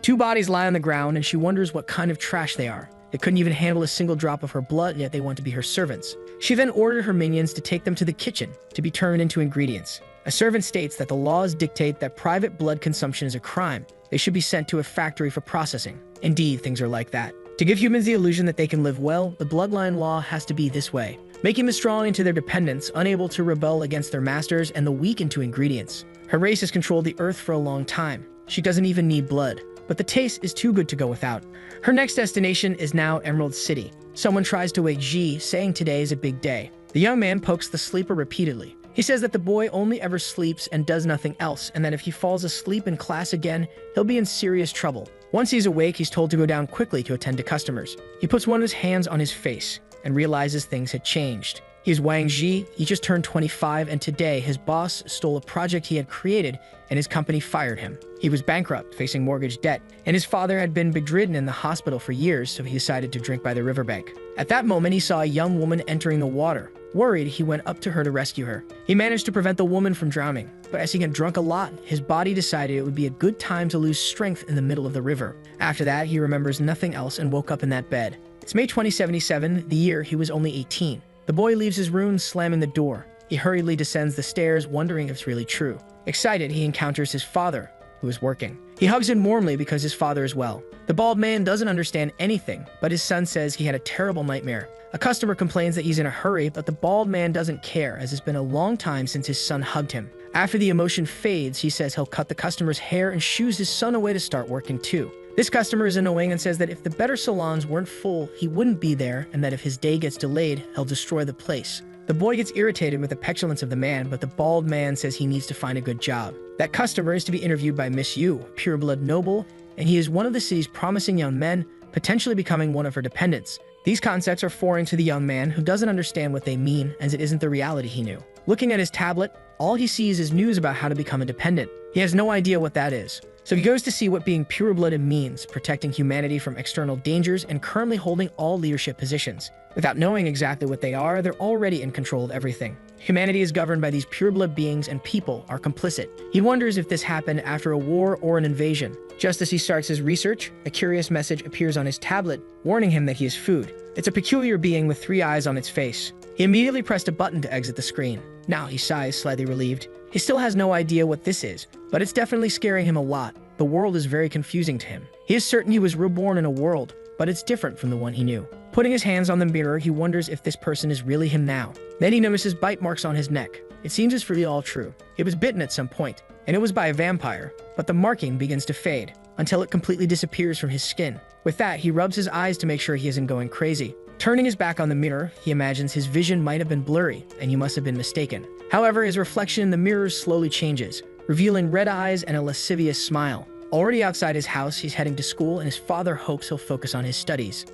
Two bodies lie on the ground, and she wonders what kind of trash they are. They couldn't even handle a single drop of her blood, yet they want to be her servants. She then ordered her minions to take them to the kitchen to be turned into ingredients. A servant states that the laws dictate that private blood consumption is a crime. They should be sent to a factory for processing. Indeed, things are like that. To give humans the illusion that they can live well, the bloodline law has to be this way, making the strong into their dependents, unable to rebel against their masters, and the weak into ingredients. Her race has controlled the earth for a long time. She doesn't even need blood, but the taste is too good to go without. Her next destination is now Emerald City. Someone tries to wake Ji, saying today is a big day. The young man pokes the sleeper repeatedly. He says that the boy only ever sleeps and does nothing else, and that if he falls asleep in class again, he'll be in serious trouble. Once he's awake, he's told to go down quickly to attend to customers. He puts one of his hands on his face and realizes things had changed. He's Wang Ji, he just turned 25, and today his boss stole a project he had created and his company fired him. He was bankrupt, facing mortgage debt, and his father had been bedridden in the hospital for years, so he decided to drink by the riverbank. At that moment, he saw a young woman entering the water. Worried, he went up to her to rescue her. He managed to prevent the woman from drowning, but as he got drunk a lot, his body decided it would be a good time to lose strength in the middle of the river. After that, he remembers nothing else and woke up in that bed. It's May 2077, the year he was only 18. The boy leaves his room, slamming the door. He hurriedly descends the stairs, wondering if it's really true. Excited, he encounters his father, who is working. He hugs him warmly because his father is well. The bald man doesn't understand anything, but his son says he had a terrible nightmare. A customer complains that he's in a hurry, but the bald man doesn't care, as it's been a long time since his son hugged him. After the emotion fades, he says he'll cut the customer's hair and shoos his son away to start working too. This customer is annoying and says that if the better salons weren't full, he wouldn't be there, and that if his day gets delayed, he'll destroy the place. The boy gets irritated with the petulance of the man, but the bald man says he needs to find a good job. That customer is to be interviewed by Miss Yu, a pure-blood noble, and he is one of the city's promising young men, potentially becoming one of her dependents. These concepts are foreign to the young man, who doesn't understand what they mean, as it isn't the reality he knew. Looking at his tablet, all he sees is news about how to become a dependent. He has no idea what that is. So he goes to see what being pure-blooded means, protecting humanity from external dangers and currently holding all leadership positions. Without knowing exactly what they are, they're already in control of everything. Humanity is governed by these pure-blood beings, and people are complicit. He wonders if this happened after a war or an invasion. Just as he starts his research, a curious message appears on his tablet, warning him that he is food. It's a peculiar being with 3 eyes on its face. He immediately pressed a button to exit the screen. Now he sighs, slightly relieved. He still has no idea what this is, but it's definitely scaring him a lot. The world is very confusing to him. He is certain he was reborn in a world, but it's different from the one he knew. Putting his hands on the mirror, he wonders if this person is really him now. Then he notices bite marks on his neck. It seems it's really all true. He was bitten at some point, and it was by a vampire, but the marking begins to fade, until it completely disappears from his skin. With that, he rubs his eyes to make sure he isn't going crazy. Turning his back on the mirror, he imagines his vision might have been blurry, and he must have been mistaken. However, his reflection in the mirror slowly changes, revealing red eyes and a lascivious smile. Already outside his house, he's heading to school, and his father hopes he'll focus on his studies.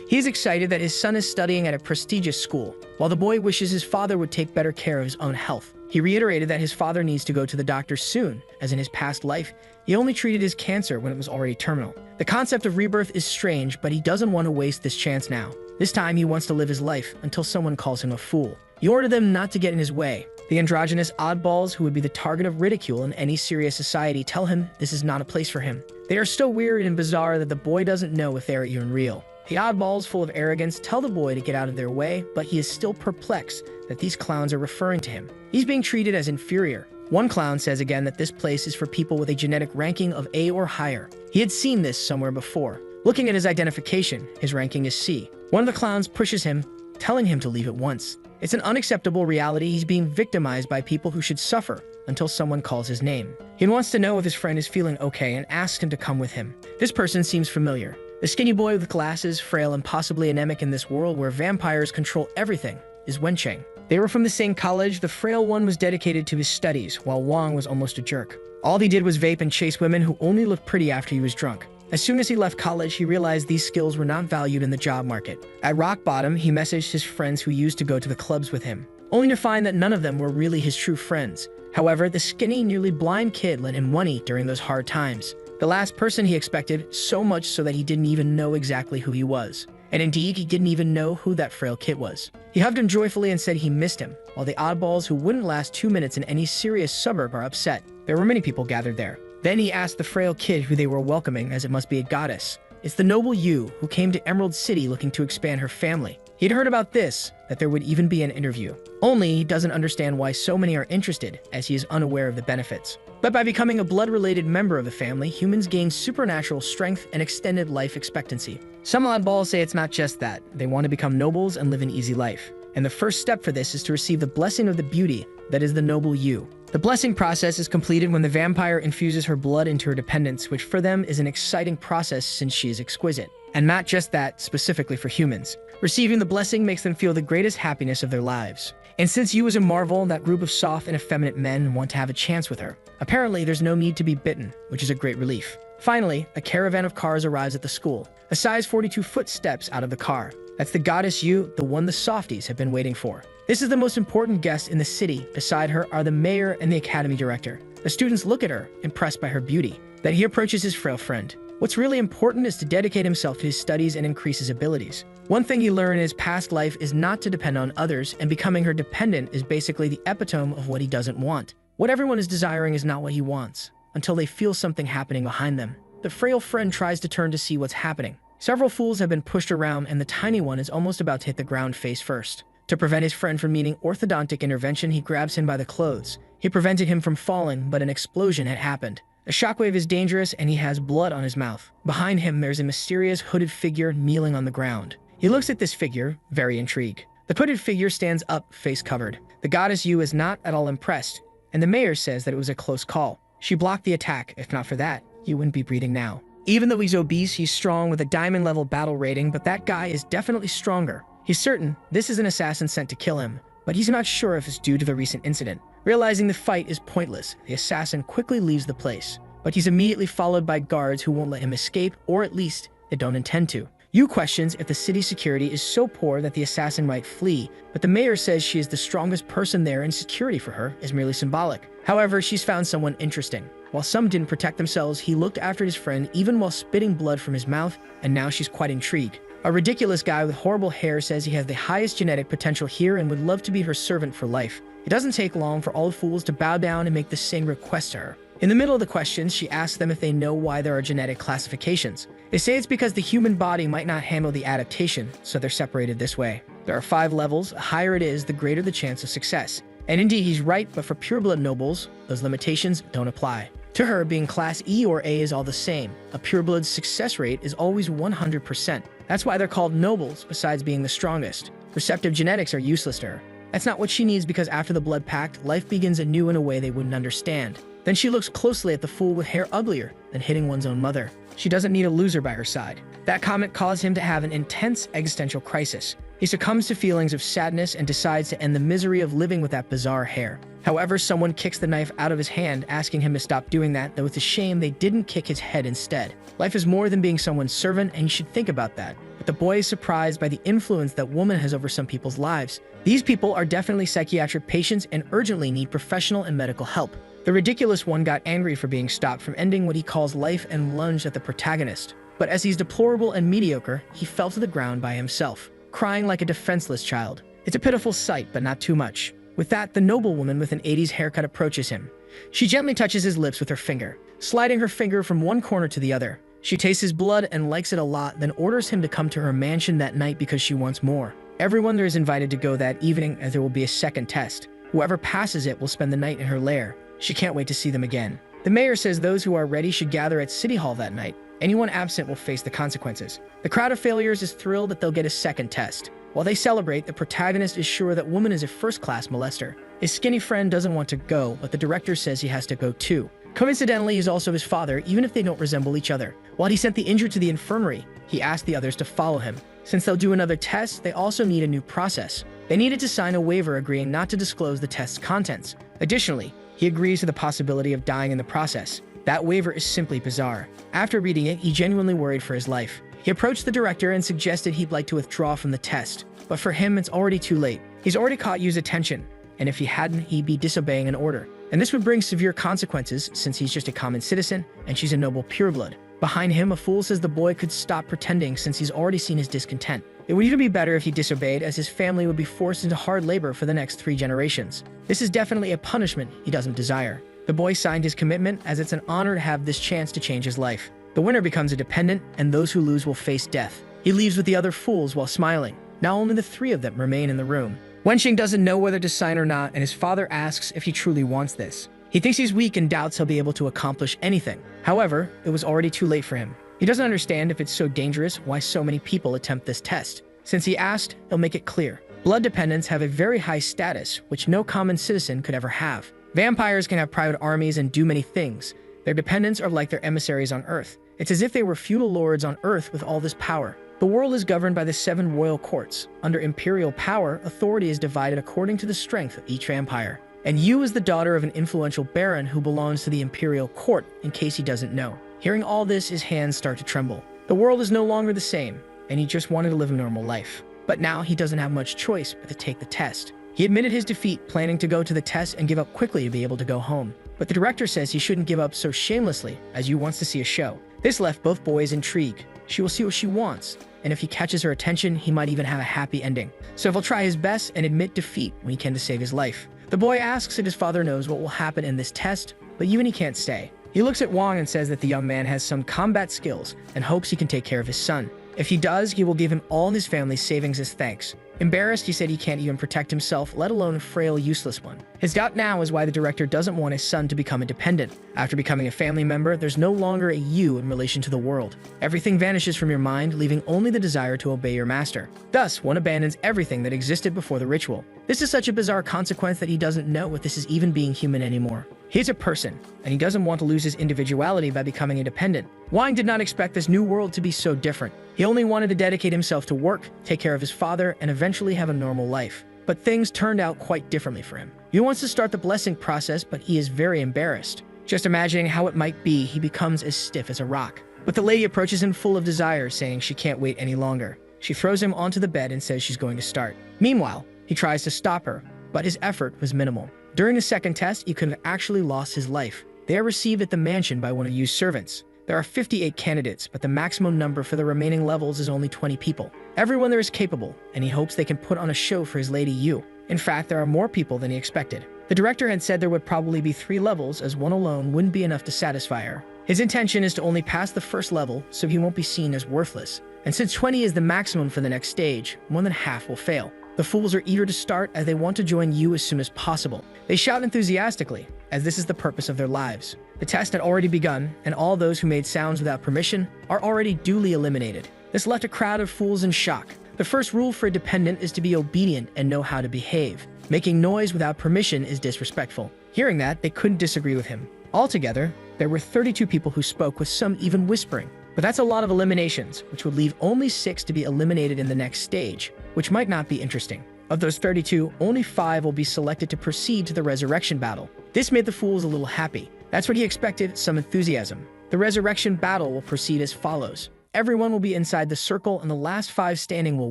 He is excited that his son is studying at a prestigious school, while the boy wishes his father would take better care of his own health. He reiterated that his father needs to go to the doctor soon, as in his past life, he only treated his cancer when it was already terminal. The concept of rebirth is strange, but he doesn't want to waste this chance now. This time, he wants to live his life until someone calls him a fool. He ordered them not to get in his way. The androgynous oddballs, who would be the target of ridicule in any serious society, tell him this is not a place for him. They are so weird and bizarre that the boy doesn't know if they are even real. The oddballs, full of arrogance, tell the boy to get out of their way, but he is still perplexed that these clowns are referring to him. He's being treated as inferior. One clown says again that this place is for people with a genetic ranking of A or higher. He had seen this somewhere before. Looking at his identification, his ranking is C. One of the clowns pushes him, telling him to leave at once. It's an unacceptable reality. He's being victimized by people who should suffer until someone calls his name. He wants to know if his friend is feeling okay and asks him to come with him. This person seems familiar. The skinny boy with glasses, frail and possibly anemic in this world where vampires control everything, is Wencheng. They were from the same college. The frail one was dedicated to his studies, while Wang was almost a jerk. All he did was vape and chase women who only looked pretty after he was drunk. As soon as he left college, he realized these skills were not valued in the job market. At rock bottom, he messaged his friends who used to go to the clubs with him, only to find that none of them were really his true friends. However, the skinny, nearly blind kid lent him money during those hard times. The last person he expected, so much so that he didn't even know exactly who he was. And indeed, he didn't even know who that frail kid was. He hugged him joyfully and said he missed him, while the oddballs who wouldn't last 2 minutes in any serious suburb are upset. There were many people gathered there. Then he asked the frail kid who they were welcoming, as it must be a goddess. It's the noble Yu, who came to Emerald City looking to expand her family. He'd heard about this, that there would even be an interview. Only he doesn't understand why so many are interested, as he is unaware of the benefits. But by becoming a blood-related member of the family, humans gain supernatural strength and extended life expectancy. Some oddballs say it's not just that. They want to become nobles and live an easy life. And the first step for this is to receive the blessing of the beauty that is the noble Yu. The blessing process is completed when the vampire infuses her blood into her dependents, which for them is an exciting process since she is exquisite. And not just that, specifically for humans. Receiving the blessing makes them feel the greatest happiness of their lives. And since Yu is a marvel, that group of soft and effeminate men want to have a chance with her. Apparently, there's no need to be bitten, which is a great relief. Finally, a caravan of cars arrives at the school. A size 42-foot steps out of the car. That's the goddess Yu, the one the softies have been waiting for. This is the most important guest in the city. Beside her are the mayor and the academy director. The students look at her, impressed by her beauty. Then he approaches his frail friend. What's really important is to dedicate himself to his studies and increase his abilities. One thing he learned in his past life is not to depend on others, and becoming her dependent is basically the epitome of what he doesn't want. What everyone is desiring is not what he wants, until they feel something happening behind them. The frail friend tries to turn to see what's happening. Several fools have been pushed around, and the tiny one is almost about to hit the ground face first. To prevent his friend from needing orthodontic intervention, he grabs him by the clothes. He prevented him from falling, but an explosion had happened. A shockwave is dangerous, and he has blood on his mouth. Behind him, there's a mysterious hooded figure kneeling on the ground. He looks at this figure, very intrigued. The hooded figure stands up, face covered. The goddess Yu is not at all impressed, and the mayor says that it was a close call. She blocked the attack. If not for that, Yu wouldn't be breathing now. Even though he's obese, he's strong with a diamond-level battle rating, but that guy is definitely stronger. He's certain this is an assassin sent to kill him, but he's not sure if it's due to the recent incident. Realizing the fight is pointless, the assassin quickly leaves the place. But he's immediately followed by guards who won't let him escape, or at least they don't intend to. Yu questions if the city's security is so poor that the assassin might flee, but the mayor says she is the strongest person there and security for her is merely symbolic. However, she's found someone interesting. While some didn't protect themselves, he looked after his friend even while spitting blood from his mouth, and now she's quite intrigued. A ridiculous guy with horrible hair says he has the highest genetic potential here and would love to be her servant for life. It doesn't take long for all the fools to bow down and make the same request to her. In the middle of the questions, she asks them if they know why there are genetic classifications. They say it's because the human body might not handle the adaptation, so they're separated this way. There are 5 levels. The higher it is, the greater the chance of success. And indeed, he's right, but for pureblood nobles, those limitations don't apply. To her, being class E or A is all the same. A pureblood's success rate is always 100%. That's why they're called nobles, besides being the strongest. Receptive genetics are useless to her. That's not what she needs, because after the blood pact, life begins anew in a way they wouldn't understand. Then she looks closely at the fool with hair uglier than hitting one's own mother. She doesn't need a loser by her side. That comment caused him to have an intense existential crisis. He succumbs to feelings of sadness and decides to end the misery of living with that bizarre hair. However, someone kicks the knife out of his hand, asking him to stop doing that, though it's a shame they didn't kick his head instead. Life is more than being someone's servant, and you should think about that. But the boy is surprised by the influence that woman has over some people's lives. These people are definitely psychiatric patients and urgently need professional and medical help. The ridiculous one got angry for being stopped from ending what he calls life and lunged at the protagonist. But as he's deplorable and mediocre, he fell to the ground by himself, crying like a defenseless child. It's a pitiful sight, but not too much. With that, the noblewoman with an 80s haircut approaches him. She gently touches his lips with her finger, sliding her finger from one corner to the other. She tastes his blood and likes it a lot, then orders him to come to her mansion that night because she wants more. Everyone there is invited to go that evening, as there will be a second test. Whoever passes it will spend the night in her lair. She can't wait to see them again. The mayor says those who are ready should gather at City Hall that night. Anyone absent will face the consequences. The crowd of failures is thrilled that they'll get a second test. While they celebrate, the protagonist is sure that woman is a first-class molester. His skinny friend doesn't want to go, but the director says he has to go too. Coincidentally, he's also his father, even if they don't resemble each other. While he sent the injured to the infirmary, he asked the others to follow him. Since they'll do another test, they also need a new process. They needed to sign a waiver agreeing not to disclose the test's contents. Additionally, he agrees to the possibility of dying in the process. That waiver is simply bizarre. After reading it, he genuinely worried for his life. He approached the director and suggested he'd like to withdraw from the test, but for him, it's already too late. He's already caught Yu's attention, and if he hadn't, he'd be disobeying an order. And this would bring severe consequences, since he's just a common citizen, and she's a noble pureblood. Behind him, a fool says the boy could stop pretending since he's already seen his discontent. It would even be better if he disobeyed, as his family would be forced into hard labor for the next 3 generations. This is definitely a punishment he doesn't desire. The boy signed his commitment as it's an honor to have this chance to change his life. The winner becomes a dependent, and those who lose will face death. He leaves with the other fools while smiling. Now only the three of them remain in the room. Wenxing doesn't know whether to sign or not, and his father asks if he truly wants this. He thinks he's weak and doubts he'll be able to accomplish anything. However, it was already too late for him. He doesn't understand if it's so dangerous why so many people attempt this test. Since he asked, he'll make it clear. Blood dependents have a very high status, which no common citizen could ever have. Vampires can have private armies and do many things. Their dependents are like their emissaries on Earth. It's as if they were feudal lords on Earth with all this power. The world is governed by the 7 royal courts. Under imperial power, authority is divided according to the strength of each vampire. And you is the daughter of an influential baron who belongs to the imperial court, in case he doesn't know. Hearing all this, his hands start to tremble. The world is no longer the same, and he just wanted to live a normal life. But now he doesn't have much choice but to take the test. He admitted his defeat, planning to go to the test and give up quickly to be able to go home. But the director says he shouldn't give up so shamelessly, as Yu wants to see a show. This left both boys intrigued. She will see what she wants, and if he catches her attention, he might even have a happy ending. So he'll try his best and admit defeat when he can to save his life. The boy asks if his father knows what will happen in this test, but Yu can't stay. He looks at Wang and says that the young man has some combat skills and hopes he can take care of his son. If he does, he will give him all his family's savings as thanks. Embarrassed, he said he can't even protect himself, let alone a frail, useless one. His doubt now is why the director doesn't want his son to become a dependent. After becoming a family member, there's no longer a you in relation to the world. Everything vanishes from your mind, leaving only the desire to obey your master. Thus, one abandons everything that existed before the ritual. This is such a bizarre consequence that he doesn't know if this is even being human anymore. He's a person, and he doesn't want to lose his individuality by becoming a dependent. Wang did not expect this new world to be so different. He only wanted to dedicate himself to work, take care of his father, and eventually have a normal life. But things turned out quite differently for him. He wants to start the blessing process, but he is very embarrassed. Just imagining how it might be, he becomes as stiff as a rock. But the lady approaches him full of desire, saying she can't wait any longer. She throws him onto the bed and says she's going to start. Meanwhile, he tries to stop her, but his effort was minimal. During the second test, he could have actually lost his life. They are received at the mansion by one of Yu's servants. There are 58 candidates, but the maximum number for the remaining levels is only 20 people. Everyone there is capable, and he hopes they can put on a show for his lady Yu. In fact, there are more people than he expected. The director had said there would probably be 3 levels, as one alone wouldn't be enough to satisfy her. His intention is to only pass the first level, so he won't be seen as worthless. And since 20 is the maximum for the next stage, more than half will fail. The fools are eager to start as they want to join Yu as soon as possible. They shout enthusiastically, as this is the purpose of their lives. The test had already begun, and all those who made sounds without permission are already duly eliminated. This left a crowd of fools in shock. The first rule for a dependent is to be obedient and know how to behave. Making noise without permission is disrespectful. Hearing that, they couldn't disagree with him. Altogether, there were 32 people who spoke, with some even whispering. But that's a lot of eliminations, which would leave only 6 to be eliminated in the next stage, which might not be interesting. Of those 32, only 5 will be selected to proceed to the resurrection battle. This made the fools a little happy. That's what he expected, some enthusiasm. The resurrection battle will proceed as follows. Everyone will be inside the circle, and the last 5 standing will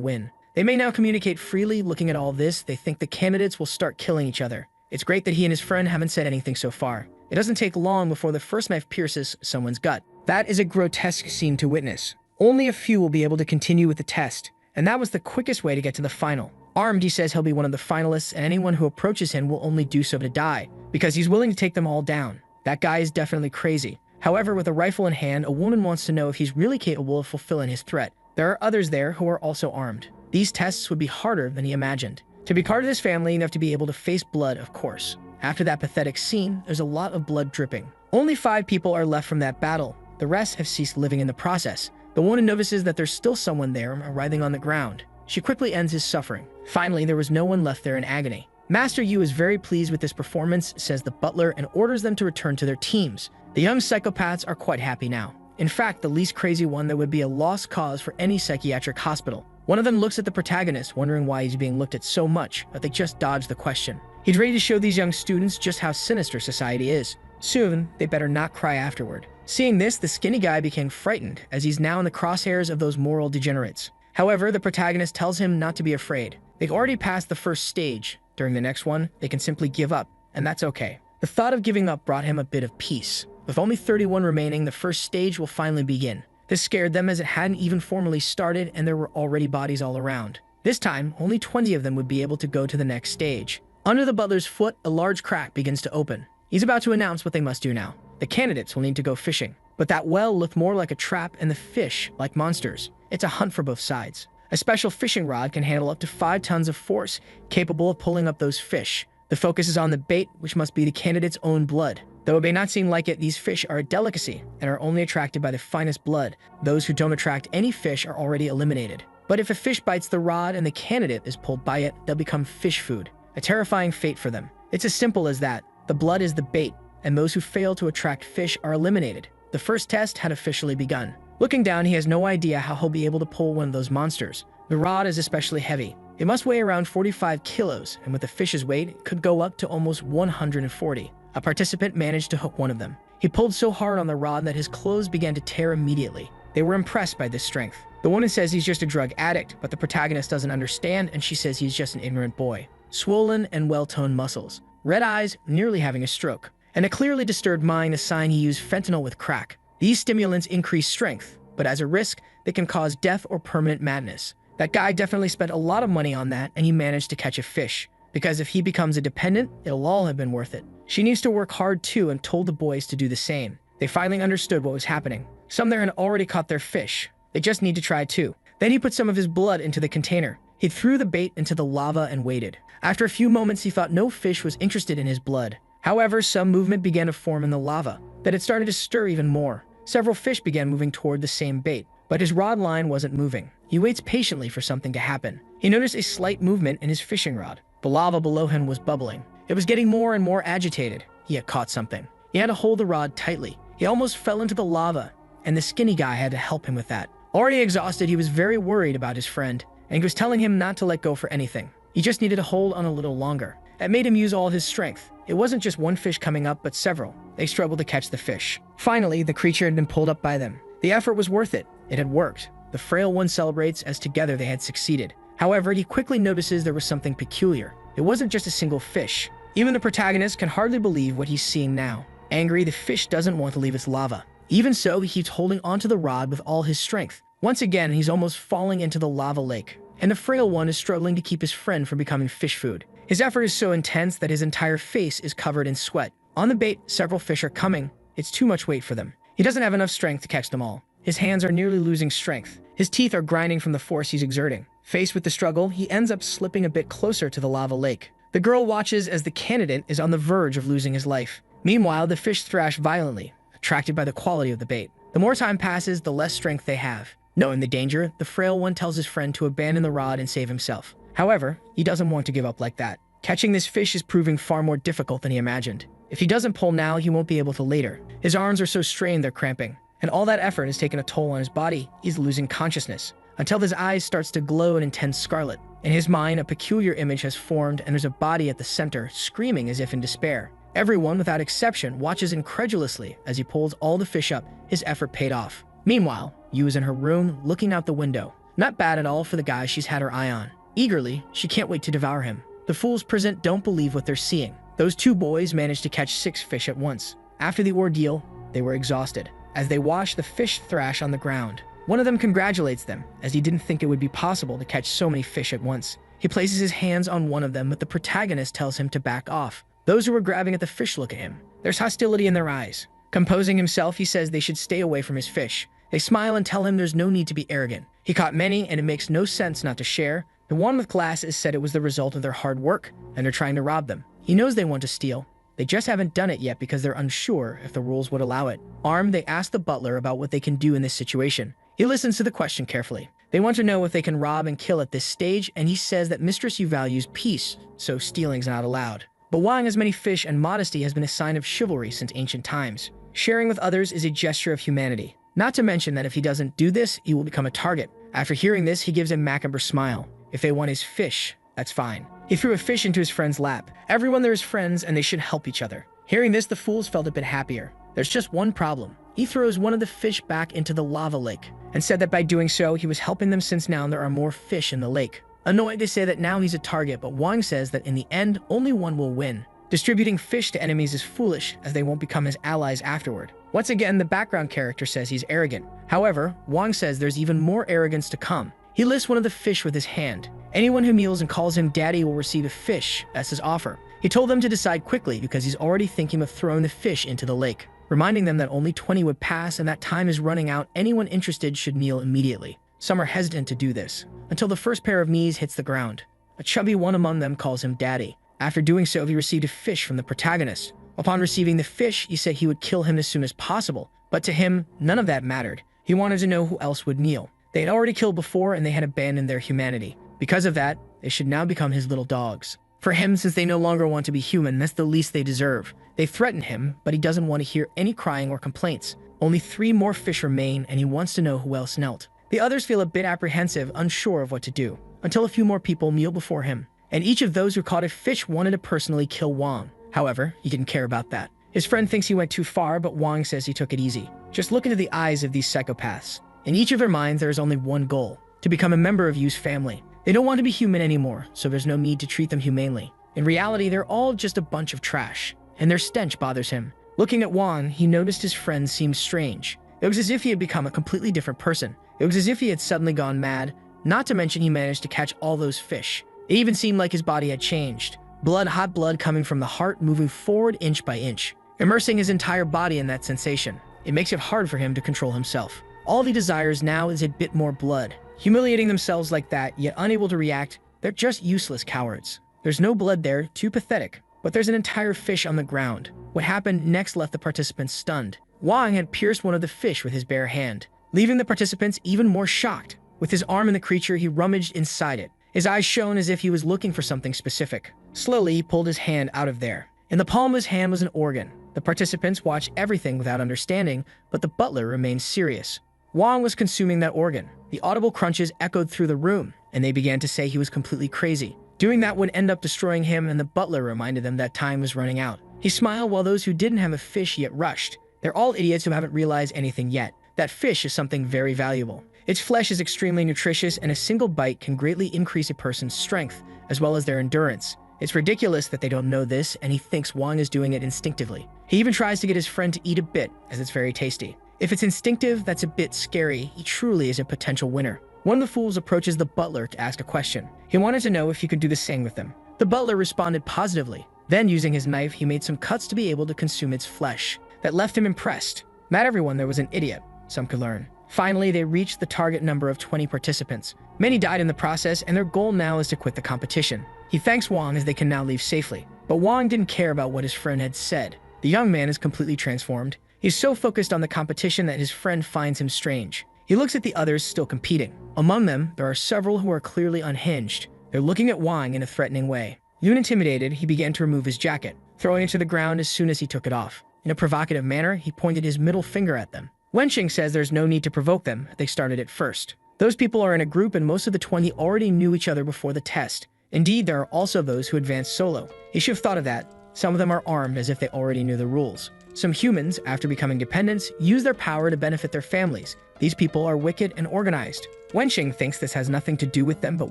win. They may now communicate freely. Looking at all this, they think the candidates will start killing each other. It's great that he and his friend haven't said anything so far. It doesn't take long before the first knife pierces someone's gut. That is a grotesque scene to witness. Only a few will be able to continue with the test, and that was the quickest way to get to the final. Armed, he says he'll be one of the finalists, and anyone who approaches him will only do so to die, because he's willing to take them all down. That guy is definitely crazy. However, with a rifle in hand, a woman wants to know if he's really capable of fulfilling his threat. There are others there who are also armed. These tests would be harder than he imagined. To be part of this family, you have to be able to face blood, of course. After that pathetic scene, there's a lot of blood dripping. Only 5 people are left from that battle. The rest have ceased living in the process. The woman notices that there's still someone there, writhing on the ground. She quickly ends his suffering. Finally, there was no one left there in agony. Master Yu is very pleased with this performance, says the butler, and orders them to return to their teams. The young psychopaths are quite happy now. In fact, the least crazy one that would be a lost cause for any psychiatric hospital. One of them looks at the protagonist, wondering why he's being looked at so much, but they just dodge the question. He's ready to show these young students just how sinister society is. Soon, they better not cry afterward. Seeing this, the skinny guy became frightened, as he's now in the crosshairs of those moral degenerates. However, the protagonist tells him not to be afraid. They've already passed the first stage. During the next one, they can simply give up, and that's okay. The thought of giving up brought him a bit of peace. With only 31 remaining, the first stage will finally begin. This scared them, as it hadn't even formally started and there were already bodies all around. This time, only 20 of them would be able to go to the next stage. Under the butler's foot, a large crack begins to open. He's about to announce what they must do now. The candidates will need to go fishing. But that well looked more like a trap and the fish like monsters. It's a hunt for both sides. A special fishing rod can handle up to 5 tons of force, capable of pulling up those fish. The focus is on the bait, which must be the candidate's own blood. Though it may not seem like it, these fish are a delicacy and are only attracted by the finest blood. Those who don't attract any fish are already eliminated. But if a fish bites the rod and the candidate is pulled by it, they'll become fish food. A terrifying fate for them. It's as simple as that. The blood is the bait, and those who fail to attract fish are eliminated. The first test had officially begun. Looking down, he has no idea how he'll be able to pull one of those monsters. The rod is especially heavy. It must weigh around 45 kilos, and with the fish's weight, it could go up to almost 140. A participant managed to hook one of them. He pulled so hard on the rod that his clothes began to tear immediately. They were impressed by this strength. The woman says he's just a drug addict, but the protagonist doesn't understand, and she says he's just an ignorant boy. Swollen and well-toned muscles. Red eyes, nearly having a stroke. And a clearly disturbed mind, a sign he used fentanyl with crack. These stimulants increase strength, but as a risk, they can cause death or permanent madness. That guy definitely spent a lot of money on that, and he managed to catch a fish. Because if he becomes a dependent, it'll all have been worth it. She needs to work hard too and told the boys to do the same. They finally understood what was happening. Some there had already caught their fish. They just need to try too. Then he put some of his blood into the container. He threw the bait into the lava and waited. After a few moments, he thought no fish was interested in his blood. However, some movement began to form in the lava. Then it started to stir even more. Several fish began moving toward the same bait, but his rod line wasn't moving. He waits patiently for something to happen. He noticed a slight movement in his fishing rod. The lava below him was bubbling. It was getting more and more agitated. He had caught something. He had to hold the rod tightly. He almost fell into the lava, and the skinny guy had to help him with that. Already exhausted, he was very worried about his friend, and he was telling him not to let go for anything. He just needed to hold on a little longer. It made him use all his strength. It wasn't just one fish coming up, but several. They struggled to catch the fish. Finally, the creature had been pulled up by them. The effort was worth it. It had worked. The frail one celebrates as together they had succeeded. However, he quickly notices there was something peculiar. It wasn't just a single fish. Even the protagonist can hardly believe what he's seeing now. Angry, the fish doesn't want to leave its lava. Even so, he keeps holding onto the rod with all his strength. Once again, he's almost falling into the lava lake, and the frail one is struggling to keep his friend from becoming fish food. His effort is so intense that his entire face is covered in sweat. On the bait, several fish are coming. It's too much weight for them. He doesn't have enough strength to catch them all. His hands are nearly losing strength. His teeth are grinding from the force he's exerting. Faced with the struggle, he ends up slipping a bit closer to the lava lake. The girl watches as the candidate is on the verge of losing his life. Meanwhile, the fish thrash violently, attracted by the quality of the bait. The more time passes, the less strength they have. Knowing the danger, the frail one tells his friend to abandon the rod and save himself. However, he doesn't want to give up like that. Catching this fish is proving far more difficult than he imagined. If he doesn't pull now, he won't be able to later. His arms are so strained they're cramping. And all that effort has taken a toll on his body. He's losing consciousness, until his eyes starts to glow an intense scarlet. In his mind, a peculiar image has formed, and there's a body at the center, screaming as if in despair. Everyone, without exception, watches incredulously as he pulls all the fish up. His effort paid off. Meanwhile, Yu is in her room, looking out the window. Not bad at all for the guy she's had her eye on. Eagerly, she can't wait to devour him. The fools present don't believe what they're seeing. Those two boys managed to catch 6 fish at once. After the ordeal, they were exhausted. As they watch the fish thrash on the ground, one of them congratulates them, as he didn't think it would be possible to catch so many fish at once. He places his hands on one of them, but the protagonist tells him to back off. Those who were grabbing at the fish look at him. There's hostility in their eyes. Composing himself, he says they should stay away from his fish. They smile and tell him there's no need to be arrogant. He caught many, and it makes no sense not to share. The one with glasses said it was the result of their hard work, and they're trying to rob them. He knows they want to steal. They just haven't done it yet because they're unsure if the rules would allow it. Armed, they ask the butler about what they can do in this situation. He listens to the question carefully. They want to know if they can rob and kill at this stage, and he says that Mistress Yu values peace, so stealing's not allowed. But wowing as many fish and modesty has been a sign of chivalry since ancient times. Sharing with others is a gesture of humanity. Not to mention that if he doesn't do this, he will become a target. After hearing this, he gives a macabre smile. If they want his fish, that's fine. He threw a fish into his friend's lap. Everyone there is friends, and they should help each other. Hearing this, the fools felt a bit happier. There's just one problem. He throws one of the fish back into the lava lake, and said that by doing so, he was helping them since now there are more fish in the lake. Annoyed, they say that now he's a target, but Wang says that in the end, only one will win. Distributing fish to enemies is foolish, as they won't become his allies afterward. Once again, the background character says he's arrogant. However, Wang says there's even more arrogance to come. He lifts one of the fish with his hand. Anyone who kneels and calls him daddy will receive a fish. That's his offer. He told them to decide quickly because he's already thinking of throwing the fish into the lake, reminding them that only 20 would pass and that time is running out. Anyone interested should kneel immediately. Some are hesitant to do this, until the first pair of knees hits the ground. A chubby one among them calls him Daddy. After doing so, he received a fish from the protagonist. Upon receiving the fish, he said he would kill him as soon as possible, but to him, none of that mattered. He wanted to know who else would kneel. They had already killed before and they had abandoned their humanity. Because of that, they should now become his little dogs. For him, since they no longer want to be human, that's the least they deserve. They threaten him, but he doesn't want to hear any crying or complaints. Only 3 more fish remain, and he wants to know who else knelt. The others feel a bit apprehensive, unsure of what to do, until a few more people kneel before him. And each of those who caught a fish wanted to personally kill Wang. However, he didn't care about that. His friend thinks he went too far, but Wang says he took it easy. Just look into the eyes of these psychopaths. In each of their minds, there is only one goal: to become a member of Yu's family. They don't want to be human anymore, so there's no need to treat them humanely. In reality, they're all just a bunch of trash, and their stench bothers him. Looking at Wang, he noticed his friend seemed strange. It was as if he had become a completely different person. It was as if he had suddenly gone mad, not to mention he managed to catch all those fish. It even seemed like his body had changed. Blood, hot blood coming from the heart, moving forward inch by inch, immersing his entire body in that sensation. It makes it hard for him to control himself. All he desires now is a bit more blood. Humiliating themselves like that, yet unable to react, they're just useless cowards. There's no blood there, too pathetic. But there's an entire fish on the ground. What happened next left the participants stunned. Wang had pierced one of the fish with his bare hand, leaving the participants even more shocked. With his arm in the creature, he rummaged inside it. His eyes shone as if he was looking for something specific. Slowly, he pulled his hand out of there. In the palm of his hand was an organ. The participants watched everything without understanding, but the butler remained serious. Wang was consuming that organ. The audible crunches echoed through the room, and they began to say he was completely crazy. Doing that would end up destroying him, and the butler reminded them that time was running out. He smiled while those who didn't have a fish yet rushed. They're all idiots who haven't realized anything yet. That fish is something very valuable. Its flesh is extremely nutritious, and a single bite can greatly increase a person's strength, as well as their endurance. It's ridiculous that they don't know this, and he thinks Wang is doing it instinctively. He even tries to get his friend to eat a bit, as it's very tasty. If it's instinctive, that's a bit scary. He truly is a potential winner. One of the fools approaches the butler to ask a question. He wanted to know if he could do the same with them. The butler responded positively. Then, using his knife, he made some cuts to be able to consume its flesh. That left him impressed. Not everyone there was an idiot. Some could learn. Finally, they reached the target number of 20 participants. Many died in the process, and their goal now is to quit the competition. He thanks Wang as they can now leave safely. But Wang didn't care about what his friend had said. The young man is completely transformed. He's so focused on the competition that his friend finds him strange. He looks at the others still competing. Among them, there are several who are clearly unhinged. They're looking at Wang in a threatening way. Intimidated, he began to remove his jacket, throwing it to the ground as soon as he took it off. In a provocative manner, he pointed his middle finger at them. Wenqing says there's no need to provoke them, they started it first. Those people are in a group and most of the 20 already knew each other before the test. Indeed, there are also those who advanced solo. He should have thought of that. Some of them are armed as if they already knew the rules. Some humans, after becoming dependents, use their power to benefit their families. These people are wicked and organized. Wenqing thinks this has nothing to do with them, but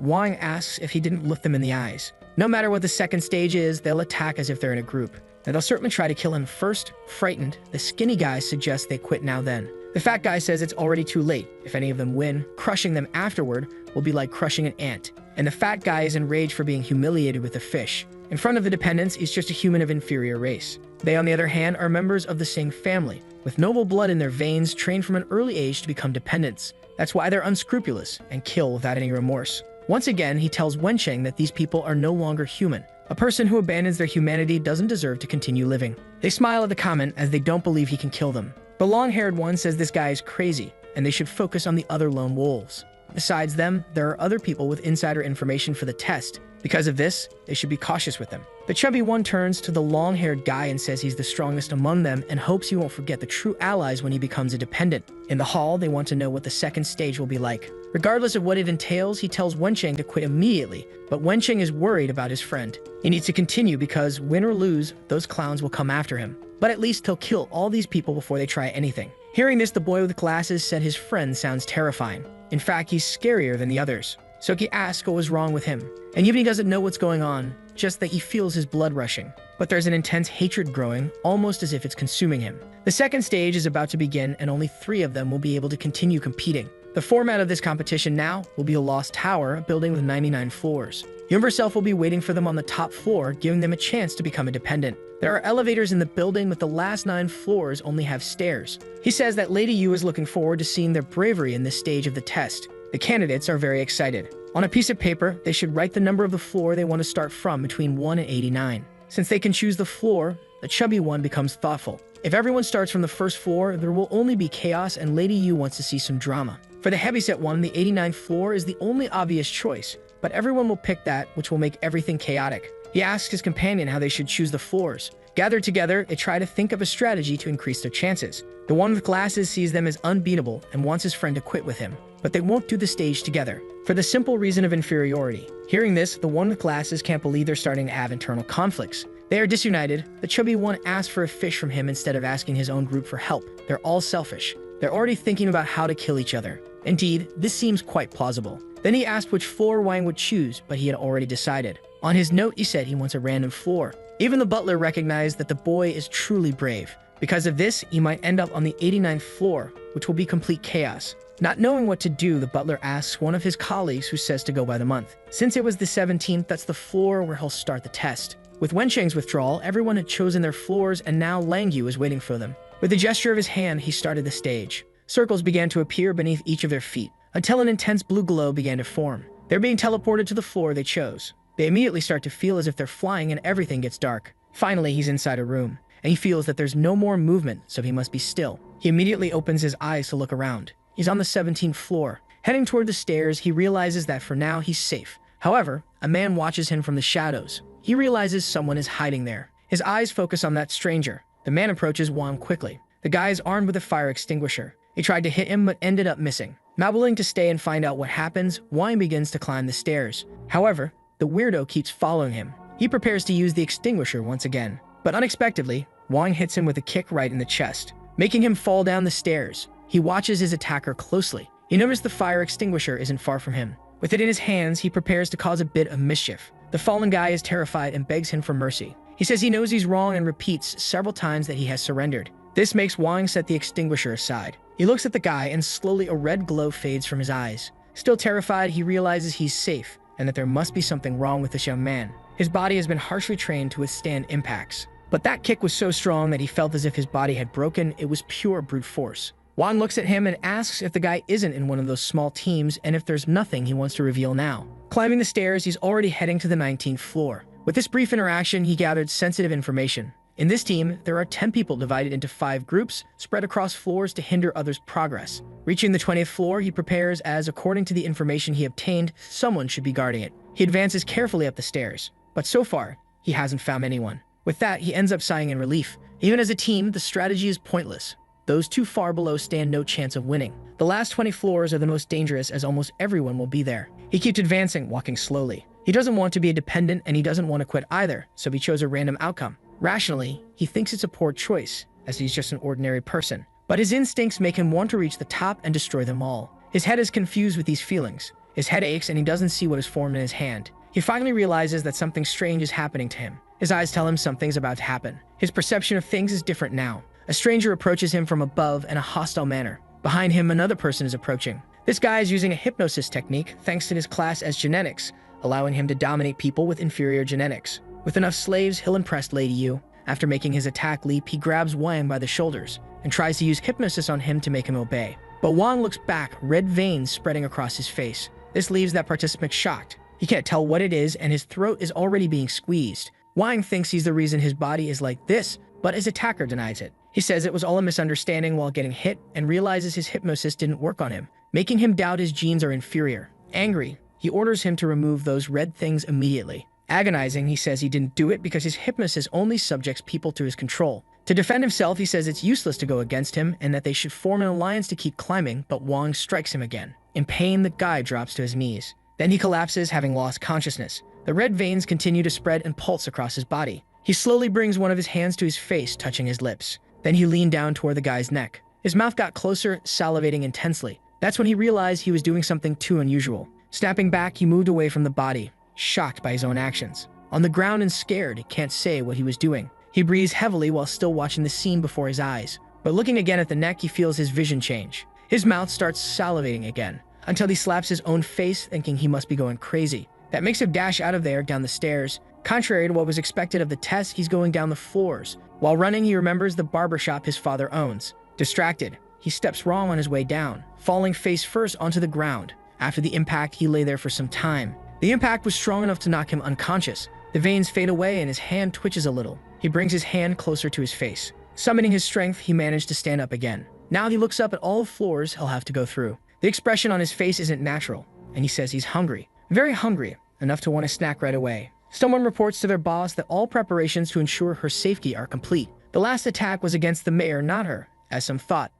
Wang asks if he didn't look them in the eyes. No matter what the second stage is, they'll attack as if they're in a group. And they'll certainly try to kill him first. Frightened, the skinny guy suggests they quit now then. The fat guy says it's already too late. If any of them win, crushing them afterward will be like crushing an ant. And the fat guy is enraged for being humiliated with a fish. In front of the dependents, he's just a human of inferior race. They, on the other hand, are members of the same family, with noble blood in their veins, trained from an early age to become dependents. That's why they're unscrupulous and kill without any remorse. Once again, he tells Wenqing that these people are no longer human. A person who abandons their humanity doesn't deserve to continue living. They smile at the comment as they don't believe he can kill them. The long-haired one says this guy is crazy, and they should focus on the other lone wolves. Besides them, there are other people with insider information for the test. Because of this, they should be cautious with them. The chubby one turns to the long-haired guy and says he's the strongest among them and hopes he won't forget the true allies when he becomes a dependent. In the hall, they want to know what the second stage will be like. Regardless of what it entails, he tells Wenqing to quit immediately, but Wenqing is worried about his friend. He needs to continue because, win or lose, those clowns will come after him. But at least he'll kill all these people before they try anything. Hearing this, the boy with glasses said his friend sounds terrifying. In fact, he's scarier than the others. Soki asks what was wrong with him, and even he doesn't know what's going on, just that he feels his blood rushing. But there's an intense hatred growing, almost as if it's consuming him. The second stage is about to begin, and only 3 of them will be able to continue competing. The format of this competition now will be a lost tower, a building with 99 floors. Yoon herself will be waiting for them on the top floor, giving them a chance to become independent. There are elevators in the building, but the last 9 floors only have stairs. He says that Lady Yu is looking forward to seeing their bravery in this stage of the test. The candidates are very excited. On a piece of paper, they should write the number of the floor they want to start from between 1 and 89. Since they can choose the floor, the chubby one becomes thoughtful. If everyone starts from the first floor, there will only be chaos, and Lady Yu wants to see some drama. For the heavyset one, the 89th floor is the only obvious choice, but everyone will pick that, which will make everything chaotic. He asks his companion how they should choose the floors. Gathered together, they try to think of a strategy to increase their chances. The one with glasses sees them as unbeatable and wants his friend to quit with him, but they won't do the stage together, for the simple reason of inferiority. Hearing this, the one with glasses can't believe they're starting to have internal conflicts. They are disunited. The chubby one asks for a fish from him instead of asking his own group for help. They're all selfish. They're already thinking about how to kill each other. Indeed, this seems quite plausible. Then he asked which floor Wang would choose, but he had already decided. On his note, he said he wants a random floor. Even the butler recognized that the boy is truly brave. Because of this, he might end up on the 89th floor, which will be complete chaos. Not knowing what to do, the butler asks one of his colleagues, who says to go by the month. Since it was the 17th, that's the floor where he'll start the test. With Wencheng's withdrawal, everyone had chosen their floors, and now Lang Yu is waiting for them. With a gesture of his hand, he started the stage. Circles began to appear beneath each of their feet, until an intense blue glow began to form. They're being teleported to the floor they chose. They immediately start to feel as if they're flying, and everything gets dark. Finally, he's inside a room, and he feels that there's no more movement, so he must be still. He immediately opens his eyes to look around. He's on the 17th floor. Heading toward the stairs, he realizes that for now he's safe. However, a man watches him from the shadows. He realizes someone is hiding there. His eyes focus on that stranger. The man approaches Wang quickly. The guy is armed with a fire extinguisher. He tried to hit him but ended up missing. Not willing to stay and find out what happens, Wang begins to climb the stairs. However, the weirdo keeps following him. He prepares to use the extinguisher once again. But unexpectedly, Wang hits him with a kick right in the chest, making him fall down the stairs. He watches his attacker closely. He noticed the fire extinguisher isn't far from him. With it in his hands, he prepares to cause a bit of mischief. The fallen guy is terrified and begs him for mercy. He says he knows he's wrong and repeats several times that he has surrendered. This makes Wang set the extinguisher aside. He looks at the guy and slowly a red glow fades from his eyes. Still terrified, he realizes he's safe and that there must be something wrong with this young man. His body has been harshly trained to withstand impacts. But that kick was so strong that he felt as if his body had broken. It was pure brute force. Wang looks at him and asks if the guy isn't in one of those small teams and if there's nothing he wants to reveal now. Climbing the stairs, he's already heading to the 19th floor. With this brief interaction, he gathered sensitive information. In this team, there are 10 people divided into 5 groups, spread across floors to hinder others' progress. Reaching the 20th floor, he prepares as, according to the information he obtained, someone should be guarding it. He advances carefully up the stairs, but so far, he hasn't found anyone. With that, he ends up sighing in relief. Even as a team, the strategy is pointless. Those too far below stand no chance of winning. The last 20 floors are the most dangerous, as almost everyone will be there. He keeps advancing, walking slowly. He doesn't want to be a dependent, and he doesn't want to quit either, so he chose a random outcome. Rationally, he thinks it's a poor choice, as he's just an ordinary person. But his instincts make him want to reach the top and destroy them all. His head is confused with these feelings. His head aches and he doesn't see what is formed in his hand. He finally realizes that something strange is happening to him. His eyes tell him something's about to happen. His perception of things is different now. A stranger approaches him from above in a hostile manner. Behind him, another person is approaching. This guy is using a hypnosis technique thanks to his class as genetics, allowing him to dominate people with inferior genetics. With enough slaves, he'll impress Lady Yu. After making his attack leap, he grabs Wang by the shoulders and tries to use hypnosis on him to make him obey. But Wang looks back, red veins spreading across his face. This leaves that participant shocked. He can't tell what it is, and his throat is already being squeezed. Wang thinks he's the reason his body is like this, but his attacker denies it. He says it was all a misunderstanding while getting hit and realizes his hypnosis didn't work on him, making him doubt his genes are inferior. Angry, he orders him to remove those red things immediately. Agonizing, he says he didn't do it because his hypnosis only subjects people to his control. To defend himself, he says it's useless to go against him and that they should form an alliance to keep climbing, but Wang strikes him again. In pain, the guy drops to his knees. Then he collapses, having lost consciousness. The red veins continue to spread and pulse across his body. He slowly brings one of his hands to his face, touching his lips. Then he leaned down toward the guy's neck. His mouth got closer, salivating intensely. That's when he realized he was doing something too unusual. Snapping back, he moved away from the body, shocked by his own actions. On the ground and scared, he can't say what he was doing. He breathes heavily while still watching the scene before his eyes. But looking again at the neck, he feels his vision change. His mouth starts salivating again, until he slaps his own face, thinking he must be going crazy. That makes him dash out of there down the stairs. Contrary to what was expected of the test, he's going down the floors. While running, he remembers the barbershop his father owns. Distracted, he steps wrong on his way down, falling face first onto the ground. After the impact, he lay there for some time. The impact was strong enough to knock him unconscious. The veins fade away and his hand twitches a little. He brings his hand closer to his face. Summoning his strength, he managed to stand up again. Now he looks up at all the floors he'll have to go through. The expression on his face isn't natural, and he says he's hungry. Very hungry, enough to want a snack right away. Someone reports to their boss that all preparations to ensure her safety are complete. The last attack was against the mayor, not her, as some thought.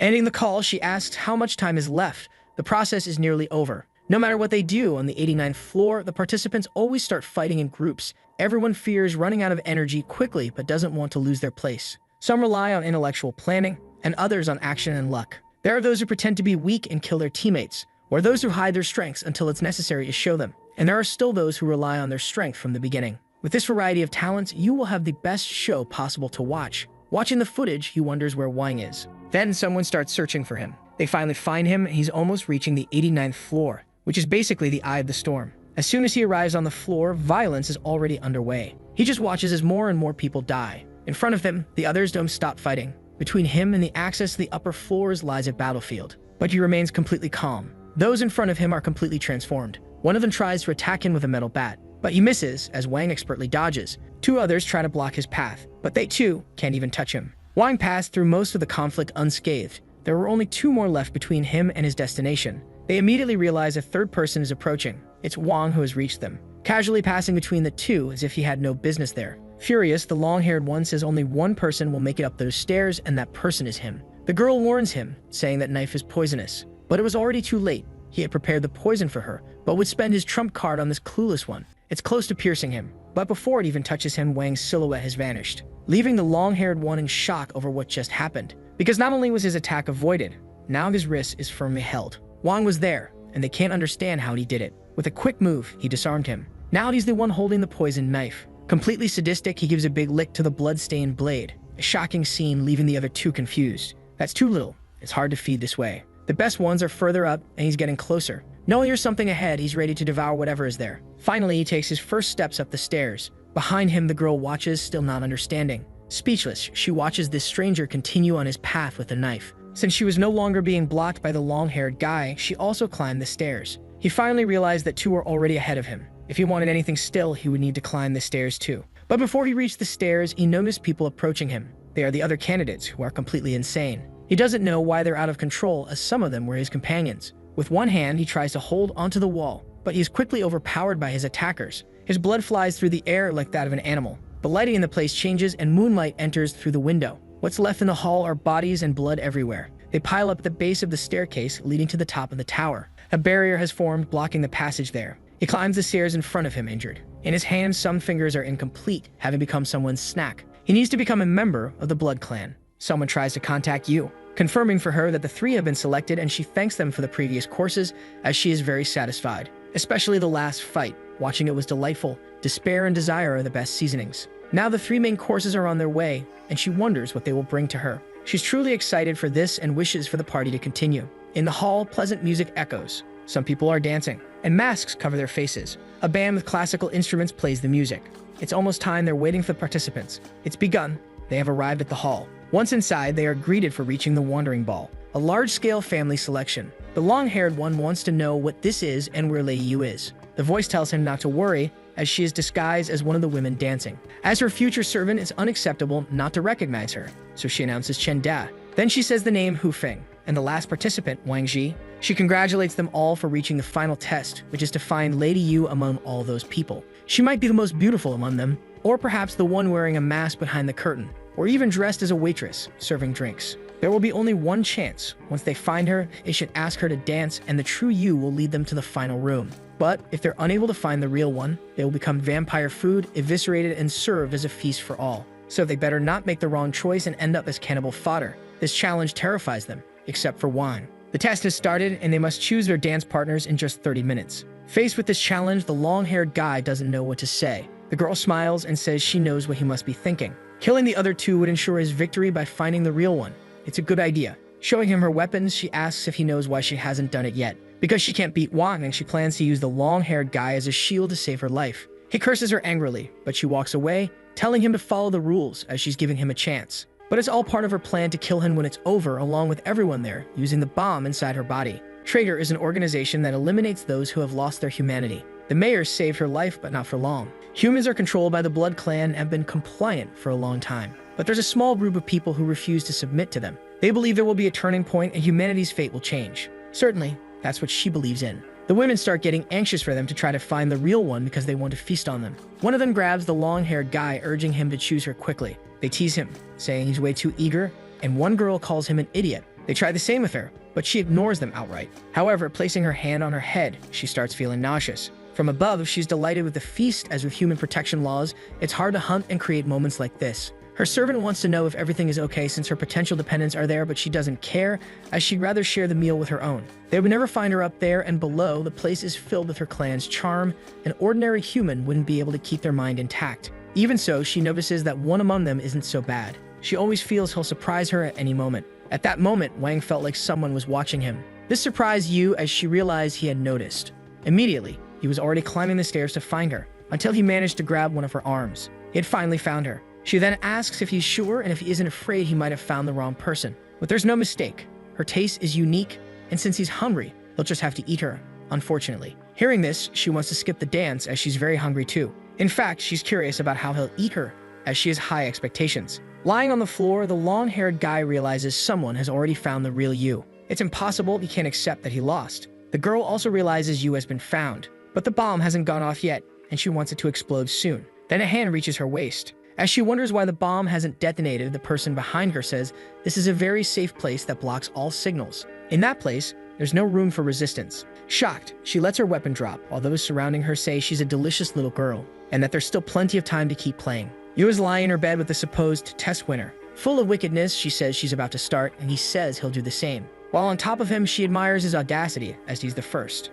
Ending the call, she asks how much time is left. The process is nearly over. No matter what they do on the 89th floor, the participants always start fighting in groups. Everyone fears running out of energy quickly but doesn't want to lose their place. Some rely on intellectual planning, and others on action and luck. There are those who pretend to be weak and kill their teammates, or those who hide their strengths until it's necessary to show them. And there are still those who rely on their strength from the beginning. With this variety of talents, you will have the best show possible to watch. Watching the footage, he wonders where Wang is. Then someone starts searching for him. They finally find him, and he's almost reaching the 89th floor, which is basically the eye of the storm. As soon as he arrives on the floor, violence is already underway. He just watches as more and more people die. In front of him, the others don't stop fighting. Between him and the access to the upper floors lies a battlefield, but he remains completely calm. Those in front of him are completely transformed. One of them tries to attack him with a metal bat, but he misses as Wang expertly dodges. Two others try to block his path, but they too can't even touch him. Wang passed through most of the conflict unscathed. There were only two more left between him and his destination. They immediately realize a third person is approaching. It's Wang who has reached them, casually passing between the two as if he had no business there. Furious, the long-haired one says only one person will make it up those stairs, and that person is him. The girl warns him, saying that knife is poisonous. But it was already too late. He had prepared the poison for her, but would spend his trump card on this clueless one. It's close to piercing him, but before it even touches him, Wang's silhouette has vanished, leaving the long-haired one in shock over what just happened. Because not only was his attack avoided, now his wrist is firmly held. Wang was there, and they can't understand how he did it. With a quick move, he disarmed him. Now he's the one holding the poisoned knife. Completely sadistic, he gives a big lick to the blood-stained blade. A shocking scene, leaving the other two confused. That's too little. It's hard to feed this way. The best ones are further up, and he's getting closer. Knowing there's something ahead, he's ready to devour whatever is there. Finally, he takes his first steps up the stairs. Behind him, the girl watches, still not understanding. Speechless, she watches this stranger continue on his path with a knife. Since she was no longer being blocked by the long-haired guy, she also climbed the stairs. He finally realized that two were already ahead of him. If he wanted anything still, he would need to climb the stairs too. But before he reached the stairs, he noticed people approaching him. They are the other candidates, who are completely insane. He doesn't know why they're out of control, as some of them were his companions. With one hand, he tries to hold onto the wall, but he is quickly overpowered by his attackers. His blood flies through the air like that of an animal. The lighting in the place changes, and moonlight enters through the window. What's left in the hall are bodies and blood everywhere. They pile up at the base of the staircase leading to the top of the tower. A barrier has formed, blocking the passage there. He climbs the stairs in front of him, injured. In his hands, some fingers are incomplete, having become someone's snack. He needs to become a member of the Blood Clan. Someone tries to contact Yu, confirming for her that the three have been selected, and she thanks them for the previous courses, as she is very satisfied. Especially the last fight. Watching it was delightful. Despair and desire are the best seasonings. Now the three main courses are on their way, and she wonders what they will bring to her. She's truly excited for this and wishes for the party to continue. In the hall, pleasant music echoes. Some people are dancing, and masks cover their faces. A band with classical instruments plays the music. It's almost time. They're waiting for the participants. It's begun. They have arrived at the hall. Once inside, they are greeted for reaching the Wandering Ball, a large-scale family selection. The long-haired one wants to know what this is and where Lady Yu is. The voice tells him not to worry, as she is disguised as one of the women dancing. As her future servant, it's unacceptable not to recognize her, so she announces Chen Da. Then she says the name Hu Feng, and the last participant, Wang Ji. She congratulates them all for reaching the final test, which is to find Lady Yu among all those people. She might be the most beautiful among them, or perhaps the one wearing a mask behind the curtain, or even dressed as a waitress, serving drinks. There will be only one chance. Once they find her, they should ask her to dance, and the true Yu will lead them to the final room. But if they're unable to find the real one, they will become vampire food, eviscerated, and served as a feast for all. So they better not make the wrong choice and end up as cannibal fodder. This challenge terrifies them, except for Wang. The test has started, and they must choose their dance partners in just 30 minutes. Faced with this challenge, the long-haired guy doesn't know what to say. The girl smiles and says she knows what he must be thinking. Killing the other two would ensure his victory by finding the real one. It's a good idea. Showing him her weapons, she asks if he knows why she hasn't done it yet. Because she can't beat Wang and she plans to use the long-haired guy as a shield to save her life. He curses her angrily, but she walks away, telling him to follow the rules as she's giving him a chance. But it's all part of her plan to kill him when it's over, along with everyone there, using the bomb inside her body. Traitor is an organization that eliminates those who have lost their humanity. The mayor saved her life, but not for long. Humans are controlled by the Blood Clan and have been compliant for a long time. But there's a small group of people who refuse to submit to them. They believe there will be a turning point and humanity's fate will change. Certainly, that's what she believes in. The women start getting anxious for them to try to find the real one because they want to feast on them. One of them grabs the long-haired guy, urging him to choose her quickly. They tease him, saying he's way too eager, and one girl calls him an idiot. They try the same with her, but she ignores them outright. However, placing her hand on her head, she starts feeling nauseous. From above, she's delighted with the feast, as with human protection laws, it's hard to hunt and create moments like this. Her servant wants to know if everything is okay since her potential dependents are there, but she doesn't care, as she'd rather share the meal with her own. They would never find her up there, and below, the place is filled with her clan's charm. An ordinary human wouldn't be able to keep their mind intact. Even so, she notices that one among them isn't so bad. She always feels he'll surprise her at any moment. At that moment, Wang felt like someone was watching him. This surprised Yu as she realized he had noticed. Immediately, he was already climbing the stairs to find her, until he managed to grab one of her arms. He had finally found her. She then asks if he's sure and if he isn't afraid he might have found the wrong person. But there's no mistake. Her taste is unique, and since he's hungry, he'll just have to eat her, unfortunately. Hearing this, she wants to skip the dance as she's very hungry too. In fact, she's curious about how he'll eat her, as she has high expectations. Lying on the floor, the long-haired guy realizes someone has already found the real Yu. It's impossible, he can't accept that he lost. The girl also realizes Yu has been found, but the bomb hasn't gone off yet, and she wants it to explode soon. Then a hand reaches her waist. As she wonders why the bomb hasn't detonated, the person behind her says, "This is a very safe place that blocks all signals. In that place, there's no room for resistance." Shocked, she lets her weapon drop, while those surrounding her say she's a delicious little girl, and that there's still plenty of time to keep playing. Yu is lying in her bed with the supposed test winner. Full of wickedness, she says she's about to start, and he says he'll do the same. While on top of him, she admires his audacity, as he's the first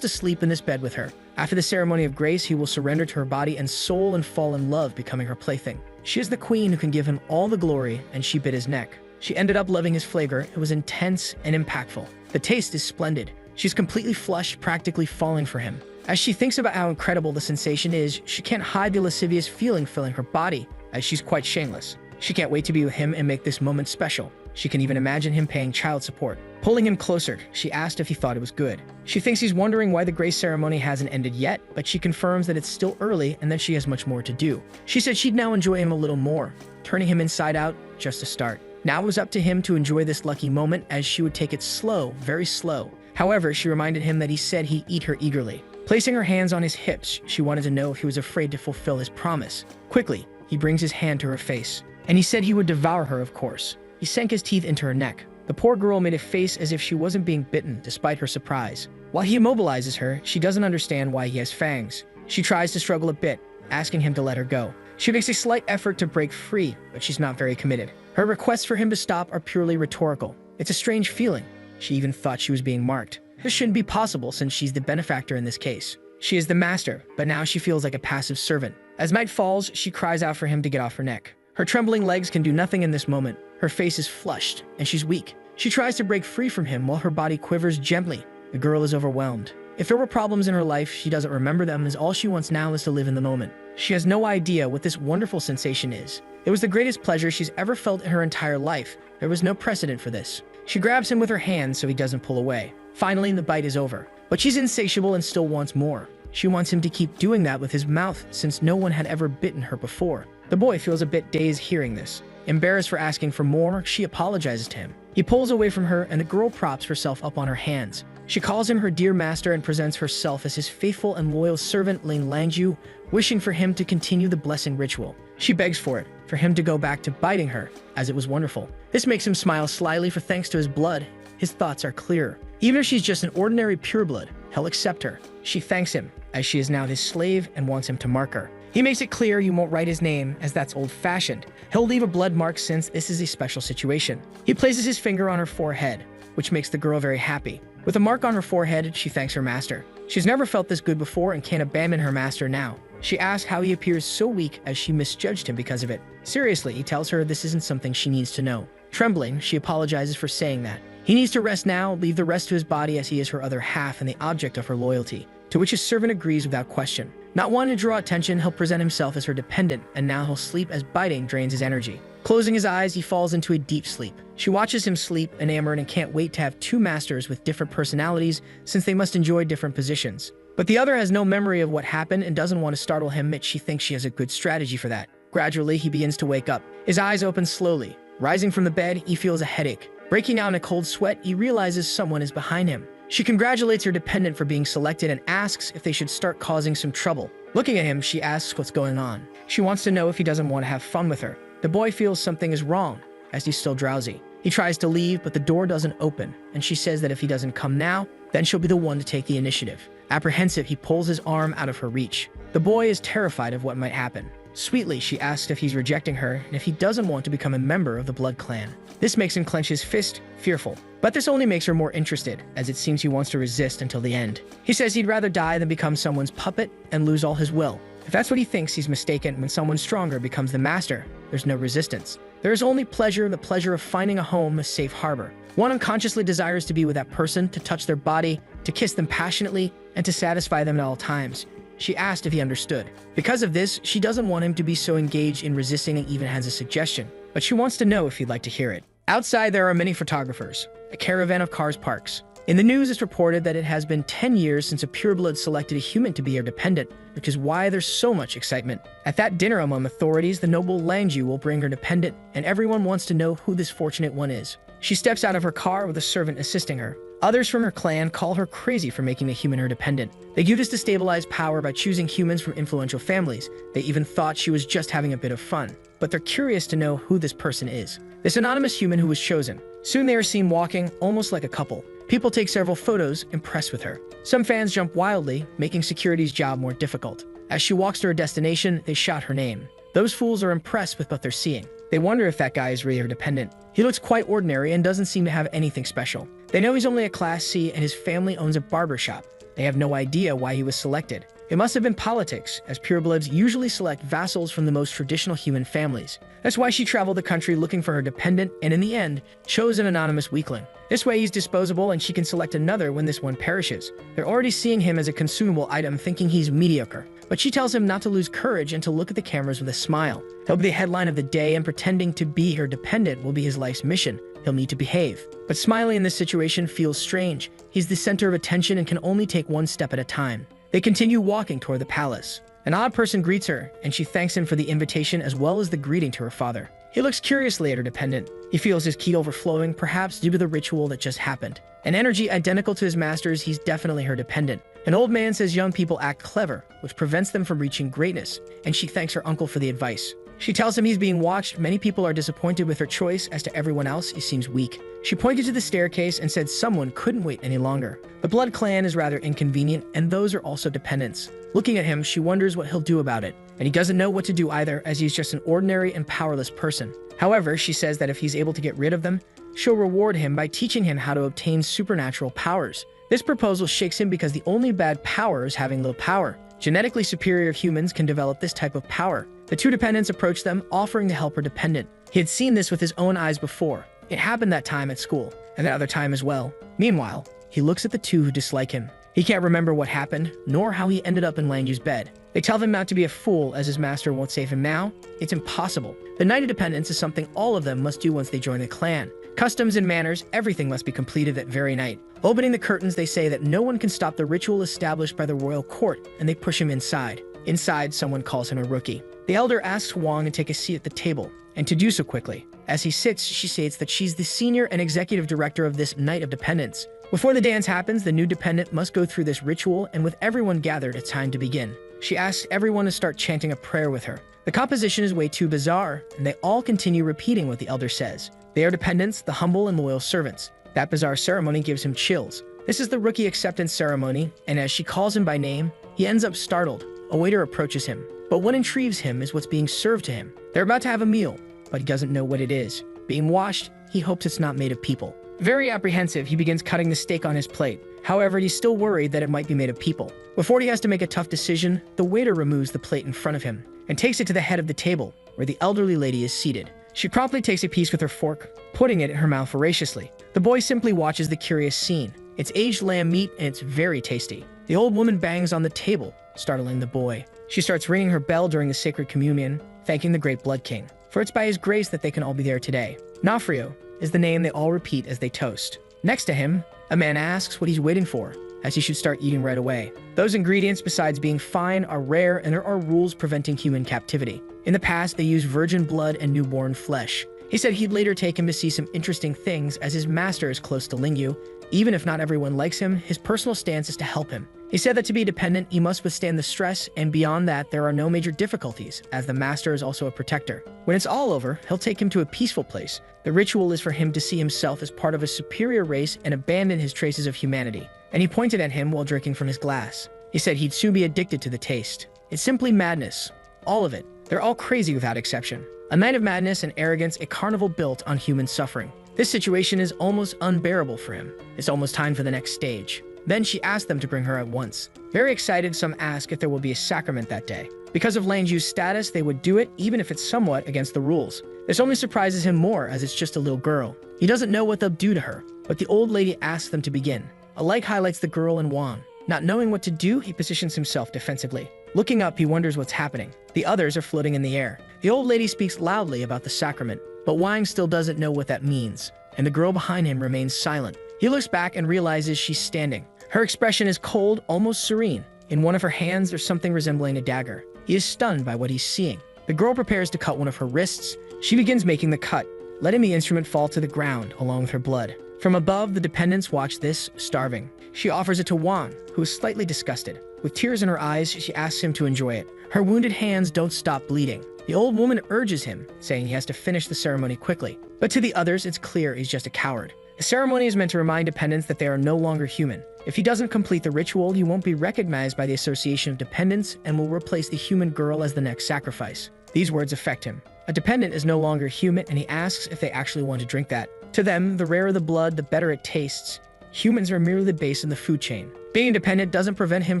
to sleep in this bed with her. After the ceremony of grace, he will surrender to her body and soul and fall in love, becoming her plaything. She is the queen who can give him all the glory, and she bit his neck. She ended up loving his flavor. It was intense and impactful. The taste is splendid. She's completely flushed, practically falling for him. As she thinks about how incredible the sensation is, she can't hide the lascivious feeling filling her body, as she's quite shameless. She can't wait to be with him and make this moment special. She can even imagine him paying child support. Pulling him closer, she asked if he thought it was good. She thinks he's wondering why the grace ceremony hasn't ended yet, but she confirms that it's still early and that she has much more to do. She said she'd now enjoy him a little more, turning him inside out just to start. Now it was up to him to enjoy this lucky moment, as she would take it slow, very slow. However, she reminded him that he said he'd eat her eagerly. Placing her hands on his hips, she wanted to know if he was afraid to fulfill his promise. Quickly, he brings his hand to her face, and he said he would devour her, of course. He sank his teeth into her neck. The poor girl made a face as if she wasn't being bitten, despite her surprise. While he immobilizes her, she doesn't understand why he has fangs. She tries to struggle a bit, asking him to let her go. She makes a slight effort to break free, but she's not very committed. Her requests for him to stop are purely rhetorical. It's a strange feeling. She even thought she was being marked. This shouldn't be possible since she's the benefactor in this case. She is the master, but now she feels like a passive servant. As night falls, she cries out for him to get off her neck. Her trembling legs can do nothing in this moment. Her face is flushed, and she's weak. She tries to break free from him while her body quivers gently. The girl is overwhelmed. If there were problems in her life, she doesn't remember them, as all she wants now is to live in the moment. She has no idea what this wonderful sensation is. It was the greatest pleasure she's ever felt in her entire life. There was no precedent for this. She grabs him with her hands so he doesn't pull away. Finally, the bite is over. But she's insatiable and still wants more. She wants him to keep doing that with his mouth, since no one had ever bitten her before. The boy feels a bit dazed hearing this. Embarrassed for asking for more, she apologizes to him. He pulls away from her, and the girl props herself up on her hands. She calls him her dear master and presents herself as his faithful and loyal servant Ling Langju, wishing for him to continue the blessing ritual. She begs for it, for him to go back to biting her, as it was wonderful. This makes him smile slyly, for thanks to his blood, his thoughts are clearer. Even if she's just an ordinary pureblood, he'll accept her. She thanks him, as she is now his slave and wants him to mark her. He makes it clear he won't write his name, as that's old-fashioned. He'll leave a blood mark since this is a special situation. He places his finger on her forehead, which makes the girl very happy. With a mark on her forehead, she thanks her master. She's never felt this good before and can't abandon her master now. She asks how he appears so weak, as she misjudged him because of it. Seriously, he tells her this isn't something she needs to know. Trembling, she apologizes for saying that. He needs to rest now, leave the rest to his body as he is her other half and the object of her loyalty, to which his servant agrees without question. Not wanting to draw attention, he'll present himself as her dependent, and now he'll sleep as biting drains his energy. Closing his eyes, he falls into a deep sleep. She watches him sleep, enamored, and can't wait to have two masters with different personalities since they must enjoy different positions. But the other has no memory of what happened and doesn't want to startle him, yet she thinks she has a good strategy for that. Gradually, he begins to wake up. His eyes open slowly. Rising from the bed, he feels a headache. Breaking out in a cold sweat, he realizes someone is behind him. She congratulates her dependent for being selected and asks if they should start causing some trouble. Looking at him, she asks what's going on. She wants to know if he doesn't want to have fun with her. The boy feels something is wrong, as he's still drowsy. He tries to leave, but the door doesn't open, and she says that if he doesn't come now, then she'll be the one to take the initiative. Apprehensive, he pulls his arm out of her reach. The boy is terrified of what might happen. Sweetly, she asks if he's rejecting her and if he doesn't want to become a member of the Blood Clan. This makes him clench his fist, fearful. But this only makes her more interested, as it seems he wants to resist until the end. He says he'd rather die than become someone's puppet and lose all his will. If that's what he thinks, he's mistaken. When someone stronger becomes the master, there's no resistance. There is only pleasure, the pleasure of finding a home, a safe harbor. One unconsciously desires to be with that person, to touch their body, to kiss them passionately, and to satisfy them at all times. She asked if he understood. Because of this, she doesn't want him to be so engaged in resisting and even has a suggestion. But she wants to know if he'd like to hear it. Outside, there are many photographers. A caravan of cars parks. In the news, it's reported that it has been 10 years since a pureblood selected a human to be her dependent, which is why there's so much excitement. At that dinner among authorities, the noble Langju will bring her dependent, and everyone wants to know who this fortunate one is. She steps out of her car with a servant assisting her. Others from her clan call her crazy for making a human her dependent. They do this to stabilize power by choosing humans from influential families. They even thought she was just having a bit of fun. But they're curious to know who this person is. This anonymous human who was chosen. Soon they are seen walking, almost like a couple. People take several photos, impressed with her. Some fans jump wildly, making security's job more difficult. As she walks to her destination, they shout her name. Those fools are impressed with what they're seeing. They wonder if that guy is really her dependent. He looks quite ordinary and doesn't seem to have anything special. They know he's only a Class C and his family owns a barber shop. They have no idea why he was selected. It must have been politics, as purebloods usually select vassals from the most traditional human families. That's why she traveled the country looking for her dependent and in the end, chose an anonymous weakling. This way he's disposable and she can select another when this one perishes. They're already seeing him as a consumable item, thinking he's mediocre. But she tells him not to lose courage and to look at the cameras with a smile. He'll be the headline of the day and pretending to be her dependent will be his life's mission. He'll need to behave. But Smiley in this situation feels strange. He's the center of attention and can only take one step at a time. They continue walking toward the palace. An odd person greets her, and she thanks him for the invitation as well as the greeting to her father. He looks curiously at her dependent. He feels his ki overflowing, perhaps due to the ritual that just happened. An energy identical to his master's, he's definitely her dependent. An old man says young people act clever, which prevents them from reaching greatness, and she thanks her uncle for the advice. She tells him he's being watched. Many people are disappointed with her choice. As to everyone else, he seems weak. She pointed to the staircase and said someone couldn't wait any longer. The Blood Clan is rather inconvenient, and those are also dependents. Looking at him, she wonders what he'll do about it, and he doesn't know what to do either, as he's just an ordinary and powerless person. However, she says that if he's able to get rid of them, she'll reward him by teaching him how to obtain supernatural powers. This proposal shakes him because the only bad power is having low power. Genetically superior humans can develop this type of power. The two dependents approach them, offering to help her dependent. He had seen this with his own eyes before. It happened that time at school, and that other time as well. Meanwhile, he looks at the two who dislike him. He can't remember what happened, nor how he ended up in Langju's bed. They tell him not to be a fool, as his master won't save him now. It's impossible. The Night of Dependence is something all of them must do once they join the clan. Customs and manners, everything must be completed that very night. Opening the curtains, they say that no one can stop the ritual established by the royal court, and they push him inside. Inside, someone calls him a rookie. The elder asks Wong to take a seat at the table, and to do so quickly. As he sits, she states that she's the senior and executive director of this Night of Dependence. Before the dance happens, the new dependent must go through this ritual, and with everyone gathered, it's time to begin. She asks everyone to start chanting a prayer with her. The composition is way too bizarre, and they all continue repeating what the elder says. They are dependents, the humble and loyal servants. That bizarre ceremony gives him chills. This is the rookie acceptance ceremony, and as she calls him by name, he ends up startled. A waiter approaches him, but what intrigues him is what's being served to him. They're about to have a meal, but he doesn't know what it is. Being washed, he hopes it's not made of people. Very apprehensive, he begins cutting the steak on his plate. However, he's still worried that it might be made of people. Before he has to make a tough decision, the waiter removes the plate in front of him and takes it to the head of the table, where the elderly lady is seated. She promptly takes a piece with her fork, putting it in her mouth voraciously. The boy simply watches the curious scene. It's aged lamb meat and it's very tasty. The old woman bangs on the table, startling the boy. She starts ringing her bell during the sacred communion, thanking the great Blood King, for it's by his grace that they can all be there today. Nafrio is the name they all repeat as they toast. Next to him, a man asks what he's waiting for, as he should start eating right away. Those ingredients, besides being fine, are rare, and there are rules preventing human captivity. In the past, they used virgin blood and newborn flesh. He said he'd later take him to see some interesting things, as his master is close to Lingyu. Even if not everyone likes him, his personal stance is to help him. He said that to be dependent, he must withstand the stress, and beyond that, there are no major difficulties, as the master is also a protector. When it's all over, he'll take him to a peaceful place. The ritual is for him to see himself as part of a superior race and abandon his traces of humanity. And he pointed at him while drinking from his glass. He said he'd soon be addicted to the taste. It's simply madness. All of it. They're all crazy without exception. A night of madness and arrogance, a carnival built on human suffering. This situation is almost unbearable for him. It's almost time for the next stage. Then she asked them to bring her at once. Very excited, some ask if there will be a sacrament that day. Because of Langju's status, they would do it even if it's somewhat against the rules. This only surprises him more as it's just a little girl. He doesn't know what they'll do to her, but the old lady asks them to begin. A light highlights the girl and Wang. Not knowing what to do, he positions himself defensively. Looking up, he wonders what's happening. The others are floating in the air. The old lady speaks loudly about the sacrament, but Wang still doesn't know what that means, and the girl behind him remains silent. He looks back and realizes she's standing. Her expression is cold, almost serene. In one of her hands, there's something resembling a dagger. He is stunned by what he's seeing. The girl prepares to cut one of her wrists. She begins making the cut, letting the instrument fall to the ground along with her blood. From above, the dependents watch this, starving. She offers it to Wang, who is slightly disgusted. With tears in her eyes, she asks him to enjoy it. Her wounded hands don't stop bleeding. The old woman urges him, saying he has to finish the ceremony quickly. But to the others, it's clear he's just a coward. The ceremony is meant to remind dependents that they are no longer human. If he doesn't complete the ritual, he won't be recognized by the Association of Dependents and will replace the human girl as the next sacrifice. These words affect him. A dependent is no longer human, and he asks if they actually want to drink that. To them, the rarer the blood, the better it tastes. Humans are merely the base in the food chain. Being dependent doesn't prevent him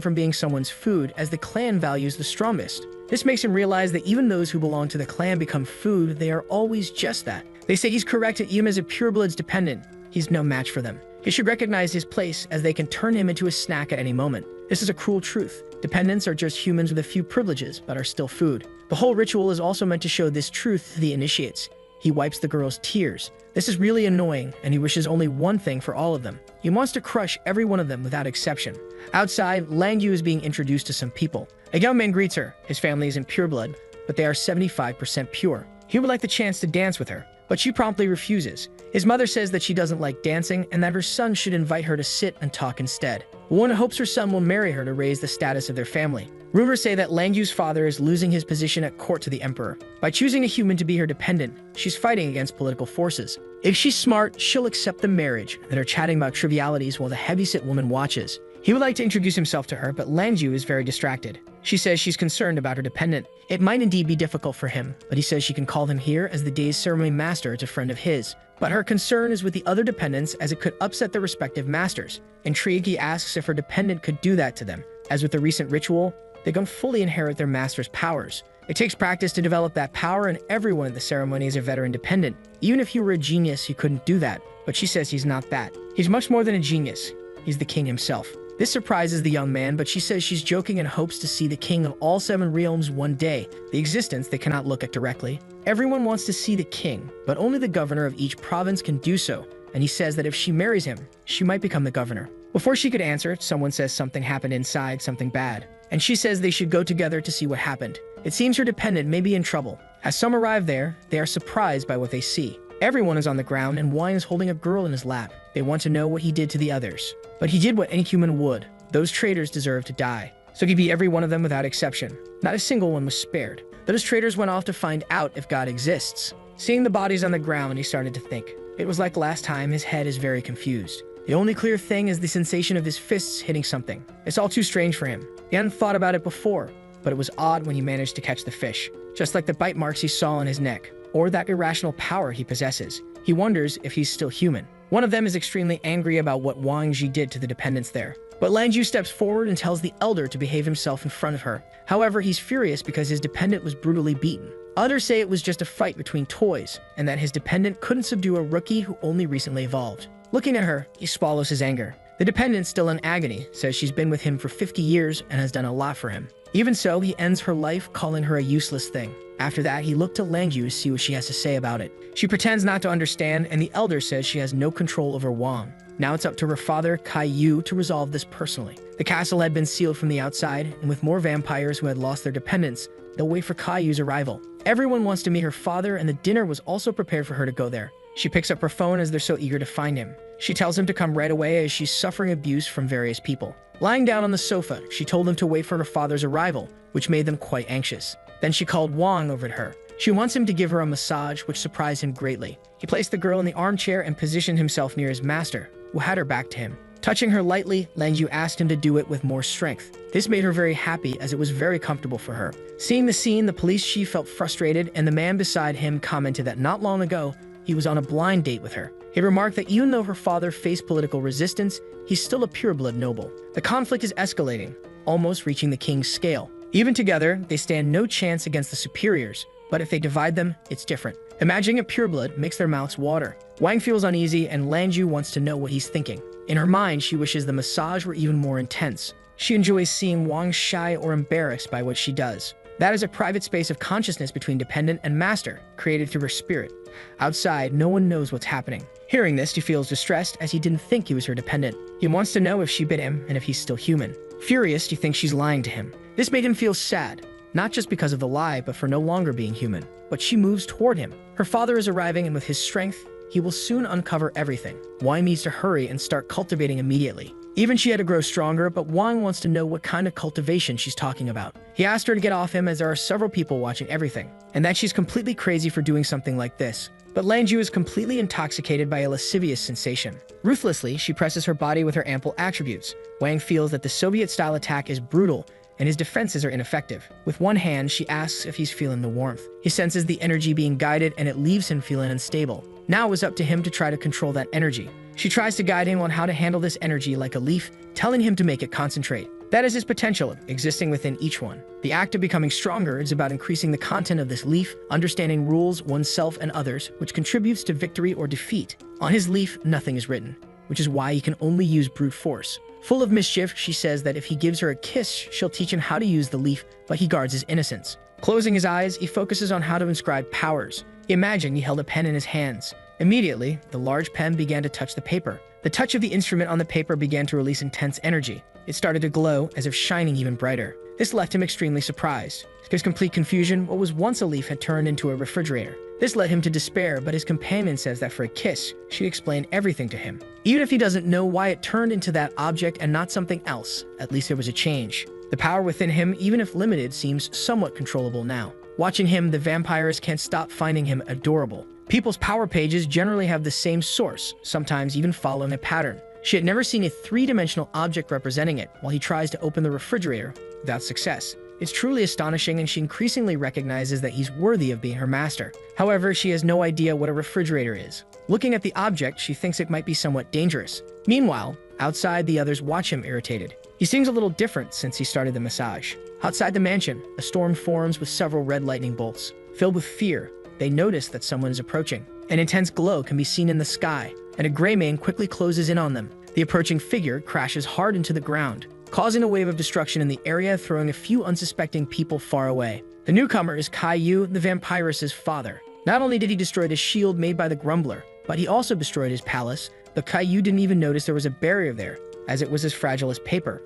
from being someone's food, as the clan values the strongest. This makes him realize that even those who belong to the clan become food, they are always just that. They say he's correct, and even as a pureblood's dependent, he's no match for them. He should recognize his place, as they can turn him into a snack at any moment. This is a cruel truth. Dependents are just humans with a few privileges, but are still food. The whole ritual is also meant to show this truth to the initiates. He wipes the girl's tears. This is really annoying, and he wishes only one thing for all of them. He wants to crush every one of them without exception. Outside, Langyu is being introduced to some people. A young man greets her. His family isn't pureblood, but they are 75% pure. He would like the chance to dance with her, but she promptly refuses. His mother says that she doesn't like dancing and that her son should invite her to sit and talk instead. One hopes her son will marry her to raise the status of their family. Rumors say that Langyu's father is losing his position at court to the emperor. By choosing a human to be her dependent, she's fighting against political forces. If she's smart, she'll accept the marriage, and are chatting about trivialities while the heavyset woman watches. He would like to introduce himself to her, but Langyu is very distracted. She says she's concerned about her dependent. It might indeed be difficult for him, but he says she can call him here as the day's ceremony master is a friend of his. But her concern is with the other dependents, as it could upset their respective masters. Intrigued, he asks if her dependent could do that to them. As with the recent ritual, they don't fully inherit their master's powers. It takes practice to develop that power, and everyone at the ceremony is a veteran dependent. Even if he were a genius, he couldn't do that. But she says he's not that. He's much more than a genius. He's the king himself. This surprises the young man, but she says she's joking and hopes to see the king of all 7 realms one day, the existence they cannot look at directly. Everyone wants to see the king, but only the governor of each province can do so, and he says that if she marries him, she might become the governor. Before she could answer, someone says something happened inside, something bad, and she says they should go together to see what happened. It seems her dependent may be in trouble. As some arrive there, they are surprised by what they see. Everyone is on the ground, and Wine is holding a girl in his lap. They want to know what he did to the others. But he did what any human would. Those traitors deserve to die. So he beat every one of them without exception. Not a single one was spared. Those traitors went off to find out if God exists. Seeing the bodies on the ground, he started to think. It was like last time, his head is very confused. The only clear thing is the sensation of his fists hitting something. It's all too strange for him. He hadn't thought about it before, but it was odd when he managed to catch the fish. Just like the bite marks he saw on his neck, or that irrational power he possesses. He wonders if he's still human. One of them is extremely angry about what Wang Ji did to the dependents there. But Langju steps forward and tells the elder to behave himself in front of her. However, he's furious because his dependent was brutally beaten. Others say it was just a fight between toys, and that his dependent couldn't subdue a rookie who only recently evolved. Looking at her, he swallows his anger. The dependent, still in agony, says she's been with him for 50 years and has done a lot for him. Even so, he ends her life, calling her a useless thing. After that, he looked to Langyu to see what she has to say about it. She pretends not to understand, and the elder says she has no control over Wang. Now it's up to her father, Kai-Yu, to resolve this personally. The castle had been sealed from the outside, and with more vampires who had lost their dependents, they'll wait for Kai-Yu's arrival. Everyone wants to meet her father, and the dinner was also prepared for her to go there. She picks up her phone as they're so eager to find him. She tells him to come right away as she's suffering abuse from various people. Lying down on the sofa, she told them to wait for her father's arrival, which made them quite anxious. Then she called Wang over to her. She wants him to give her a massage, which surprised him greatly. He placed the girl in the armchair and positioned himself near his master, who had her back to him. Touching her lightly, Langyu asked him to do it with more strength. This made her very happy as it was very comfortable for her. Seeing the scene, the police chief felt frustrated, and the man beside him commented that not long ago, he was on a blind date with her. He remarked that even though her father faced political resistance, he's still a pureblood noble. The conflict is escalating, almost reaching the king's scale. Even together, they stand no chance against the superiors, but if they divide them, it's different. Imagining a pureblood makes their mouths water. Wang feels uneasy, and Langyu wants to know what he's thinking. In her mind, she wishes the massage were even more intense. She enjoys seeing Wang shy or embarrassed by what she does. That is a private space of consciousness between dependent and master, created through her spirit. Outside, no one knows what's happening. Hearing this, he feels distressed as he didn't think he was her dependent. He wants to know if she bit him and if he's still human. Furious, he thinks she's lying to him. This made him feel sad, not just because of the lie, but for no longer being human. But she moves toward him. Her father is arriving, and with his strength, he will soon uncover everything. Wang needs to hurry and start cultivating immediately. Even she had to grow stronger, but Wang wants to know what kind of cultivation she's talking about. He asked her to get off him as there are several people watching everything, and that she's completely crazy for doing something like this. But Langyu is completely intoxicated by a lascivious sensation. Ruthlessly, she presses her body with her ample attributes. Wang feels that the Soviet-style attack is brutal, and his defenses are ineffective. With one hand, she asks if he's feeling the warmth. He senses the energy being guided, and it leaves him feeling unstable. Now it was up to him to try to control that energy. She tries to guide him on how to handle this energy like a leaf, telling him to make it concentrate. That is his potential, existing within each one. The act of becoming stronger is about increasing the content of this leaf, understanding rules, oneself and others, which contributes to victory or defeat. On his leaf, nothing is written, which is why he can only use brute force. Full of mischief, she says that if he gives her a kiss, she'll teach him how to use the leaf, but he guards his innocence. Closing his eyes, he focuses on how to inscribe powers. He imagined he held a pen in his hands. Immediately, the large pen began to touch the paper. The touch of the instrument on the paper began to release intense energy. It started to glow, as if shining even brighter. This left him extremely surprised. To his complete confusion, what was once a leaf had turned into a refrigerator. This led him to despair, but his companion says that for a kiss, she'd explain everything to him. Even if he doesn't know why it turned into that object and not something else, at least there was a change. The power within him, even if limited, seems somewhat controllable now. Watching him, the vampires can't stop finding him adorable. People's power pages generally have the same source, sometimes even following a pattern. She had never seen a three-dimensional object representing it while he tries to open the refrigerator without success. It's truly astonishing, and she increasingly recognizes that he's worthy of being her master. However, she has no idea what a refrigerator is. Looking at the object, she thinks it might be somewhat dangerous. Meanwhile, outside, the others watch him irritated. He seems a little different since he started the massage. Outside the mansion, a storm forms with several red lightning bolts. Filled with fear, they notice that someone is approaching. An intense glow can be seen in the sky, and a gray mane quickly closes in on them. The approaching figure crashes hard into the ground, causing a wave of destruction in the area, throwing a few unsuspecting people far away. The newcomer is Kai-Yu, the vampiress's father. Not only did he destroy the shield made by the Grumbler, but he also destroyed his palace, but Kai-Yu didn't even notice there was a barrier there, as it was as fragile as paper.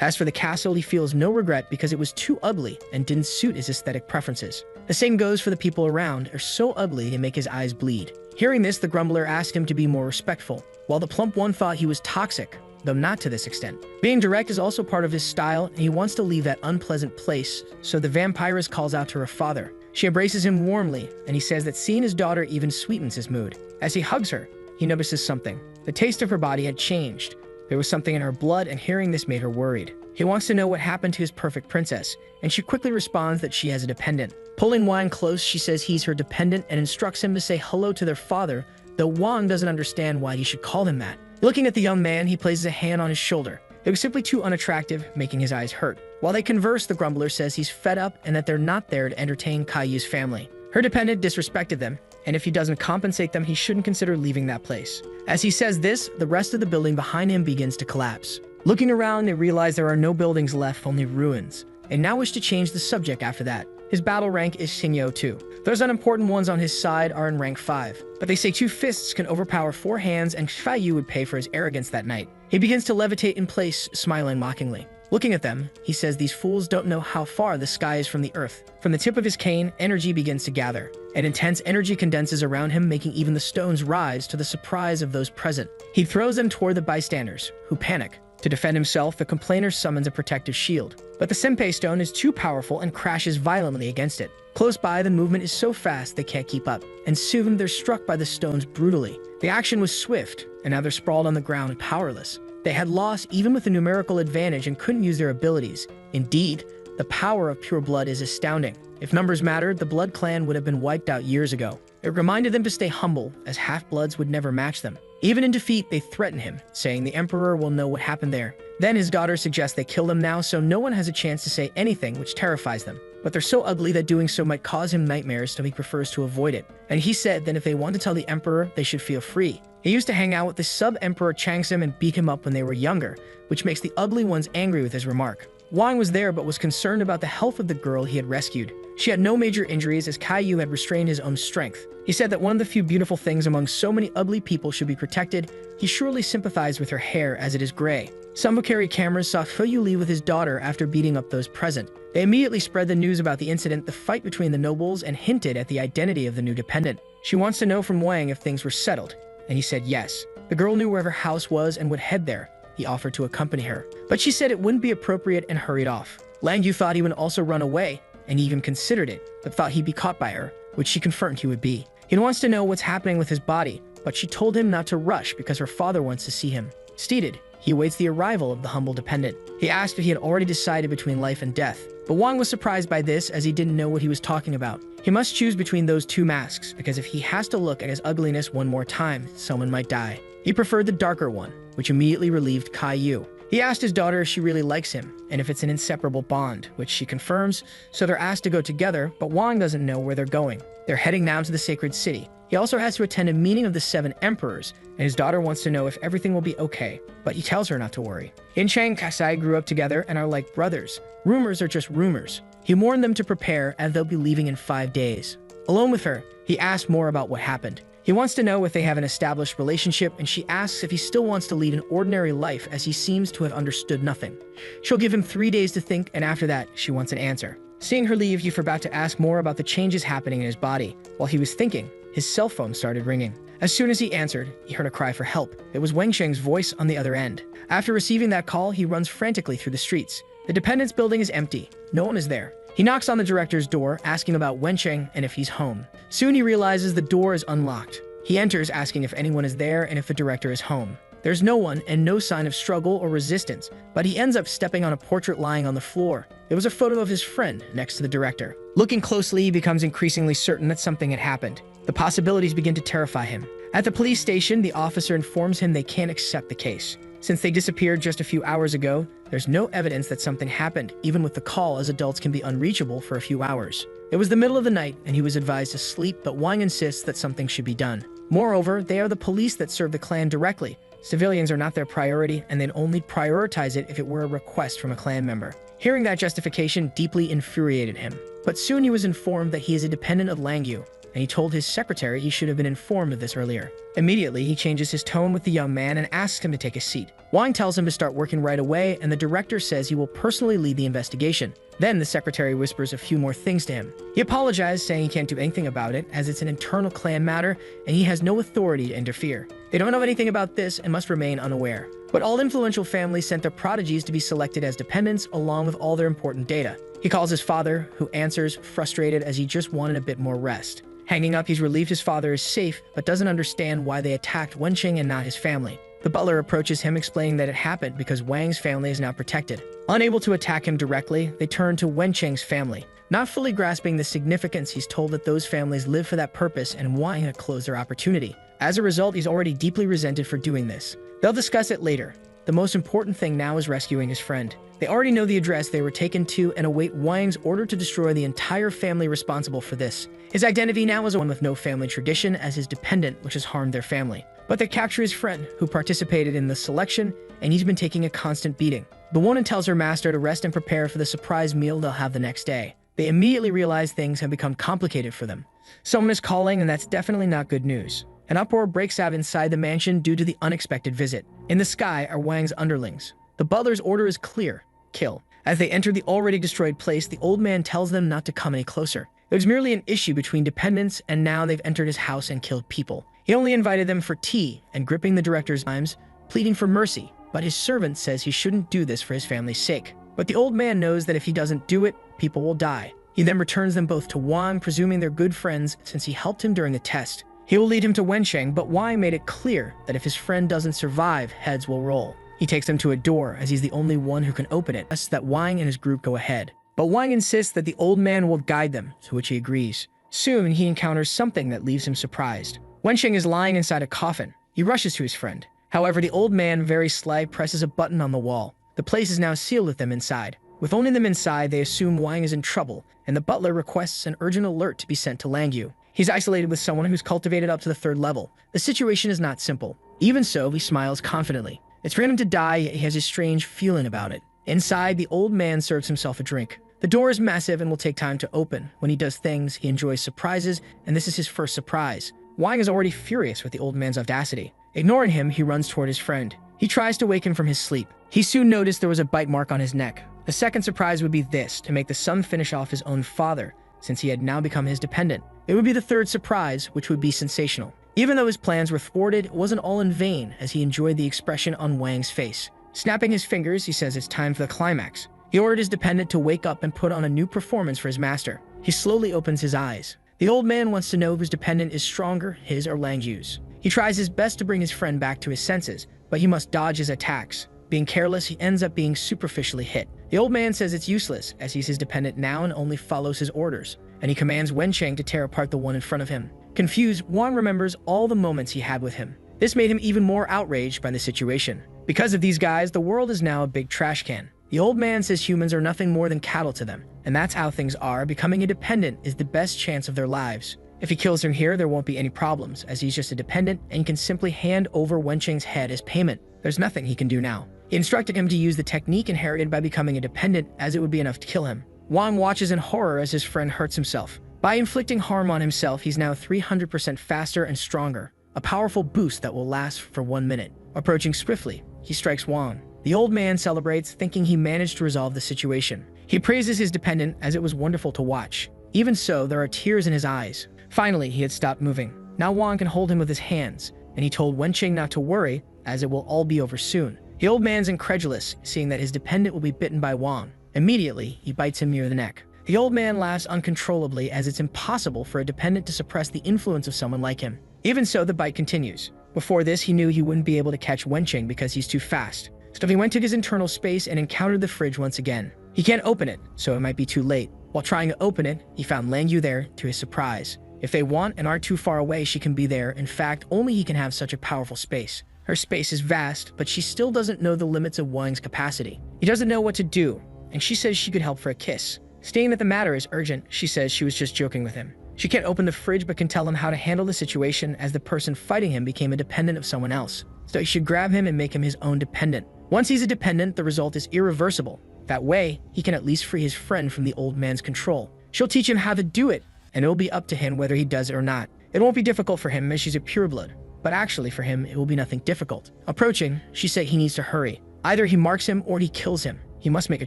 As for the castle, he feels no regret because it was too ugly and didn't suit his aesthetic preferences. The same goes for the people around, are so ugly they make his eyes bleed. Hearing this, the Grumbler asked him to be more respectful, while the plump one thought he was toxic, though not to this extent. Being direct is also part of his style, and he wants to leave that unpleasant place, so the vampiress calls out to her father. She embraces him warmly, and he says that seeing his daughter even sweetens his mood. As he hugs her, he notices something. The taste of her body had changed. There was something in her blood, and hearing this made her worried. He wants to know what happened to his perfect princess, and she quickly responds that she has a dependent. Pulling Wang close, she says he's her dependent and instructs him to say hello to their father, though Wang doesn't understand why he should call him that. Looking at the young man, he places a hand on his shoulder. It was simply too unattractive, making his eyes hurt. While they converse, the grumbler says he's fed up and that they're not there to entertain Caillou's family. Her dependent disrespected them, and if he doesn't compensate them, he shouldn't consider leaving that place. As he says this, the rest of the building behind him begins to collapse. Looking around, they realize there are no buildings left, only ruins. They now wish to change the subject after that. His battle rank is Xingyo 2. Those unimportant ones on his side are in rank 5, but they say 2 fists can overpower 4 hands, and Caillou would pay for his arrogance that night. He begins to levitate in place, smiling mockingly. Looking at them, he says these fools don't know how far the sky is from the earth. From the tip of his cane, energy begins to gather. An intense energy condenses around him, making even the stones rise to the surprise of those present. He throws them toward the bystanders, who panic. To defend himself, the complainer summons a protective shield. But the Senpei stone is too powerful and crashes violently against it. Close by, the movement is so fast they can't keep up, and soon they're struck by the stones brutally. The action was swift, and now they're sprawled on the ground, powerless. They had lost even with a numerical advantage and couldn't use their abilities. Indeed, the power of pure blood is astounding. If numbers mattered, the Blood Clan would have been wiped out years ago. It reminded them to stay humble, as half-bloods would never match them. Even in defeat, they threaten him, saying the Emperor will know what happened there. Then his daughter suggests they kill them now so no one has a chance to say anything, which terrifies them. But they're so ugly that doing so might cause him nightmares, so he prefers to avoid it. And he said that if they want to tell the Emperor, they should feel free. He used to hang out with the sub-Emperor Changsim and beat him up when they were younger, which makes the ugly ones angry with his remark. Wang was there but was concerned about the health of the girl he had rescued. She had no major injuries as Caillou had restrained his own strength. He said that one of the few beautiful things among so many ugly people should be protected. He surely sympathized with her hair as it is gray. Some who carry cameras saw Caillou leave with his daughter after beating up those present. They immediately spread the news about the incident, the fight between the nobles, and hinted at the identity of the new dependent. She wants to know from Wang if things were settled, and he said yes. The girl knew wherever house was and would head there. He offered to accompany her, but she said it wouldn't be appropriate and hurried off. Lang Yu thought he would also run away, and he even considered it, but thought he'd be caught by her, which she confirmed he would be. He wants to know what's happening with his body, but she told him not to rush because her father wants to see him. Seated, he awaits the arrival of the humble dependent. He asked if he had already decided between life and death, but Wang was surprised by this as he didn't know what he was talking about. He must choose between those 2 masks, because if he has to look at his ugliness one more time, someone might die. He preferred the darker one, which immediately relieved Caillou. He asked his daughter if she really likes him, and if it's an inseparable bond, which she confirms, so they're asked to go together, but Wang doesn't know where they're going. They're heading now to the sacred city. He also has to attend a meeting of the 7 emperors, and his daughter wants to know if everything will be okay, but he tells her not to worry. Inchang and Kasai grew up together and are like brothers. Rumors are just rumors. He warned them to prepare as they'll be leaving in 5 days. Alone with her, he asked more about what happened. He wants to know if they have an established relationship, and she asks if he still wants to lead an ordinary life as he seems to have understood nothing. She'll give him 3 days to think, and after that, she wants an answer. Seeing her leave, he forgot to ask more about the changes happening in his body. While he was thinking, his cell phone started ringing. As soon as he answered, he heard a cry for help. It was Wensheng's voice on the other end. After receiving that call, he runs frantically through the streets. The dependence building is empty. No one is there. He knocks on the director's door, asking about Wensheng and if he's home. Soon he realizes the door is unlocked. He enters, asking if anyone is there and if the director is home. There's no one and no sign of struggle or resistance, but he ends up stepping on a portrait lying on the floor. There was a photo of his friend next to the director. Looking closely, he becomes increasingly certain that something had happened. The possibilities begin to terrify him. At the police station, the officer informs him they can't accept the case. Since they disappeared just a few hours ago, there's no evidence that something happened, even with the call, as adults can be unreachable for a few hours. It was the middle of the night, and he was advised to sleep, but Wang insists that something should be done. Moreover, they are the police that serve the clan directly. Civilians are not their priority, and they'd only prioritize it if it were a request from a clan member. Hearing that justification deeply infuriated him. But soon he was informed that he is a dependent of Lang Yu, and he told his secretary he should have been informed of this earlier. Immediately, he changes his tone with the young man and asks him to take a seat. Wang tells him to start working right away, and the director says he will personally lead the investigation. Then the secretary whispers a few more things to him. He apologized, saying he can't do anything about it, as it's an internal clan matter, and he has no authority to interfere. They don't know anything about this and must remain unaware. But all influential families sent their prodigies to be selected as dependents, along with all their important data. He calls his father, who answers, frustrated as he just wanted a bit more rest. Hanging up, he's relieved his father is safe, but doesn't understand why they attacked Wensheng and not his family. The butler approaches him, explaining that it happened because Wang's family is now protected. Unable to attack him directly, they turn to Wensheng's family. Not fully grasping the significance, he's told that those families live for that purpose and wanting to close their opportunity. As a result, he's already deeply resented for doing this. They'll discuss it later. The most important thing now is rescuing his friend. They already know the address they were taken to and await Wang's order to destroy the entire family responsible for this. His identity now is one with no family tradition as his dependent, which has harmed their family. But they capture his friend, who participated in the selection, and he's been taking a constant beating. The woman tells her master to rest and prepare for the surprise meal they'll have the next day. They immediately realize things have become complicated for them. Someone is calling, and that's definitely not good news. An uproar breaks out inside the mansion due to the unexpected visit. In the sky are Wang's underlings. The butler's order is clear: kill. As they enter the already destroyed place, the old man tells them not to come any closer. It was merely an issue between dependents, and now they've entered his house and killed people. He only invited them for tea, and gripping the director's arms, pleading for mercy, but his servant says he shouldn't do this for his family's sake. But the old man knows that if he doesn't do it, people will die. He then returns them both to Wang, presuming they're good friends since he helped him during the test. He will lead him to Wensheng, but Wang made it clear that if his friend doesn't survive, heads will roll. He takes them to a door, as he's the only one who can open it, so that Wang and his group go ahead. But Wang insists that the old man will guide them, to which he agrees. Soon, he encounters something that leaves him surprised. Wensheng is lying inside a coffin. He rushes to his friend. However, the old man, very sly, presses a button on the wall. The place is now sealed with them inside. With only them inside, they assume Wang is in trouble, and the butler requests an urgent alert to be sent to Langyu. He's isolated with someone who's cultivated up to the 3rd level. The situation is not simple. Even so, he smiles confidently. It's for him to die, yet he has a strange feeling about it. Inside, the old man serves himself a drink. The door is massive and will take time to open. When he does things, he enjoys surprises, and this is his first surprise. Wang is already furious with the old man's audacity. Ignoring him, he runs toward his friend. He tries to wake him from his sleep. He soon noticed there was a bite mark on his neck. The second surprise would be this, to make the son finish off his own father, since he had now become his dependent. It would be the 3rd surprise, which would be sensational. Even though his plans were thwarted, it wasn't all in vain, as he enjoyed the expression on Wang's face. Snapping his fingers, he says it's time for the climax. He ordered his dependent to wake up and put on a new performance for his master. He slowly opens his eyes. The old man wants to know whose dependent is stronger, his or Langyu's. He tries his best to bring his friend back to his senses, but he must dodge his attacks. Being careless, he ends up being superficially hit. The old man says it's useless, as he's his dependent now and only follows his orders, and he commands Wensheng to tear apart the one in front of him. Confused, Wang remembers all the moments he had with him. This made him even more outraged by the situation. Because of these guys, the world is now a big trash can. The old man says humans are nothing more than cattle to them, and that's how things are. Becoming a dependent is the best chance of their lives. If he kills him here, there won't be any problems, as he's just a dependent and can simply hand over Wensheng's head as payment. There's nothing he can do now. He instructed him to use the technique inherited by becoming a dependent, as it would be enough to kill him. Wang watches in horror as his friend hurts himself. By inflicting harm on himself, he's now 300% faster and stronger, a powerful boost that will last for 1 minute. Approaching swiftly, he strikes Wang. The old man celebrates, thinking he managed to resolve the situation. He praises his dependent, as it was wonderful to watch. Even so, there are tears in his eyes. Finally, he had stopped moving. Now Wang can hold him with his hands, and he told Wensheng not to worry, as it will all be over soon. The old man's incredulous, seeing that his dependent will be bitten by Wang. Immediately, he bites him near the neck. The old man laughs uncontrollably, as it's impossible for a dependent to suppress the influence of someone like him. Even so, the bite continues. Before this, he knew he wouldn't be able to catch Wensheng because he's too fast. So he went to his internal space and encountered the fridge once again. He can't open it, so it might be too late. While trying to open it, he found Langyu there, to his surprise. If they want and aren't too far away, she can be there. In fact, only he can have such a powerful space. Her space is vast, but she still doesn't know the limits of Wang's capacity. He doesn't know what to do, and she says she could help for a kiss. Stating that the matter is urgent, she says she was just joking with him. She can't open the fridge but can tell him how to handle the situation, as the person fighting him became a dependent of someone else. So he should grab him and make him his own dependent. Once he's a dependent, the result is irreversible. That way, he can at least free his friend from the old man's control. She'll teach him how to do it, and it'll be up to him whether he does it or not. It won't be difficult for him, as she's a pureblood. But actually, for him, it will be nothing difficult. Approaching, she said he needs to hurry. Either he marks him or he kills him. He must make a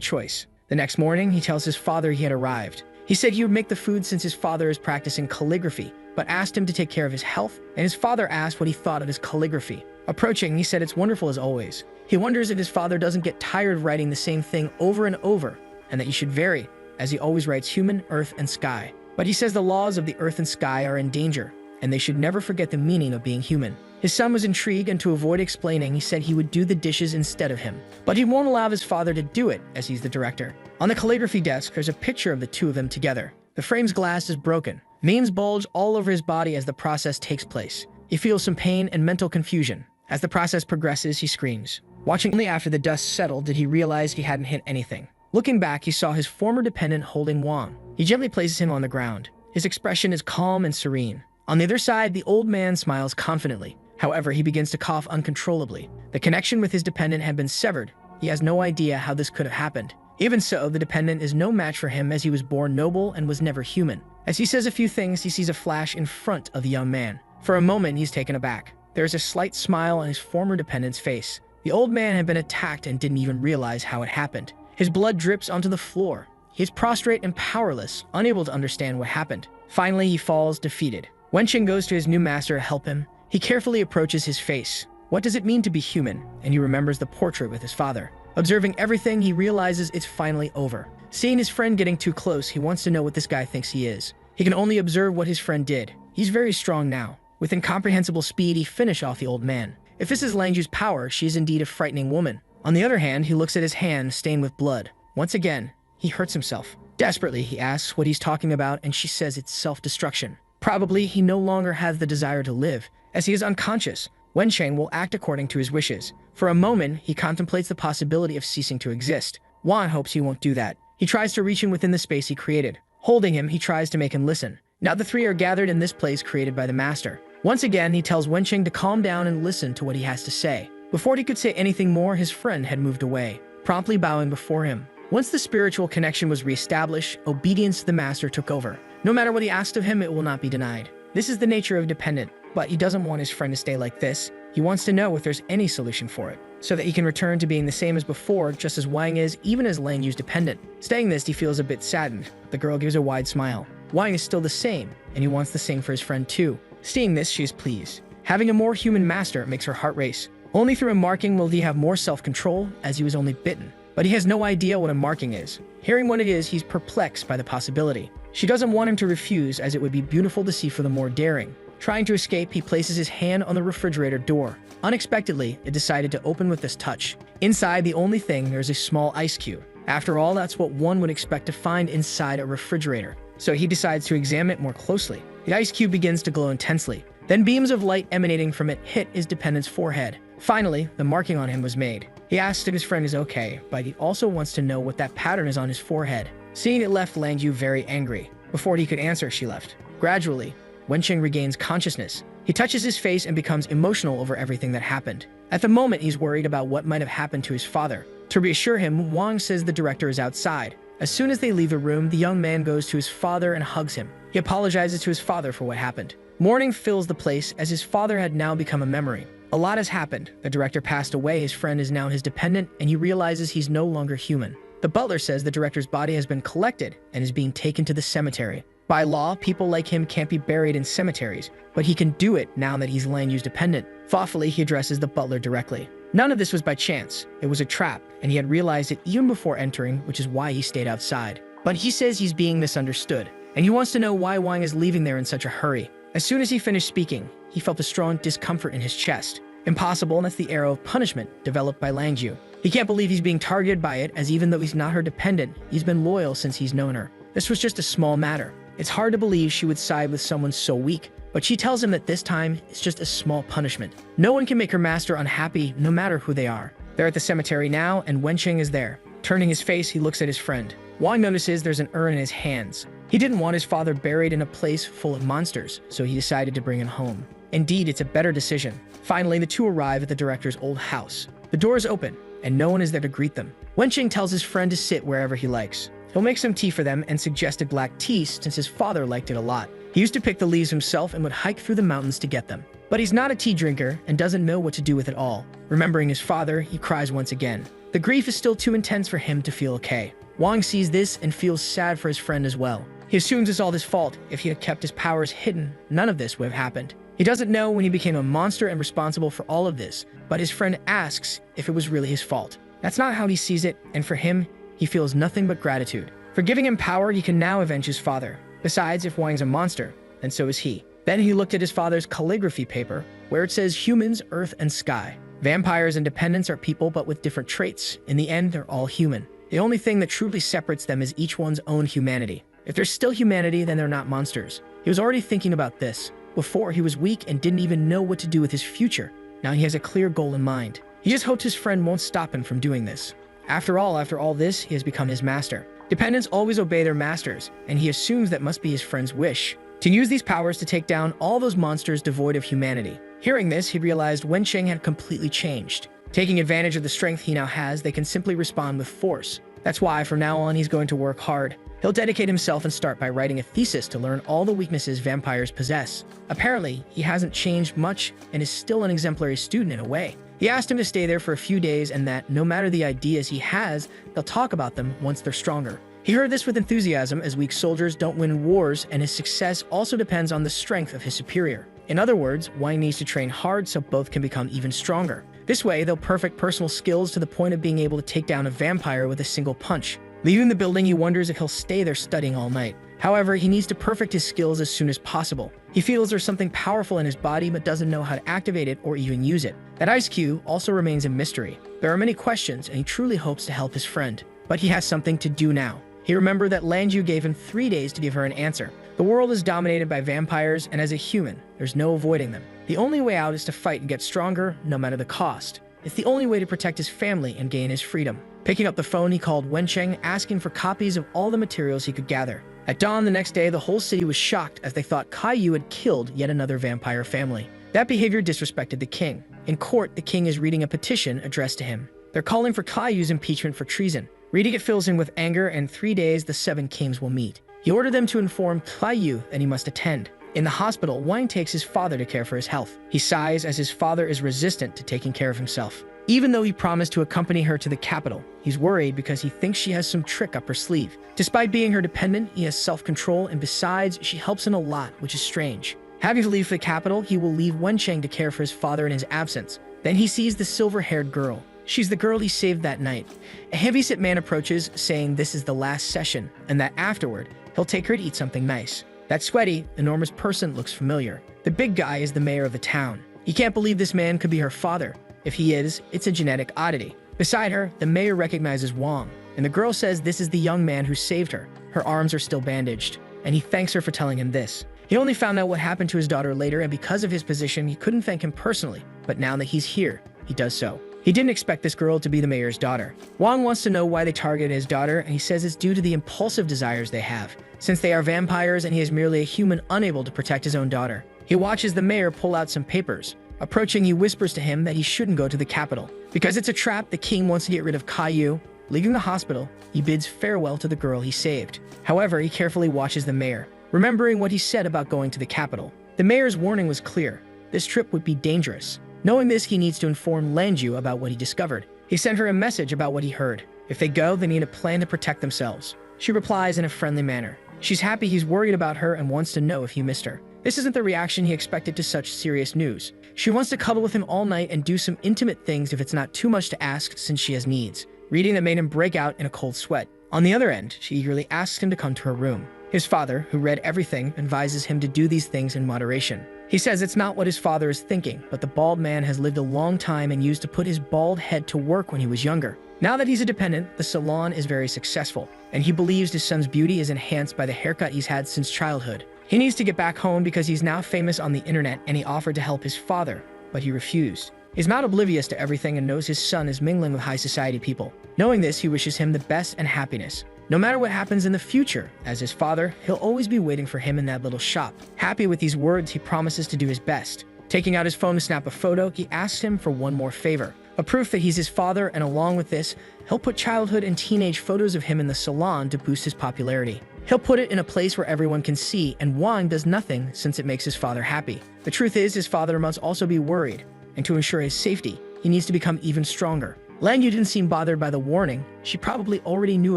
choice. The next morning, he tells his father he had arrived. He said he would make the food since his father is practicing calligraphy, but asked him to take care of his health, and his father asked what he thought of his calligraphy. Approaching, he said it's wonderful as always. He wonders if his father doesn't get tired of writing the same thing over and over, and that he should vary, as he always writes human, earth, and sky. But he says the laws of the earth and sky are in danger, and they should never forget the meaning of being human. His son was intrigued, and to avoid explaining, he said he would do the dishes instead of him. But he won't allow his father to do it, as he's the director. On the calligraphy desk, there's a picture of the two of them together. The frame's glass is broken. Veins bulge all over his body as the process takes place. He feels some pain and mental confusion. As the process progresses, he screams. Watching only after the dust settled did he realize he hadn't hit anything. Looking back, he saw his former dependent holding Wang. He gently places him on the ground. His expression is calm and serene. On the other side, the old man smiles confidently. However, he begins to cough uncontrollably. The connection with his dependent had been severed. He has no idea how this could have happened. Even so, the dependent is no match for him as he was born noble and was never human. As he says a few things, he sees a flash in front of the young man. For a moment, he's taken aback. There is a slight smile on his former dependent's face. The old man had been attacked and didn't even realize how it happened. His blood drips onto the floor. He is prostrate and powerless, unable to understand what happened. Finally, he falls defeated. Wenqing goes to his new master to help him. He carefully approaches his face. What does it mean to be human? And he remembers the portrait with his father. Observing everything, he realizes it's finally over. Seeing his friend getting too close, he wants to know what this guy thinks he is. He can only observe what his friend did. He's very strong now. With incomprehensible speed, he finishes off the old man. If this is Langju's power, she is indeed a frightening woman. On the other hand, he looks at his hand stained with blood. Once again, he hurts himself. Desperately, he asks what he's talking about, and she says it's self-destruction. Probably, he no longer has the desire to live. As he is unconscious, Wenqing will act according to his wishes. For a moment, he contemplates the possibility of ceasing to exist. Wan hopes he won't do that. He tries to reach him within the space he created. Holding him, he tries to make him listen. Now the three are gathered in this place created by the master. Once again, he tells Wenqing to calm down and listen to what he has to say. Before he could say anything more, his friend had moved away, promptly bowing before him. Once the spiritual connection was reestablished, obedience to the master took over. No matter what he asked of him, it will not be denied. This is the nature of dependent, but he doesn't want his friend to stay like this. He wants to know if there's any solution for it, so that he can return to being the same as before, just as Wang is, even as Lang Yu's dependent. Saying this, he feels a bit saddened. The girl gives a wide smile. Wang is still the same, and he wants the same for his friend too. Seeing this, she is pleased. Having a more human master makes her heart race. Only through a marking will he have more self-control, as he was only bitten. But he has no idea what a marking is. Hearing what it is, he's perplexed by the possibility. She doesn't want him to refuse, as it would be beautiful to see for the more daring. Trying to escape, he places his hand on the refrigerator door. Unexpectedly, it decided to open with this touch. Inside, the only thing, there's a small ice cube. After all, that's what one would expect to find inside a refrigerator. So he decides to examine it more closely. The ice cube begins to glow intensely. Then beams of light emanating from it hit his dependent's forehead. Finally, the marking on him was made. He asks if his friend is okay, but he also wants to know what that pattern is on his forehead. Seeing it left Lang Yu very angry. Before he could answer, she left. Gradually, Wenqing regains consciousness. He touches his face and becomes emotional over everything that happened. At the moment, he's worried about what might have happened to his father. To reassure him, Wang says the director is outside. As soon as they leave the room, the young man goes to his father and hugs him. He apologizes to his father for what happened. Mourning fills the place as his father had now become a memory. A lot has happened. The director passed away, his friend is now his dependent, and he realizes he's no longer human. The butler says the director's body has been collected and is being taken to the cemetery. By law, people like him can't be buried in cemeteries, but he can do it now that he's Lang Yu's dependent. Thoughtfully, he addresses the butler directly. None of this was by chance. It was a trap, and he had realized it even before entering, which is why he stayed outside. But he says he's being misunderstood, and he wants to know why Wang is leaving there in such a hurry. As soon as he finished speaking, he felt a strong discomfort in his chest. Impossible, and that's the arrow of punishment developed by Lang Yu. He can't believe he's being targeted by it, as even though he's not her dependent, he's been loyal since he's known her. This was just a small matter. It's hard to believe she would side with someone so weak, but she tells him that this time, it's just a small punishment. No one can make her master unhappy, no matter who they are. They're at the cemetery now, and Wenqing is there. Turning his face, he looks at his friend. Wang notices there's an urn in his hands. He didn't want his father buried in a place full of monsters, so he decided to bring him home. Indeed, it's a better decision. Finally, the two arrive at the director's old house. The door is open, and no one is there to greet them. Wenqing tells his friend to sit wherever he likes. He'll make some tea for them and suggested black tea since his father liked it a lot. He used to pick the leaves himself and would hike through the mountains to get them. But he's not a tea drinker and doesn't know what to do with it all. Remembering his father, he cries once again. The grief is still too intense for him to feel okay. Wang sees this and feels sad for his friend as well. He assumes it's all his fault. If he had kept his powers hidden, none of this would have happened. He doesn't know when he became a monster and responsible for all of this, but his friend asks if it was really his fault. That's not how he sees it, and for him, he feels nothing but gratitude. For giving him power, he can now avenge his father. Besides, if Wang's a monster, then so is he. Then he looked at his father's calligraphy paper, where it says humans, earth, and sky. Vampires and dependents are people, but with different traits. In the end, they're all human. The only thing that truly separates them is each one's own humanity. If there's still humanity, then they're not monsters. He was already thinking about this. Before, he was weak and didn't even know what to do with his future. Now he has a clear goal in mind. He just hoped his friend won't stop him from doing this. After all this, he has become his master. Dependents always obey their masters, and he assumes that must be his friend's wish, to use these powers to take down all those monsters devoid of humanity. Hearing this, he realized Wenqing had completely changed. Taking advantage of the strength he now has, they can simply respond with force. That's why, from now on, he's going to work hard. He'll dedicate himself and start by writing a thesis to learn all the weaknesses vampires possess. Apparently, he hasn't changed much and is still an exemplary student in a way. He asked him to stay there for a few days and that, no matter the ideas he has, they'll talk about them once they're stronger. He heard this with enthusiasm, as weak soldiers don't win wars, and his success also depends on the strength of his superior. In other words, Wang needs to train hard so both can become even stronger. This way, they'll perfect personal skills to the point of being able to take down a vampire with a single punch. Leaving the building, he wonders if he'll stay there studying all night. However, he needs to perfect his skills as soon as possible. He feels there's something powerful in his body but doesn't know how to activate it or even use it. That ice cube also remains a mystery. There are many questions, and he truly hopes to help his friend. But he has something to do now. He remembered that Lanju gave him 3 days to give her an answer. The world is dominated by vampires, and as a human, there's no avoiding them. The only way out is to fight and get stronger, no matter the cost. It's the only way to protect his family and gain his freedom. Picking up the phone, he called Wenqing, asking for copies of all the materials he could gather. At dawn the next day, the whole city was shocked as they thought Caillou had killed yet another vampire family. That behavior disrespected the king. In court, the king is reading a petition addressed to him. They're calling for Caillou's impeachment for treason. Reading it fills him with anger, and 3 days the 7 kings will meet. He ordered them to inform Caillou that he must attend. In the hospital, Wang takes his father to care for his health. He sighs as his father is resistant to taking care of himself. Even though he promised to accompany her to the capital, he's worried because he thinks she has some trick up her sleeve. Despite being her dependent, he has self-control, and besides, she helps him a lot, which is strange. Having to leave for the capital, he will leave Wenqing to care for his father in his absence. Then he sees the silver-haired girl. She's the girl he saved that night. A heavyset man approaches, saying this is the last session, and that afterward, he'll take her to eat something nice. That sweaty, enormous person looks familiar. The big guy is the mayor of the town. He can't believe this man could be her father. If he is, it's a genetic oddity. Beside her, the mayor recognizes Wang, and the girl says this is the young man who saved her. Her arms are still bandaged, and he thanks her for telling him this. He only found out what happened to his daughter later, and because of his position, he couldn't thank him personally, but now that he's here, he does so. He didn't expect this girl to be the mayor's daughter. Wang wants to know why they targeted his daughter, and he says it's due to the impulsive desires they have, since they are vampires and he is merely a human unable to protect his own daughter. He watches the mayor pull out some papers. Approaching, he whispers to him that he shouldn't go to the capital. Because it's a trap, the king wants to get rid of Caillou. Leaving the hospital, he bids farewell to the girl he saved. However, he carefully watches the mayor, remembering what he said about going to the capital. The mayor's warning was clear. This trip would be dangerous. Knowing this, he needs to inform Lanju about what he discovered. He sent her a message about what he heard. If they go, they need a plan to protect themselves. She replies in a friendly manner. She's happy he's worried about her and wants to know if he missed her. This isn't the reaction he expected to such serious news. She wants to cuddle with him all night and do some intimate things if it's not too much to ask since she has needs. Reading that made him break out in a cold sweat. On the other end, she eagerly asks him to come to her room. His father, who read everything, advises him to do these things in moderation. He says it's not what his father is thinking, but the bald man has lived a long time and used to put his bald head to work when he was younger. Now that he's a dependent, the salon is very successful, and he believes his son's beauty is enhanced by the haircut he's had since childhood. He needs to get back home because he's now famous on the internet, and he offered to help his father, but he refused. He's not oblivious to everything and knows his son is mingling with high society people. Knowing this, he wishes him the best and happiness. No matter what happens in the future, as his father, he'll always be waiting for him in that little shop. Happy with these words, he promises to do his best. Taking out his phone to snap a photo, he asks him for one more favor. A proof that he's his father, and along with this, he'll put childhood and teenage photos of him in the salon to boost his popularity. He'll put it in a place where everyone can see, and Wang does nothing since it makes his father happy. The truth is, his father must also be worried, and to ensure his safety, he needs to become even stronger. Lanyu didn't seem bothered by the warning. She probably already knew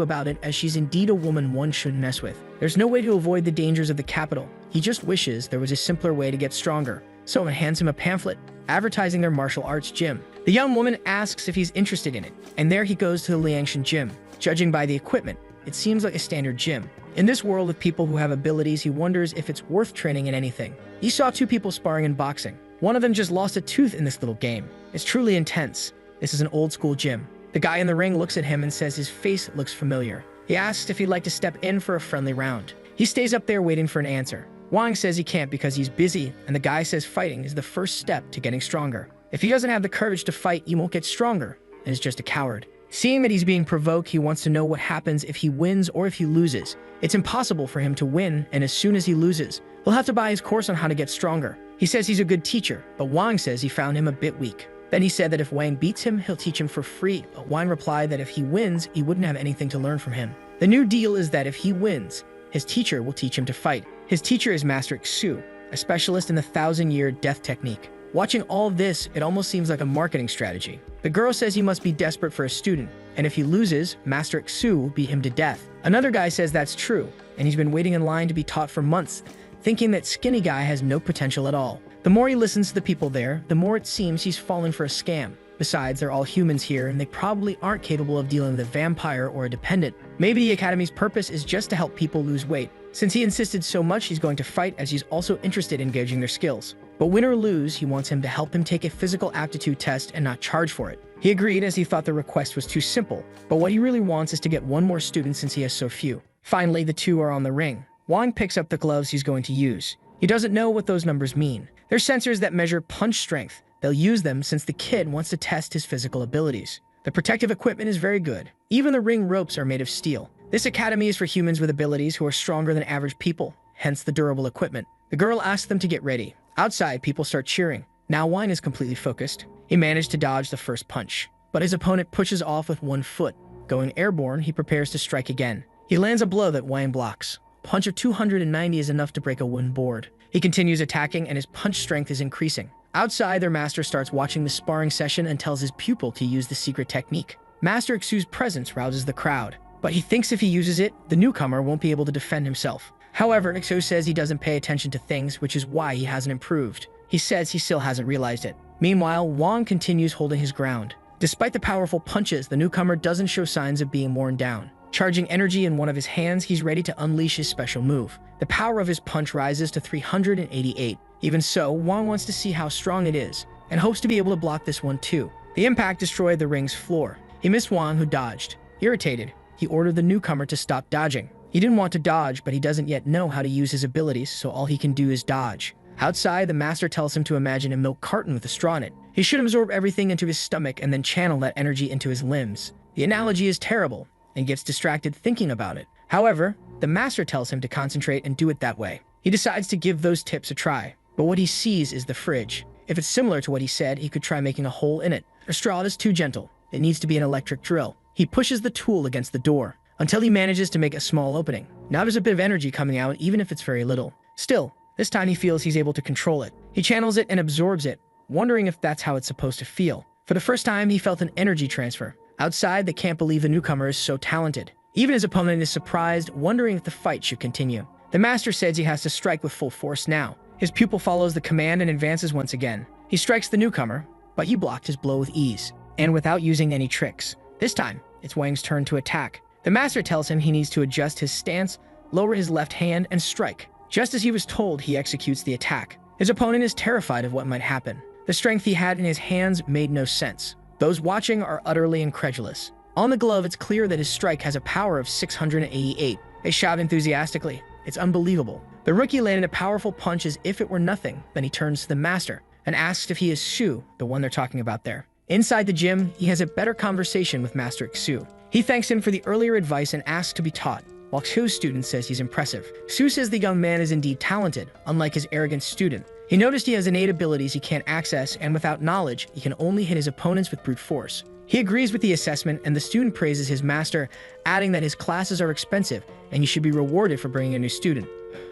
about it, as she's indeed a woman one shouldn't mess with. There's no way to avoid the dangers of the capital. He just wishes there was a simpler way to get stronger. Someone hands him a pamphlet advertising their martial arts gym. The young woman asks if he's interested in it, and there he goes to the Liangshan gym. Judging by the equipment, it seems like a standard gym. In this world of people who have abilities, he wonders if it's worth training in anything. He saw 2 people sparring in boxing. One of them just lost a tooth in this little game. It's truly intense. This is an old-school gym. The guy in the ring looks at him and says his face looks familiar. He asks if he'd like to step in for a friendly round. He stays up there waiting for an answer. Wang says he can't because he's busy, and the guy says fighting is the first step to getting stronger. If he doesn't have the courage to fight, he won't get stronger and is just a coward. Seeing that he's being provoked, he wants to know what happens if he wins or if he loses. It's impossible for him to win, and as soon as he loses, he'll have to buy his course on how to get stronger. He says he's a good teacher, but Wang says he found him a bit weak. Then he said that if Wang beats him, he'll teach him for free, but Wang replied that if he wins, he wouldn't have anything to learn from him. The new deal is that if he wins, his teacher will teach him to fight. His teacher is Master Xu, a specialist in the 1,000-year death technique. Watching all of this, it almost seems like a marketing strategy. The girl says he must be desperate for a student, and if he loses, Master Xu will beat him to death. Another guy says that's true, and he's been waiting in line to be taught for months, thinking that skinny guy has no potential at all. The more he listens to the people there, the more it seems he's falling for a scam. Besides, they're all humans here, and they probably aren't capable of dealing with a vampire or a dependent. Maybe the Academy's purpose is just to help people lose weight. Since he insisted so much, he's going to fight, as he's also interested in gauging their skills. But win or lose, he wants him to help him take a physical aptitude test and not charge for it. He agreed, as he thought the request was too simple, but what he really wants is to get one more student since he has so few. Finally, the two are on the ring. Wang picks up the gloves he's going to use. He doesn't know what those numbers mean. They're sensors that measure punch strength. They'll use them since the kid wants to test his physical abilities. The protective equipment is very good. Even the ring ropes are made of steel. This academy is for humans with abilities who are stronger than average people, hence the durable equipment. The girl asks them to get ready. Outside, people start cheering. Now Wang is completely focused. He managed to dodge the first punch, but his opponent pushes off with one foot. Going airborne, he prepares to strike again. He lands a blow that Wang blocks. A punch of 290 is enough to break a wooden board. He continues attacking, and his punch strength is increasing. Outside, their master starts watching the sparring session and tells his pupil to use the secret technique. Master Xu's presence rouses the crowd, but he thinks if he uses it, the newcomer won't be able to defend himself. However, Xu says he doesn't pay attention to things, which is why he hasn't improved. He says he still hasn't realized it. Meanwhile, Wang continues holding his ground. Despite the powerful punches, the newcomer doesn't show signs of being worn down. Charging energy in one of his hands, he's ready to unleash his special move. The power of his punch rises to 388. Even so, Wang wants to see how strong it is, and hopes to be able to block this one too. The impact destroyed the ring's floor. He missed Wang, who dodged. Irritated, he ordered the newcomer to stop dodging. He didn't want to dodge, but he doesn't yet know how to use his abilities, so all he can do is dodge. Outside, the master tells him to imagine a milk carton with a straw in it. He should absorb everything into his stomach and then channel that energy into his limbs. The analogy is terrible, and gets distracted thinking about it. However, the master tells him to concentrate and do it that way. He decides to give those tips a try, but what he sees is the fridge. If it's similar to what he said, he could try making a hole in it. A straw is too gentle. It needs to be an electric drill. He pushes the tool against the door until he manages to make a small opening. Now there's a bit of energy coming out, even if it's very little. Still, this time he feels he's able to control it. He channels it and absorbs it, wondering if that's how it's supposed to feel. For the first time, he felt an energy transfer. Outside, they can't believe the newcomer is so talented. Even his opponent is surprised, wondering if the fight should continue. The master says he has to strike with full force now. His pupil follows the command and advances once again. He strikes the newcomer, but he blocked his blow with ease, and without using any tricks. This time, it's Wang's turn to attack. The master tells him he needs to adjust his stance, lower his left hand, and strike. Just as he was told, he executes the attack. His opponent is terrified of what might happen. The strength he had in his hands made no sense. Those watching are utterly incredulous. On the glove, it's clear that his strike has a power of 688. They shout enthusiastically. It's unbelievable. The rookie landed a powerful punch as if it were nothing. Then he turns to the master and asks if he is Xu, the one they're talking about there. Inside the gym, he has a better conversation with Master Xu. He thanks him for the earlier advice and asks to be taught, while Xu's student says he's impressive. Xu says the young man is indeed talented, unlike his arrogant student. He noticed he has innate abilities he can't access, and without knowledge, he can only hit his opponents with brute force. He agrees with the assessment, and the student praises his master, adding that his classes are expensive, and he should be rewarded for bringing a new student.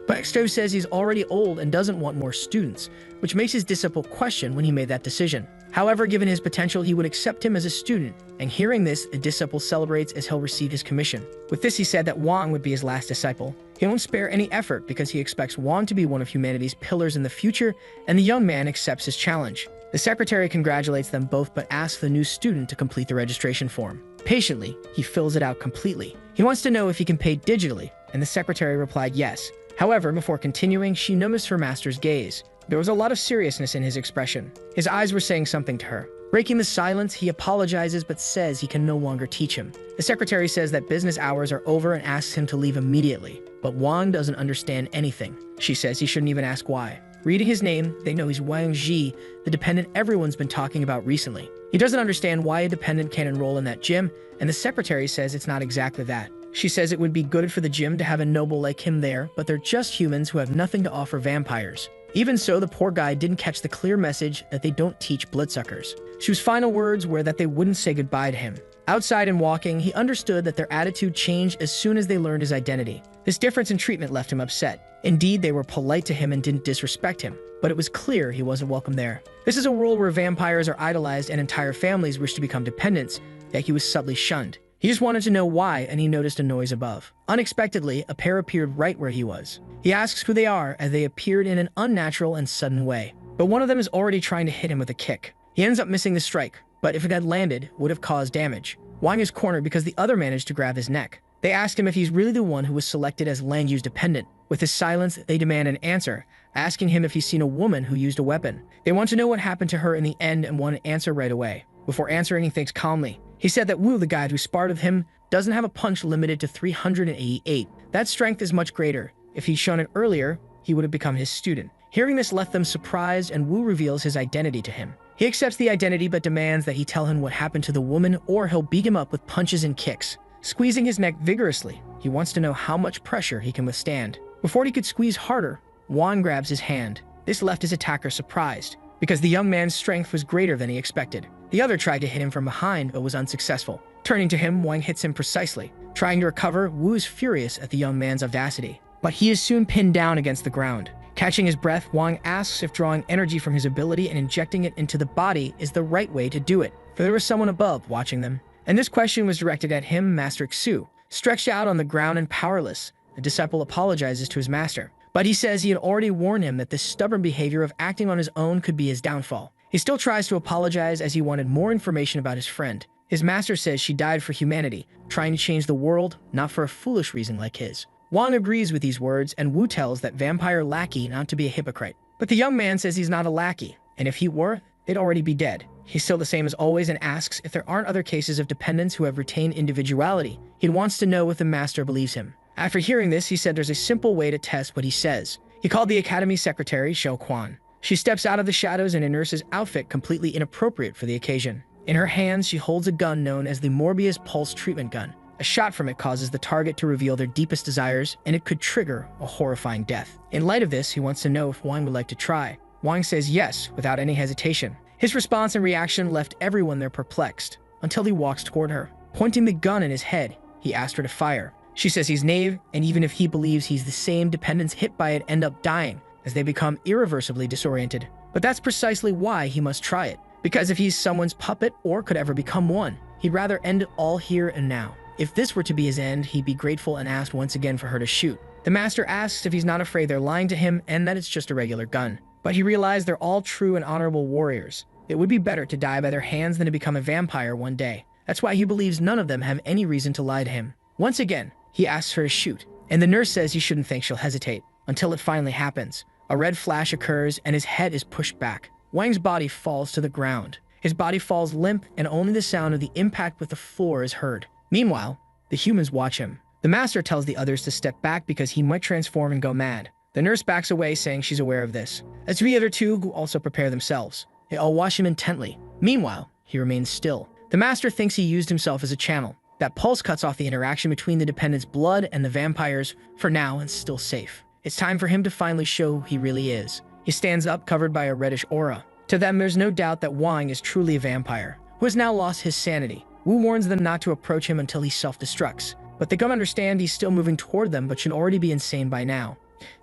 But Xu says he's already old and doesn't want more students, which makes his disciple question when he made that decision. However, given his potential, he would accept him as a student, and hearing this, the disciple celebrates as he'll receive his commission. With this, he said that Wang would be his last disciple. He won't spare any effort because he expects Wang to be one of humanity's pillars in the future, and the young man accepts his challenge. The secretary congratulates them both but asks the new student to complete the registration form. Patiently, he fills it out completely. He wants to know if he can pay digitally, and the secretary replied yes. However, before continuing, she noticed her master's gaze. There was a lot of seriousness in his expression. His eyes were saying something to her. Breaking the silence, he apologizes but says he can no longer teach him. The secretary says that business hours are over and asks him to leave immediately. But Wang doesn't understand anything. She says he shouldn't even ask why. Reading his name, they know he's Wang Ji, the dependent everyone's been talking about recently. He doesn't understand why a dependent can't enroll in that gym, and the secretary says it's not exactly that. She says it would be good for the gym to have a noble like him there, but they're just humans who have nothing to offer vampires. Even so, the poor guy didn't catch the clear message that they don't teach bloodsuckers. Shu's final words were that they wouldn't say goodbye to him. Outside and walking, he understood that their attitude changed as soon as they learned his identity. This difference in treatment left him upset. Indeed, they were polite to him and didn't disrespect him, but it was clear he wasn't welcome there. This is a world where vampires are idolized and entire families wish to become dependents, yet he was subtly shunned. He just wanted to know why, and he noticed a noise above. Unexpectedly, a pair appeared right where he was. He asks who they are, as they appeared in an unnatural and sudden way. But one of them is already trying to hit him with a kick. He ends up missing the strike, but if it had landed, would have caused damage. Wang is cornered because the other managed to grab his neck. They ask him if he's really the one who was selected as Lang Yu's dependent. With his silence, they demand an answer, asking him if he's seen a woman who used a weapon. They want to know what happened to her in the end and want an answer right away. Before answering, he thinks calmly. He said that Wu, the guy who sparred with him, doesn't have a punch limited to 388. That strength is much greater. If he'd shown it earlier, he would have become his student. Hearing this left them surprised, and Wu reveals his identity to him. He accepts the identity but demands that he tell him what happened to the woman or he'll beat him up with punches and kicks. Squeezing his neck vigorously, he wants to know how much pressure he can withstand. Before he could squeeze harder, Wang grabs his hand. This left his attacker surprised, because the young man's strength was greater than he expected. The other tried to hit him from behind but was unsuccessful. Turning to him, Wang hits him precisely. Trying to recover, Wu is furious at the young man's audacity, but he is soon pinned down against the ground. Catching his breath, Wang asks if drawing energy from his ability and injecting it into the body is the right way to do it, for there was someone above watching them. And this question was directed at him, Master Xu. Stretched out on the ground and powerless, the disciple apologizes to his master. But he says he had already warned him that this stubborn behavior of acting on his own could be his downfall. He still tries to apologize as he wanted more information about his friend. His master says she died for humanity, trying to change the world, not for a foolish reason like his. Wang agrees with these words, and Wu tells that vampire lackey not to be a hypocrite. But the young man says he's not a lackey, and if he were, they'd already be dead. He's still the same as always and asks if there aren't other cases of dependents who have retained individuality. He wants to know if the master believes him. After hearing this, he said there's a simple way to test what he says. He called the academy secretary, Xiao Quan. She steps out of the shadows in a nurse's outfit completely inappropriate for the occasion. In her hands, she holds a gun known as the Morbius Pulse Treatment Gun. A shot from it causes the target to reveal their deepest desires, and it could trigger a horrifying death. In light of this, he wants to know if Wang would like to try. Wang says yes, without any hesitation. His response and reaction left everyone there perplexed, until he walks toward her. Pointing the gun in his head, he asked her to fire. She says he's naive, and even if he believes he's the same, dependents hit by it end up dying, as they become irreversibly disoriented. But that's precisely why he must try it, because if he's someone's puppet or could ever become one, he'd rather end it all here and now. If this were to be his end, he'd be grateful and asked once again for her to shoot. The master asks if he's not afraid they're lying to him and that it's just a regular gun. But he realized they're all true and honorable warriors. It would be better to die by their hands than to become a vampire one day. That's why he believes none of them have any reason to lie to him. Once again, he asks her to shoot, and the nurse says he shouldn't think she'll hesitate, until it finally happens. A red flash occurs and his head is pushed back. Wang's body falls to the ground. His body falls limp and only the sound of the impact with the floor is heard. Meanwhile, the humans watch him. The master tells the others to step back because he might transform and go mad. The nurse backs away saying she's aware of this. As for the other two, who also prepare themselves, they all watch him intently. Meanwhile, he remains still. The master thinks he used himself as a channel. That pulse cuts off the interaction between the dependent's blood and the vampires for now and still safe. It's time for him to finally show who he really is. He stands up covered by a reddish aura. To them, there's no doubt that Wang is truly a vampire, who has now lost his sanity. Wu warns them not to approach him until he self-destructs, but they come understand he's still moving toward them but should already be insane by now.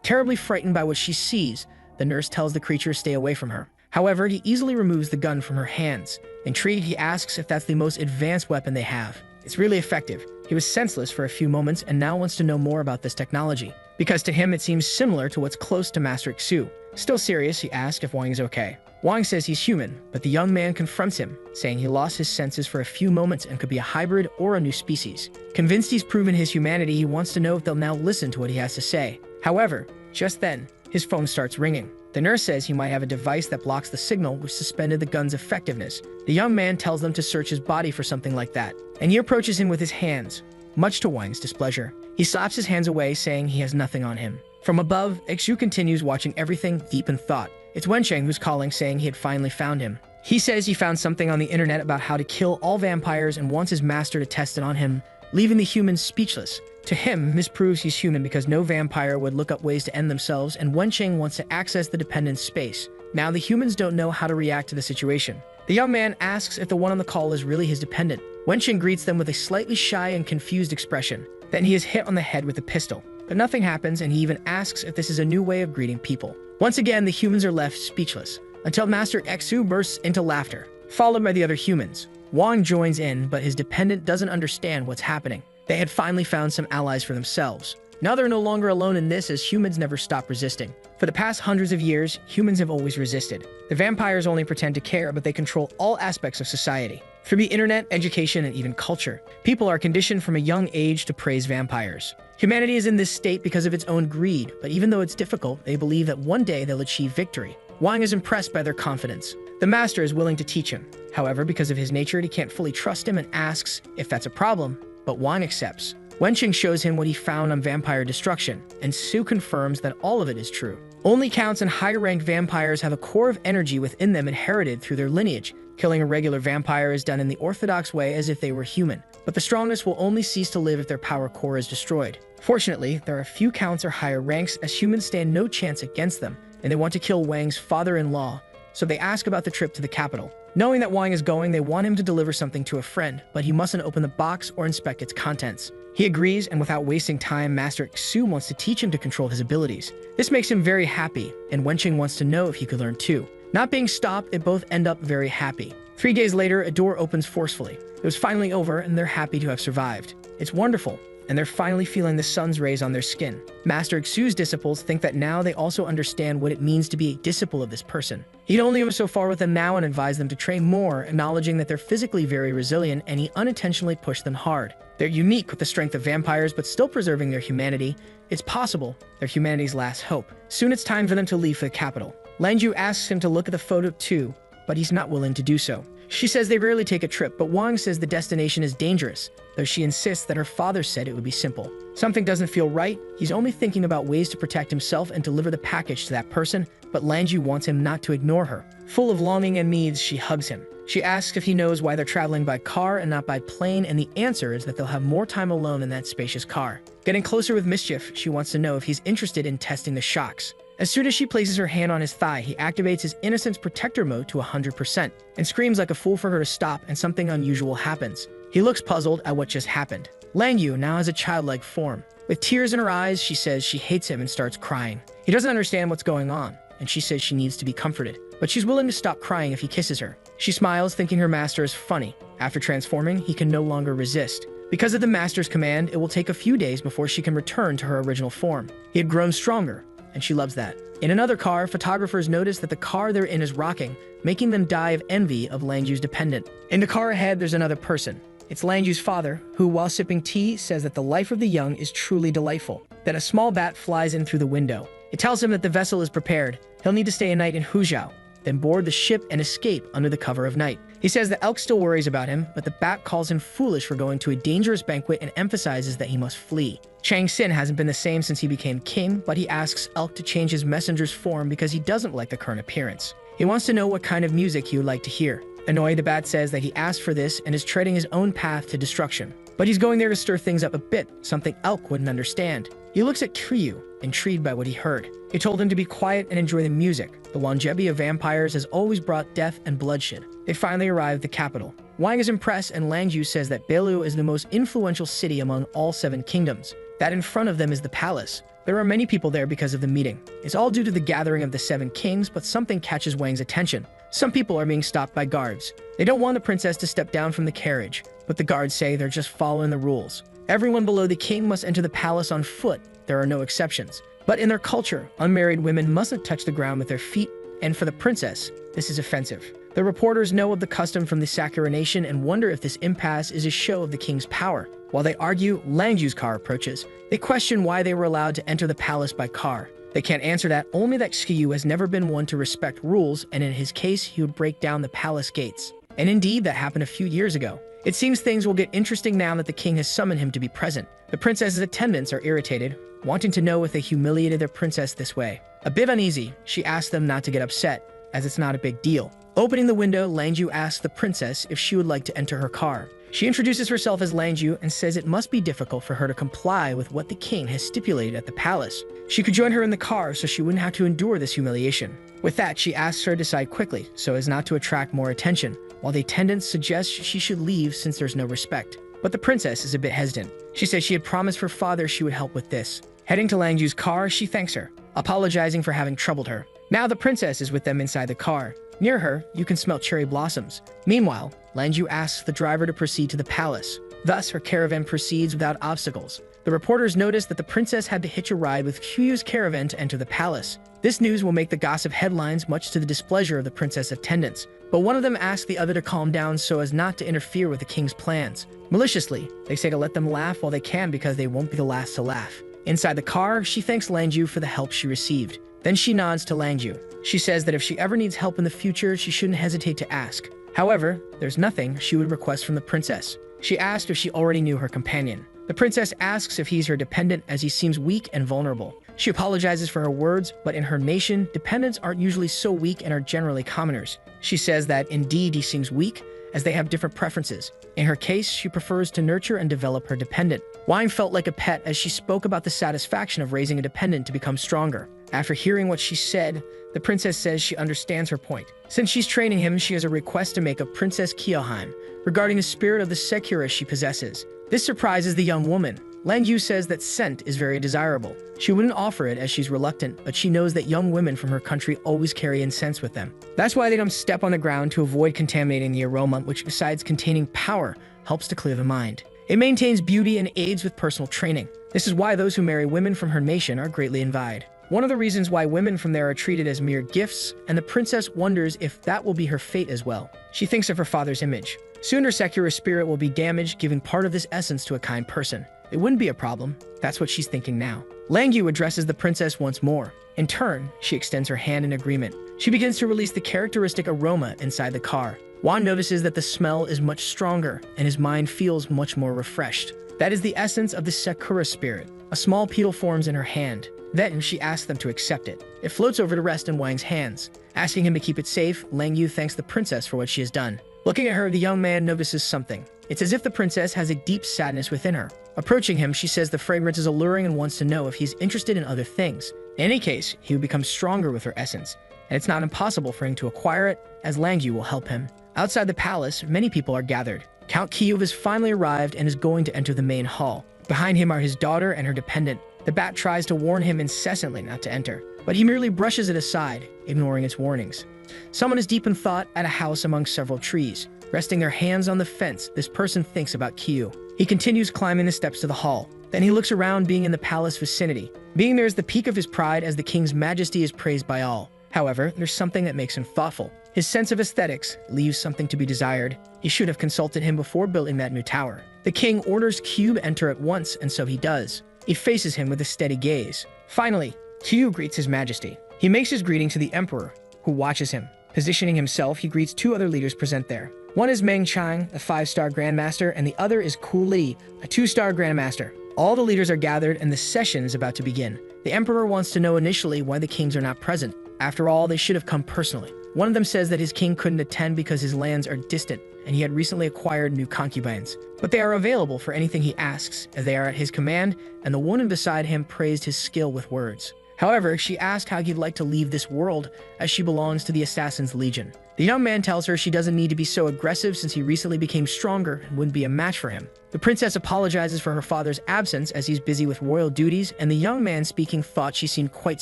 Terribly frightened by what she sees, the nurse tells the creature to stay away from her. However, he easily removes the gun from her hands. Intrigued, he asks if that's the most advanced weapon they have. It's really effective. He was senseless for a few moments and now wants to know more about this technology, because to him it seems similar to what's close to Master Xu. Still serious, he asks if Wang is okay. Wang says he's human, but the young man confronts him, saying he lost his senses for a few moments and could be a hybrid or a new species. Convinced he's proven his humanity, he wants to know if they'll now listen to what he has to say. However, just then, his phone starts ringing. The nurse says he might have a device that blocks the signal, which suspended the gun's effectiveness. The young man tells them to search his body for something like that, and he approaches him with his hands, much to Wang's displeasure. He slaps his hands away, saying he has nothing on him. From above, Xu continues watching everything deep in thought. It's Wensheng who's calling, saying he had finally found him. He says he found something on the internet about how to kill all vampires and wants his master to test it on him, leaving the humans speechless. To him, this proves he's human because no vampire would look up ways to end themselves, and Wensheng wants to access the dependent's space. Now the humans don't know how to react to the situation. The young man asks if the one on the call is really his dependent. Wensheng greets them with a slightly shy and confused expression. Then he is hit on the head with a pistol. But nothing happens, and he even asks if this is a new way of greeting people. Once again, the humans are left speechless, until Master Xu bursts into laughter, followed by the other humans. Wang joins in, but his dependent doesn't understand what's happening. They had finally found some allies for themselves. Now they're no longer alone in this, as humans never stop resisting. For the past hundreds of years, humans have always resisted. The vampires only pretend to care, but they control all aspects of society. Through the internet, education, and even culture, people are conditioned from a young age to praise vampires. Humanity is in this state because of its own greed, but even though it's difficult, they believe that one day they'll achieve victory. Wang is impressed by their confidence. The master is willing to teach him. However, because of his nature, he can't fully trust him and asks if that's a problem, but Wang accepts. Wensheng shows him what he found on vampire destruction, and Su confirms that all of it is true. Only counts and higher-ranked vampires have a core of energy within them inherited through their lineage. Killing a regular vampire is done in the orthodox way as if they were human, but the strongest will only cease to live if their power core is destroyed. Fortunately, there are few counts or higher ranks, as humans stand no chance against them, and they want to kill Wang's father-in-law, so they ask about the trip to the capital. Knowing that Wang is going, they want him to deliver something to a friend, but he mustn't open the box or inspect its contents. He agrees, and without wasting time, Master Xu wants to teach him to control his abilities. This makes him very happy, and Wensheng wants to know if he could learn too. Not being stopped, they both end up very happy. 3 days later, a door opens forcefully. It was finally over, and they're happy to have survived. It's wonderful, and they're finally feeling the sun's rays on their skin. Master Xu's disciples think that now they also understand what it means to be a disciple of this person. He'd only go so far with them now and advise them to train more, acknowledging that they're physically very resilient, and he unintentionally pushed them hard. They're unique with the strength of vampires, but still preserving their humanity. It's possible they're humanity's last hope. Soon it's time for them to leave for the capital. Lanju asks him to look at the photo too, but he's not willing to do so. She says they rarely take a trip, but Wang says the destination is dangerous, though she insists that her father said it would be simple. Something doesn't feel right. He's only thinking about ways to protect himself and deliver the package to that person, but Lanju wants him not to ignore her. Full of longing and needs, she hugs him. She asks if he knows why they're traveling by car and not by plane, and the answer is that they'll have more time alone in that spacious car. Getting closer with mischief, she wants to know if he's interested in testing the shocks. As soon as she places her hand on his thigh, he activates his Innocence Protector mode to 100% and screams like a fool for her to stop, and something unusual happens. He looks puzzled at what just happened. Lang Yu now has a childlike form. With tears in her eyes, she says she hates him and starts crying. He doesn't understand what's going on, and she says she needs to be comforted, but she's willing to stop crying if he kisses her. She smiles, thinking her master is funny. After transforming, he can no longer resist. Because of the master's command, it will take a few days before she can return to her original form. He had grown stronger, and she loves that. In another car, photographers notice that the car they're in is rocking, making them die of envy of Langju's dependent. In the car ahead, there's another person. It's Langju's father, who, while sipping tea, says that the life of the young is truly delightful. Then a small bat flies in through the window. It tells him that the vessel is prepared. He'll need to stay a night in Huzhou, then board the ship and escape under the cover of night. He says that Elk still worries about him, but the bat calls him foolish for going to a dangerous banquet and emphasizes that he must flee. Chang Xin hasn't been the same since he became king, but he asks Elk to change his messenger's form because he doesn't like the current appearance. He wants to know what kind of music he would like to hear. Annoyed, the bat says that he asked for this and is treading his own path to destruction. But he's going there to stir things up a bit, something Elk wouldn't understand. He looks at Kiryu, intrigued by what he heard. He told him to be quiet and enjoy the music. The longevity of vampires has always brought death and bloodshed. They finally arrive at the capital. Wang is impressed, and Langju says that Beilu is the most influential city among all 7 kingdoms. That in front of them is the palace. There are many people there because of the meeting. It's all due to the gathering of the 7 kings, but something catches Wang's attention. Some people are being stopped by guards. They don't want the princess to step down from the carriage, but the guards say they're just following the rules. Everyone below the king must enter the palace on foot. There are no exceptions. But in their culture, unmarried women mustn't touch the ground with their feet, and for the princess, this is offensive. The reporters know of the custom from the Sakura nation and wonder if this impasse is a show of the king's power. While they argue, Langju's car approaches. They question why they were allowed to enter the palace by car. They can't answer that, only that Xiyu has never been one to respect rules, and in his case, he would break down the palace gates. And indeed, that happened a few years ago. It seems things will get interesting now that the king has summoned him to be present. The princess's attendants are irritated, wanting to know if they humiliated their princess this way. A bit uneasy, she asks them not to get upset, as it's not a big deal. Opening the window, Langju asks the princess if she would like to enter her car. She introduces herself as Langju and says it must be difficult for her to comply with what the king has stipulated at the palace. She could join her in the car so she wouldn't have to endure this humiliation. With that, she asks her to decide quickly so as not to attract more attention, while the attendants suggest she should leave since there's no respect. But the princess is a bit hesitant. She says she had promised her father she would help with this. Heading to Langju's car, she thanks her, apologizing for having troubled her. Now the princess is with them inside the car. Near her, you can smell cherry blossoms. Meanwhile, Langju asks the driver to proceed to the palace. Thus, her caravan proceeds without obstacles. The reporters notice that the princess had to hitch a ride with Kyu's caravan to enter the palace. This news will make the gossip headlines, much to the displeasure of the princess' attendants. But one of them asks the other to calm down so as not to interfere with the king's plans. Maliciously, they say to let them laugh while they can because they won't be the last to laugh. Inside the car, she thanks Langju for the help she received. Then she nods to Langju. She says that if she ever needs help in the future, she shouldn't hesitate to ask. However, there's nothing she would request from the princess. She asked if she already knew her companion. The princess asks if he's her dependent as he seems weak and vulnerable. She apologizes for her words, but in her nation, dependents aren't usually so weak and are generally commoners. She says that indeed he seems weak, as they have different preferences. In her case, she prefers to nurture and develop her dependent. Wine felt like a pet as she spoke about the satisfaction of raising a dependent to become stronger. After hearing what she said, the princess says she understands her point. Since she's training him, she has a request to make of Princess Kyoheim regarding the spirit of the Sekura she possesses. This surprises the young woman. Langyu says that scent is very desirable. She wouldn't offer it as she's reluctant, but she knows that young women from her country always carry incense with them. That's why they don't step on the ground to avoid contaminating the aroma, which besides containing power, helps to clear the mind. It maintains beauty and aids with personal training. This is why those who marry women from her nation are greatly envied. One of the reasons why women from there are treated as mere gifts, and the princess wonders if that will be her fate as well. She thinks of her father's image. Soon her Sekura spirit will be damaged, giving part of this essence to a kind person. It wouldn't be a problem. That's what she's thinking now. Langyu addresses the princess once more. In turn, she extends her hand in agreement. She begins to release the characteristic aroma inside the car. Wan notices that the smell is much stronger, and his mind feels much more refreshed. That is the essence of the Sekura spirit. A small petal forms in her hand. Then she asks them to accept it. It floats over to rest in Wang's hands. Asking him to keep it safe, Langyu thanks the princess for what she has done. Looking at her, the young man notices something. It's as if the princess has a deep sadness within her. Approaching him, she says the fragrance is alluring and wants to know if he's interested in other things. In any case, he would become stronger with her essence, and it's not impossible for him to acquire it, as Langyu will help him. Outside the palace, many people are gathered. Count Kiyuv has finally arrived and is going to enter the main hall. Behind him are his daughter and her dependent. The bat tries to warn him incessantly not to enter, but he merely brushes it aside, ignoring its warnings. Someone is deep in thought at a house among several trees. Resting their hands on the fence, this person thinks about Kiyu. He continues climbing the steps to the hall. Then he looks around, being in the palace vicinity. Being there is the peak of his pride, as the king's majesty is praised by all. However, there's something that makes him thoughtful. His sense of aesthetics leaves something to be desired. He should have consulted him before building that new tower. The king orders Cube enter at once, and so he does. He faces him with a steady gaze. Finally, Cube greets his majesty. He makes his greeting to the emperor, who watches him. Positioning himself, he greets two other leaders present there. One is Meng Chang, a 5-star grandmaster, and the other is Ku Li, a 2-star grandmaster. All the leaders are gathered and the session is about to begin. The emperor wants to know initially why the kings are not present. After all, they should have come personally. One of them says that his king couldn't attend because his lands are distant and he had recently acquired new concubines. But they are available for anything he asks, as they are at his command, and the woman beside him praised his skill with words. However, she asked how he'd like to leave this world, as she belongs to the Assassin's Legion. The young man tells her she doesn't need to be so aggressive since he recently became stronger and wouldn't be a match for him. The princess apologizes for her father's absence as he's busy with royal duties, and the young man speaking thought she seemed quite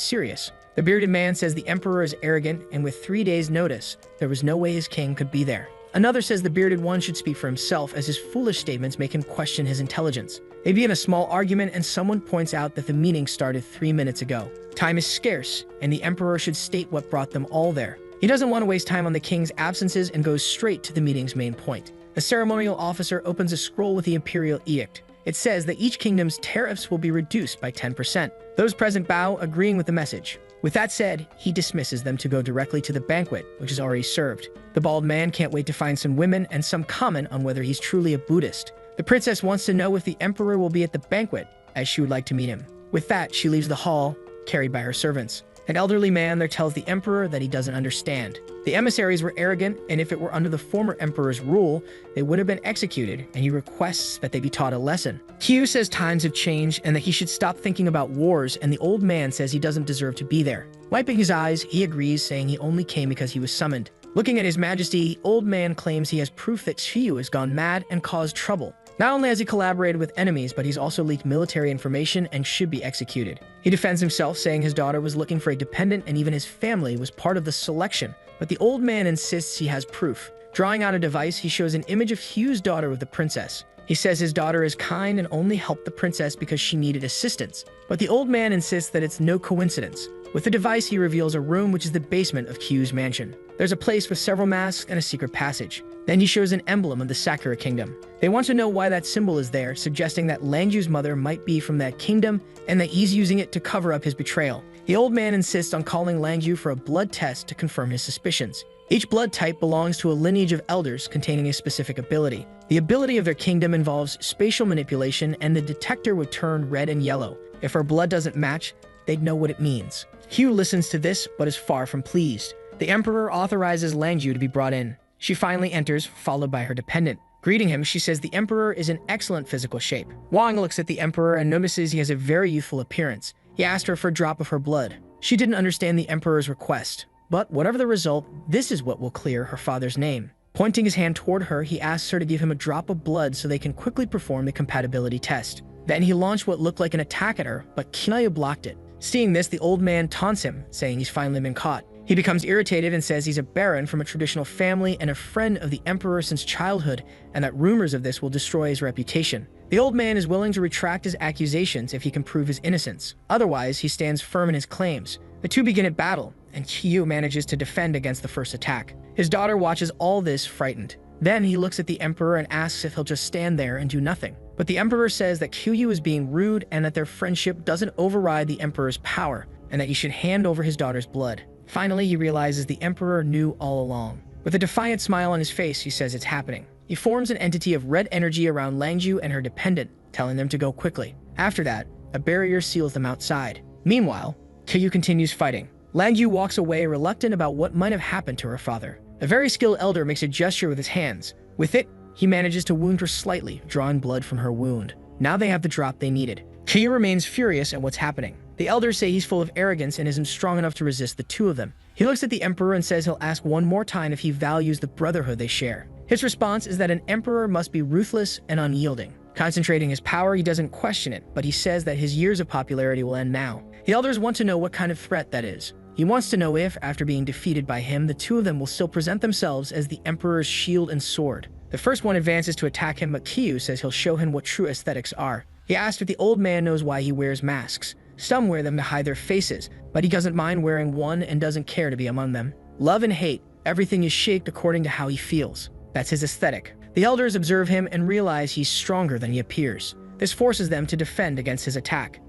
serious. The bearded man says the emperor is arrogant, and with 3 days' notice, there was no way his king could be there. Another says the bearded one should speak for himself, as his foolish statements make him question his intelligence. They begin a small argument, and someone points out that the meeting started 3 minutes ago. Time is scarce, and the emperor should state what brought them all there. He doesn't want to waste time on the king's absences and goes straight to the meeting's main point. The ceremonial officer opens a scroll with the imperial edict. It says that each kingdom's tariffs will be reduced by 10%. Those present bow, agreeing with the message. With that said, he dismisses them to go directly to the banquet, which is already served. The bald man can't wait to find some women and some comment on whether he's truly a Buddhist. The princess wants to know if the emperor will be at the banquet, as she would like to meet him. With that, she leaves the hall, carried by her servants. An elderly man there tells the emperor that he doesn't understand. The emissaries were arrogant, and if it were under the former emperor's rule, they would have been executed, and he requests that they be taught a lesson. Q says times have changed and that he should stop thinking about wars, and the old man says he doesn't deserve to be there. Wiping his eyes, he agrees, saying he only came because he was summoned. Looking at his majesty, the old man claims he has proof that Qiyu has gone mad and caused trouble. Not only has he collaborated with enemies, but he's also leaked military information and should be executed. He defends himself, saying his daughter was looking for a dependent and even his family was part of the selection, but the old man insists he has proof. Drawing out a device, he shows an image of Hugh's daughter with the princess. He says his daughter is kind and only helped the princess because she needed assistance, but the old man insists that it's no coincidence. With the device, he reveals a room which is the basement of Q's mansion. There's a place with several masks and a secret passage. Then he shows an emblem of the Sakura kingdom. They want to know why that symbol is there, suggesting that Langju's mother might be from that kingdom and that he's using it to cover up his betrayal. The old man insists on calling Langju for a blood test to confirm his suspicions. Each blood type belongs to a lineage of elders containing a specific ability. The ability of their kingdom involves spatial manipulation, and the detector would turn red and yellow. If her blood doesn't match, they'd know what it means. Hugh listens to this, but is far from pleased. The emperor authorizes Langju to be brought in. She finally enters, followed by her dependent. Greeting him, she says the emperor is in excellent physical shape. Wang looks at the emperor and notices he has a very youthful appearance. He asked her for a drop of her blood. She didn't understand the emperor's request, but whatever the result, this is what will clear her father's name. Pointing his hand toward her, he asks her to give him a drop of blood so they can quickly perform the compatibility test. Then he launched what looked like an attack at her, but Kinayu blocked it. Seeing this, the old man taunts him, saying he's finally been caught. He becomes irritated and says he's a baron from a traditional family and a friend of the emperor since childhood, and that rumors of this will destroy his reputation. The old man is willing to retract his accusations if he can prove his innocence. Otherwise, he stands firm in his claims. The two begin a battle, and Qiyu manages to defend against the first attack. His daughter watches all this, frightened. Then he looks at the emperor and asks if he'll just stand there and do nothing. But the emperor says that Qiyu is being rude and that their friendship doesn't override the emperor's power, and that he should hand over his daughter's blood. Finally, he realizes the emperor knew all along. With a defiant smile on his face, he says it's happening. He forms an entity of red energy around Langju and her dependent, telling them to go quickly. After that, a barrier seals them outside. Meanwhile, Qiyu continues fighting. Langju walks away, reluctant about what might have happened to her father. A very skilled elder makes a gesture with his hands. With it, he manages to wound her slightly, drawing blood from her wound. Now they have the drop they needed. Qiyu remains furious at what's happening. The elders say he's full of arrogance and isn't strong enough to resist the two of them. He looks at the emperor and says he'll ask one more time if he values the brotherhood they share. His response is that an emperor must be ruthless and unyielding. Concentrating his power, he doesn't question it, but he says that his years of popularity will end now. The elders want to know what kind of threat that is. He wants to know if, after being defeated by him, the two of them will still present themselves as the emperor's shield and sword. The first one advances to attack him, but Qiyu says he'll show him what true aesthetics are. He asks if the old man knows why he wears masks. Some wear them to hide their faces, but he doesn't mind wearing one and doesn't care to be among them. Love and hate, everything is shaped according to how he feels. That's his aesthetic. The elders observe him and realize he's stronger than he appears. This forces them to defend against his attack.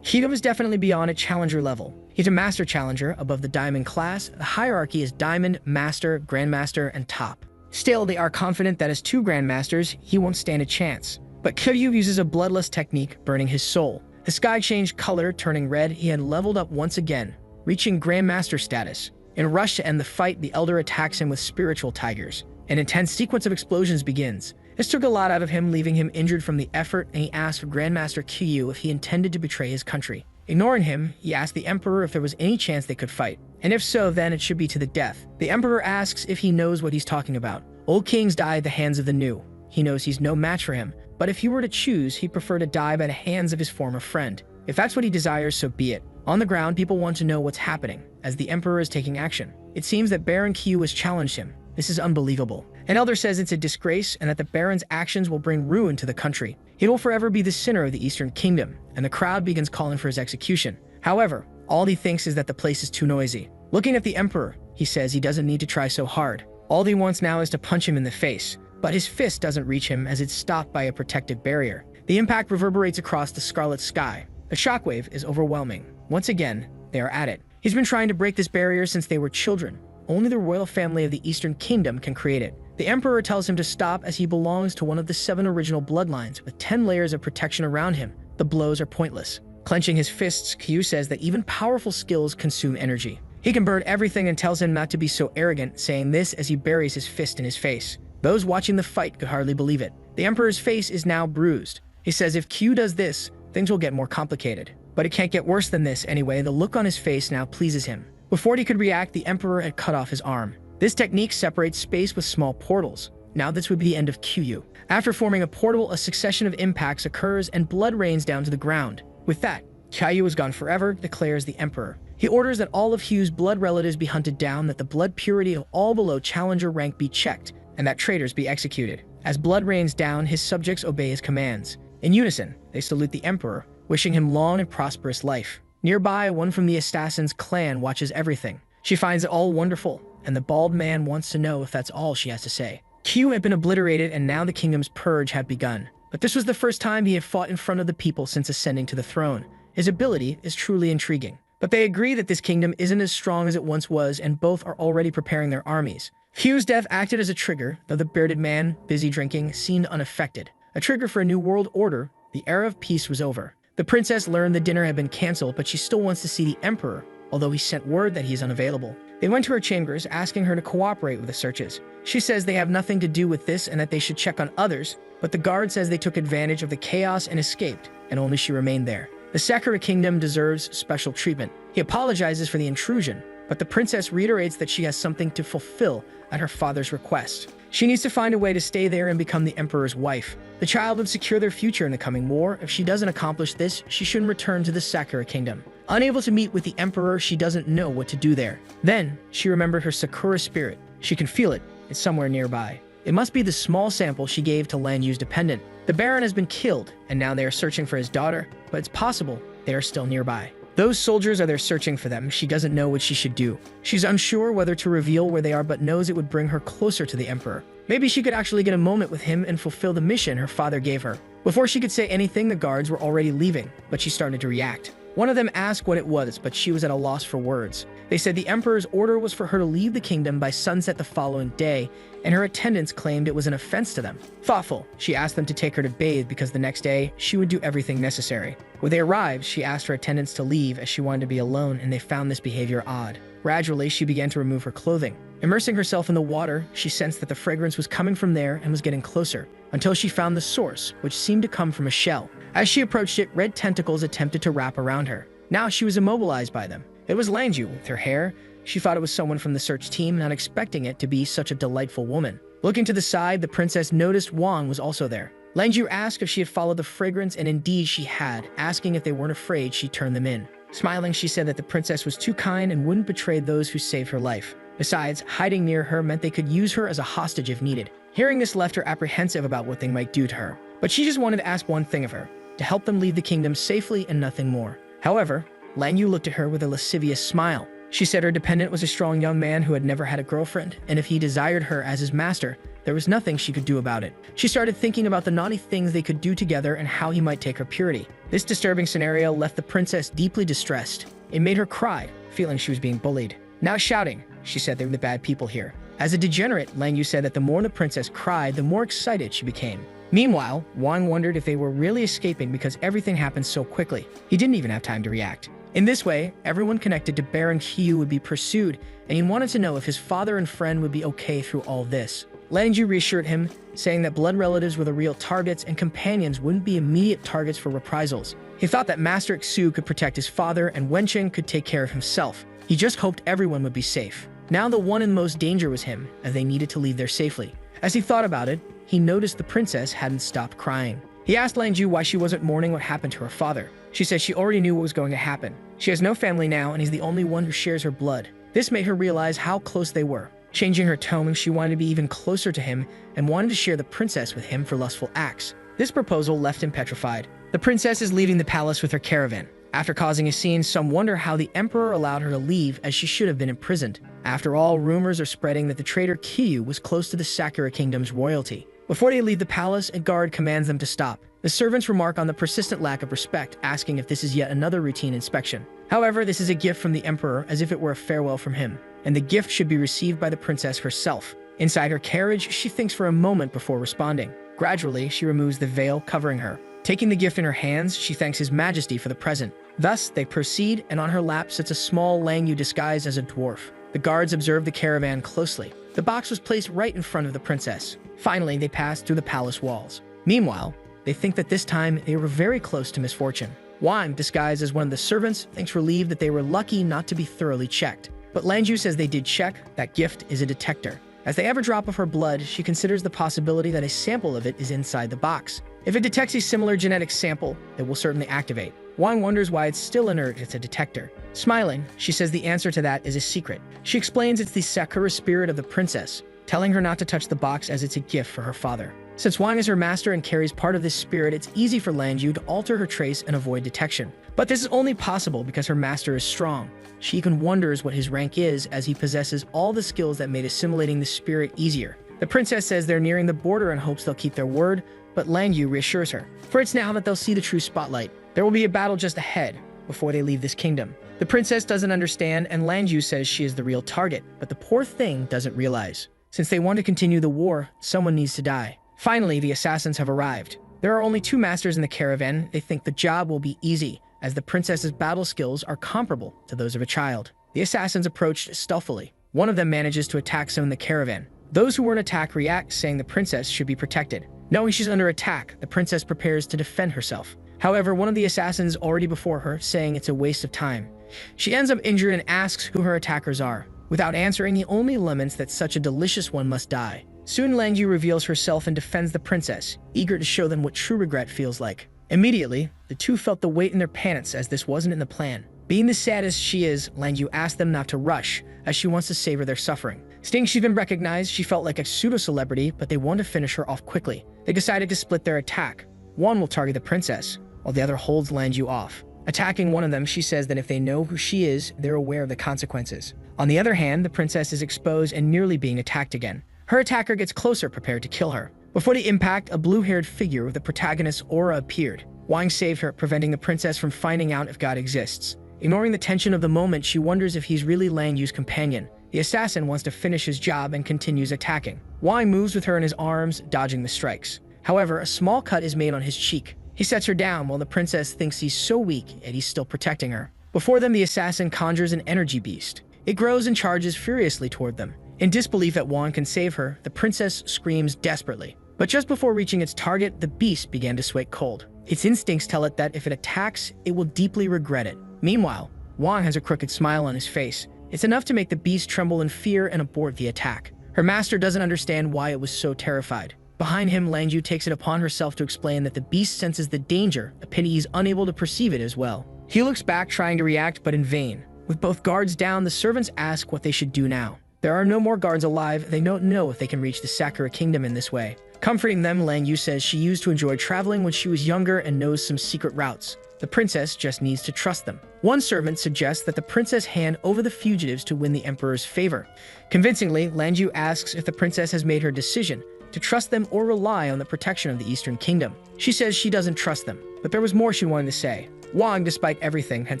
Qiyu is definitely beyond a challenger level. He's a master challenger above the diamond class. The hierarchy is diamond, master, grandmaster, and top. Still, they are confident that as two grandmasters, he won't stand a chance. But Qiyu uses a bloodlust technique, burning his soul. The sky changed color, turning red. He had leveled up once again, reaching grandmaster status. In a rush to end the fight, the elder attacks him with spiritual tigers. An intense sequence of explosions begins. This took a lot out of him, leaving him injured from the effort, and he asked Grandmaster Qiyu if he intended to betray his country. Ignoring him, he asked the emperor if there was any chance they could fight, and if so, then it should be to the death. The emperor asks if he knows what he's talking about. Old kings die at the hands of the new. He knows he's no match for him, but if he were to choose, he'd prefer to die by the hands of his former friend. If that's what he desires, so be it. On the ground, people want to know what's happening, as the emperor is taking action. It seems that Baron Qiyu has challenged him. This is unbelievable. An elder says it's a disgrace and that the Baron's actions will bring ruin to the country. He will forever be the sinner of the Eastern Kingdom, and the crowd begins calling for his execution. However, all he thinks is that the place is too noisy. Looking at the emperor, he says he doesn't need to try so hard. All he wants now is to punch him in the face, but his fist doesn't reach him as it's stopped by a protective barrier. The impact reverberates across the scarlet sky. The shockwave is overwhelming. Once again, they are at it. He's been trying to break this barrier since they were children. Only the royal family of the Eastern Kingdom can create it. The Emperor tells him to stop as he belongs to one of the 7 original bloodlines with 10 layers of protection around him. The blows are pointless. Clenching his fists, Kyu says that even powerful skills consume energy. He can burn everything and tells him not to be so arrogant, saying this as he buries his fist in his face. Those watching the fight could hardly believe it. The Emperor's face is now bruised. He says if Kyu does this, things will get more complicated. But it can't get worse than this anyway. The look on his face now pleases him. Before he could react, the Emperor had cut off his arm. This technique separates space with small portals. Now this would be the end of Kyu. After forming a portal, a succession of impacts occurs and blood rains down to the ground. With that, Kyu is gone forever, declares the Emperor. He orders that all of Hyu's blood relatives be hunted down, that the blood purity of all below challenger rank be checked, and that traitors be executed. As blood rains down, his subjects obey his commands. In unison, they salute the Emperor, wishing him long and prosperous life. Nearby, one from the assassin's clan watches everything. She finds it all wonderful, and the bald man wants to know if that's all she has to say. Kyu had been obliterated, and now the kingdom's purge had begun. But this was the first time he had fought in front of the people since ascending to the throne. His ability is truly intriguing. But they agree that this kingdom isn't as strong as it once was, and both are already preparing their armies. Hyu's death acted as a trigger, though the bearded man, busy drinking, seemed unaffected. A trigger for a new world order. The era of peace was over. The princess learned the dinner had been cancelled, but she still wants to see the Emperor, although he sent word that he is unavailable. They went to her chambers, asking her to cooperate with the searches. She says they have nothing to do with this and that they should check on others, but the guard says they took advantage of the chaos and escaped, and only she remained there. The Sakura Kingdom deserves special treatment. He apologizes for the intrusion, but the princess reiterates that she has something to fulfill at her father's request. She needs to find a way to stay there and become the Emperor's wife. The child would secure their future in the coming war. If she doesn't accomplish this, she shouldn't return to the Sakura Kingdom. Unable to meet with the Emperor, she doesn't know what to do there. Then, she remembered her Sakura spirit. She can feel it. It's somewhere nearby. It must be the small sample she gave to Lan Yu's dependent. The Baron has been killed, and now they are searching for his daughter, but it's possible they are still nearby. Those soldiers are there searching for them. She doesn't know what she should do. She's unsure whether to reveal where they are, but knows it would bring her closer to the Emperor. Maybe she could actually get a moment with him and fulfill the mission her father gave her. Before she could say anything, the guards were already leaving, but she started to react. One of them asked what it was, but she was at a loss for words. They said the Emperor's order was for her to leave the kingdom by sunset the following day, and her attendants claimed it was an offense to them. Thoughtful, she asked them to take her to bathe because the next day, she would do everything necessary. When they arrived, she asked her attendants to leave as she wanted to be alone, and they found this behavior odd. Gradually, she began to remove her clothing. Immersing herself in the water, she sensed that the fragrance was coming from there and was getting closer, until she found the source, which seemed to come from a shell. As she approached it, red tentacles attempted to wrap around her. Now she was immobilized by them. It was Lan Yu with her hair. She thought it was someone from the search team, not expecting it to be such a delightful woman. Looking to the side, the princess noticed Wang was also there. Lan Yu asked if she had followed the fragrance, and indeed she had. Asking if they weren't afraid, she turned them in. Smiling, she said that the princess was too kind and wouldn't betray those who saved her life. Besides, hiding near her meant they could use her as a hostage if needed. Hearing this left her apprehensive about what they might do to her. But she just wanted to ask one thing of her, to help them leave the kingdom safely and nothing more. However, Lan Yu looked at her with a lascivious smile. She said her dependent was a strong young man who had never had a girlfriend, and if he desired her as his master, there was nothing she could do about it. She started thinking about the naughty things they could do together and how he might take her purity. This disturbing scenario left the princess deeply distressed. It made her cry, feeling she was being bullied. Now shouting, she said they were the bad people here. As a degenerate, Lan Yu said that the more the princess cried, the more excited she became. Meanwhile, Wang wondered if they were really escaping because everything happened so quickly. He didn't even have time to react. In this way, everyone connected to Baron Hyu would be pursued, and he wanted to know if his father and friend would be okay through all this. Lan Yu reassured him, saying that blood relatives were the real targets and companions wouldn't be immediate targets for reprisals. He thought that Master Xu could protect his father and Wenqing could take care of himself. He just hoped everyone would be safe. Now the one in most danger was him, as they needed to leave there safely. As he thought about it, he noticed the princess hadn't stopped crying. He asked Lan Yu why she wasn't mourning what happened to her father. She said she already knew what was going to happen. She has no family now, and he's the only one who shares her blood. This made her realize how close they were. Changing her tone, she wanted to be even closer to him and wanted to share the princess with him for lustful acts. This proposal left him petrified. The princess is leaving the palace with her caravan. After causing a scene, some wonder how the emperor allowed her to leave, as she should have been imprisoned. After all, rumors are spreading that the traitor Kyu was close to the Sakura Kingdom's royalty. Before they leave the palace, a guard commands them to stop. The servants remark on the persistent lack of respect, asking if this is yet another routine inspection. However, this is a gift from the emperor, as if it were a farewell from him, and the gift should be received by the princess herself. Inside her carriage, she thinks for a moment before responding. Gradually, she removes the veil covering her. Taking the gift in her hands, she thanks His Majesty for the present. Thus, they proceed, and on her lap sits a small Langyu disguised as a dwarf. The guards observe the caravan closely. The box was placed right in front of the princess. Finally, they pass through the palace walls. Meanwhile, they think that this time they were very close to misfortune. Wang, disguised as one of the servants, thinks relieved that they were lucky not to be thoroughly checked. But Langyu says they did check. That gift is a detector. As they have a drop of her blood, she considers the possibility that a sample of it is inside the box. If it detects a similar genetic sample, it will certainly activate. Wang wonders why it's still inert if it's a detector. Smiling, she says the answer to that is a secret. She explains it's the Sakura spirit of the princess, telling her not to touch the box as it's a gift for her father. Since Wang is her master and carries part of this spirit, it's easy for Langyu to alter her trace and avoid detection. But this is only possible because her master is strong. She even wonders what his rank is, as he possesses all the skills that made assimilating the spirit easier. The princess says they're nearing the border and hopes they'll keep their word, but Langyu reassures her, for it's now that they'll see the true spotlight. There will be a battle just ahead, before they leave this kingdom. The princess doesn't understand, and Langyu says she is the real target, but the poor thing doesn't realize. Since they want to continue the war, someone needs to die. Finally, the assassins have arrived. There are only 2 masters in the caravan. They think the job will be easy, as the princess's battle skills are comparable to those of a child. The assassins approached stealthily. One of them manages to attack some in the caravan. Those who weren't attacked react, saying the princess should be protected. Knowing she's under attack, the princess prepares to defend herself. However, one of the assassins is already before her, saying it's a waste of time. She ends up injured and asks who her attackers are. Without answering, he only laments that such a delicious one must die. Soon Langyu reveals herself and defends the princess, eager to show them what true regret feels like. Immediately, the 2 felt the weight in their pants, as this wasn't in the plan. Being the saddest she is, Langyu asks them not to rush, as she wants to savor their suffering. Stating she's been recognized, she felt like a pseudo-celebrity, but they want to finish her off quickly. They decided to split their attack. One will target the princess, while the other holds Langyu off. Attacking one of them, she says that if they know who she is, they're aware of the consequences. On the other hand, the princess is exposed and nearly being attacked again. Her attacker gets closer, prepared to kill her. Before the impact, a blue-haired figure with the protagonist's aura appeared. Wang saved her, preventing the princess from finding out if God exists. Ignoring the tension of the moment, she wonders if he's really Langyu's companion. The assassin wants to finish his job and continues attacking. Wang moves with her in his arms, dodging the strikes. However, a small cut is made on his cheek. He sets her down while the princess thinks he's so weak, yet he's still protecting her. Before them, the assassin conjures an energy beast. It grows and charges furiously toward them. In disbelief that Wang can save her, the princess screams desperately. But just before reaching its target, the beast began to sway cold. Its instincts tell it that if it attacks, it will deeply regret it. Meanwhile, Wang has a crooked smile on his face. It's enough to make the beast tremble in fear and abort the attack. Her master doesn't understand why it was so terrified. Behind him, Langyu takes it upon herself to explain that the beast senses the danger, a pity he's unable to perceive it as well. He looks back, trying to react, but in vain. With both guards down, the servants ask what they should do now. There are no more guards alive. They don't know if they can reach the Sakura Kingdom in this way. Comforting them, Langyu says she used to enjoy traveling when she was younger and knows some secret routes. The princess just needs to trust them. One servant suggests that the princess hand over the fugitives to win the emperor's favor. Convincingly, Langyu asks if the princess has made her decision to trust them or rely on the protection of the Eastern Kingdom. She says she doesn't trust them, but there was more she wanted to say. Wang, despite everything, had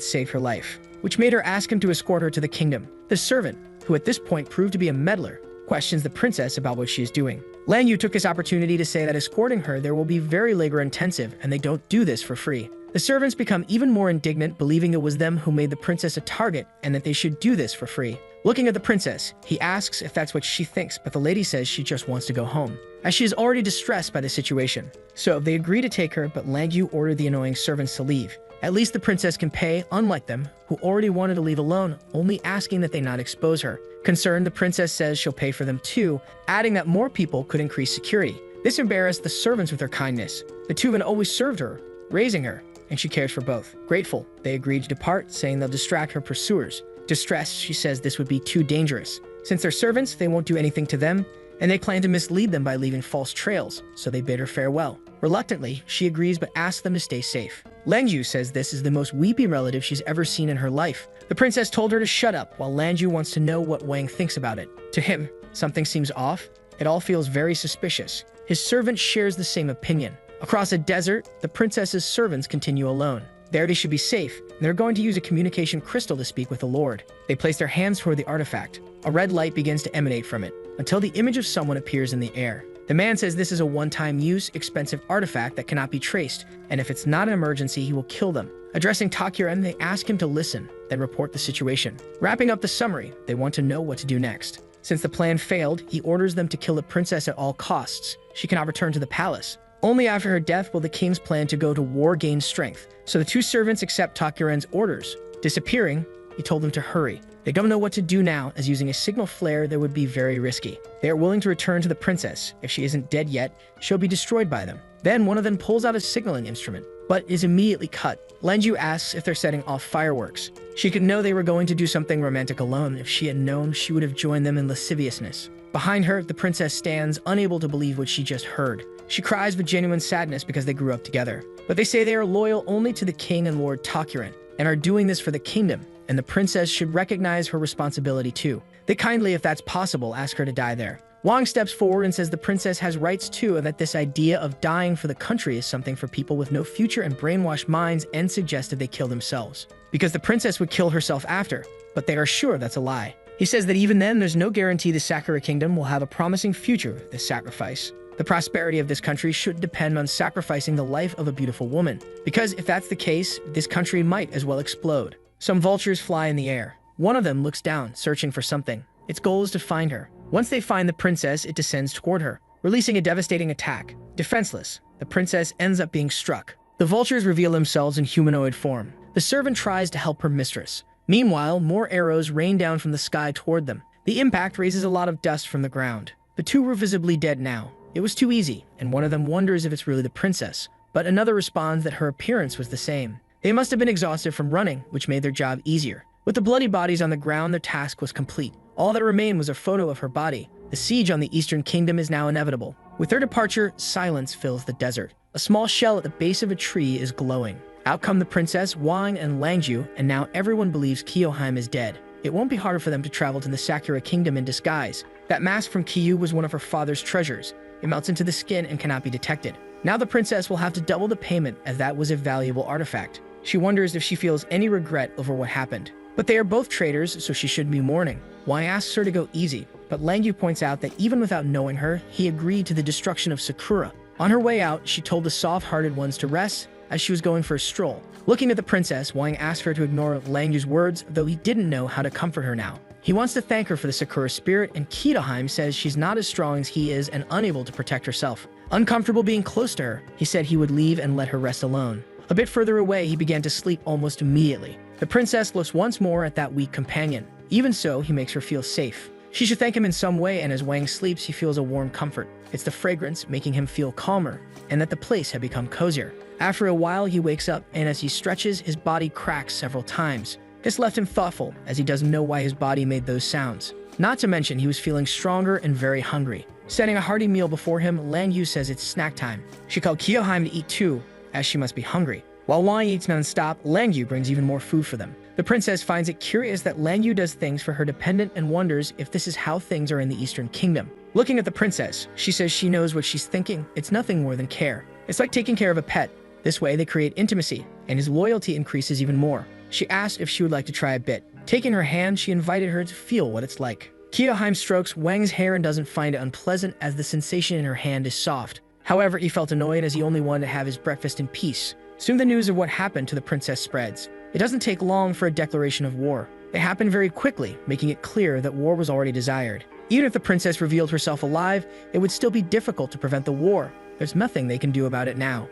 saved her life, which made her ask him to escort her to the kingdom. The servant, who at this point proved to be a meddler, questions the princess about what she is doing. Langyu took this opportunity to say that escorting her there will be very labor-intensive, and they don't do this for free. The servants become even more indignant, believing it was them who made the princess a target and that they should do this for free. Looking at the princess, he asks if that's what she thinks, but the lady says she just wants to go home, as she is already distressed by the situation. So they agree to take her, but Langyu ordered the annoying servants to leave. At least the princess can pay, unlike them, who already wanted to leave alone, only asking that they not expose her. Concerned, the princess says she'll pay for them too, adding that more people could increase security. This embarrassed the servants with her kindness. The 2 had always served her, raising her, and she cares for both. Grateful, they agreed to depart, saying they'll distract her pursuers. Distressed, she says this would be too dangerous. Since they're servants, they won't do anything to them, and they plan to mislead them by leaving false trails, so they bid her farewell. Reluctantly, she agrees but asks them to stay safe. Langyu says this is the most weepy relative she's ever seen in her life. The princess told her to shut up, while Langyu wants to know what Wang thinks about it. To him, something seems off. It all feels very suspicious. His servant shares the same opinion. Across a desert, the princess's servants continue alone. There they should be safe, and they're going to use a communication crystal to speak with the Lord. They place their hands toward the artifact. A red light begins to emanate from it, until the image of someone appears in the air. The man says this is a one-time use, expensive artifact that cannot be traced, and if it's not an emergency, he will kill them. Addressing Takuren, they ask him to listen, then report the situation. Wrapping up the summary, they want to know what to do next. Since the plan failed, he orders them to kill the princess at all costs. She cannot return to the palace. Only after her death will the king's plan to go to war gain strength. So the two servants accept Takuren's orders. Disappearing, he told them to hurry. They don't know what to do now, as using a signal flare that would be very risky. They are willing to return to the princess. If she isn't dead yet, she'll be destroyed by them. Then one of them pulls out a signaling instrument, but is immediately cut. Lenju asks if they're setting off fireworks. She could know they were going to do something romantic alone. If she had known, she would have joined them in lasciviousness. Behind her, the princess stands, unable to believe what she just heard. She cries with genuine sadness because they grew up together. But they say they are loyal only to the king and Lord Takuren, and are doing this for the kingdom, and the princess should recognize her responsibility too. They kindly, if that's possible, ask her to die there. Wang steps forward and says the princess has rights too, and that this idea of dying for the country is something for people with no future and brainwashed minds, and suggested they kill themselves. Because the princess would kill herself after, but they are sure that's a lie. He says that even then, there's no guarantee the Sakura Kingdom will have a promising future with this sacrifice. The prosperity of this country should depend on sacrificing the life of a beautiful woman, because if that's the case, this country might as well explode. Some vultures fly in the air. One of them looks down, searching for something. Its goal is to find her. Once they find the princess, it descends toward her, releasing a devastating attack. Defenseless, the princess ends up being struck. The vultures reveal themselves in humanoid form. The servant tries to help her mistress. Meanwhile, more arrows rain down from the sky toward them. The impact raises a lot of dust from the ground. The two were visibly dead now. It was too easy, and one of them wonders if it's really the princess, but another responds that her appearance was the same. They must have been exhausted from running, which made their job easier. With the bloody bodies on the ground, their task was complete. All that remained was a photo of her body. The siege on the Eastern Kingdom is now inevitable. With their departure, silence fills the desert. A small shell at the base of a tree is glowing. Out come the princess, Wang, and Langju, and now everyone believes Kiyohime is dead. It won't be hard for them to travel to the Sakura Kingdom in disguise. That mask from Kiyu was one of her father's treasures. It melts into the skin and cannot be detected. Now the princess will have to double the payment, as that was a valuable artifact. She wonders if she feels any regret over what happened. But they are both traitors, so she should be mourning. Wang asks her to go easy, but Langyu points out that even without knowing her, he agreed to the destruction of Sakura. On her way out, she told the soft-hearted ones to rest, as she was going for a stroll. Looking at the princess, Wang asked her to ignore Langyu's words, though he didn't know how to comfort her now. He wants to thank her for the Sakura spirit, and Kiyohime says she's not as strong as he is and unable to protect herself. Uncomfortable being close to her, he said he would leave and let her rest alone. A bit further away, he began to sleep almost immediately. The princess looks once more at that weak companion. Even so, he makes her feel safe. She should thank him in some way, and as Wang sleeps, he feels a warm comfort. It's the fragrance making him feel calmer, and that the place had become cozier. After a while, he wakes up, and as he stretches, his body cracks several times. This left him thoughtful, as he doesn't know why his body made those sounds. Not to mention, he was feeling stronger and very hungry. Setting a hearty meal before him, Langyu says it's snack time. She called Kiyohime to eat too, as she must be hungry. While Wang eats non-stop, Langyu brings even more food for them. The princess finds it curious that Langyu does things for her dependent and wonders if this is how things are in the Eastern Kingdom. Looking at the princess, she says she knows what she's thinking. It's nothing more than care. It's like taking care of a pet. This way, they create intimacy, and his loyalty increases even more. She asked if she would like to try a bit. Taking her hand, she invited her to feel what it's like. Kiyohime strokes Wang's hair and doesn't find it unpleasant, as the sensation in her hand is soft. However, he felt annoyed as he only wanted to have his breakfast in peace. Soon the news of what happened to the princess spreads. It doesn't take long for a declaration of war. It happened very quickly, making it clear that war was already desired. Even if the princess revealed herself alive, it would still be difficult to prevent the war. There's nothing they can do about it now.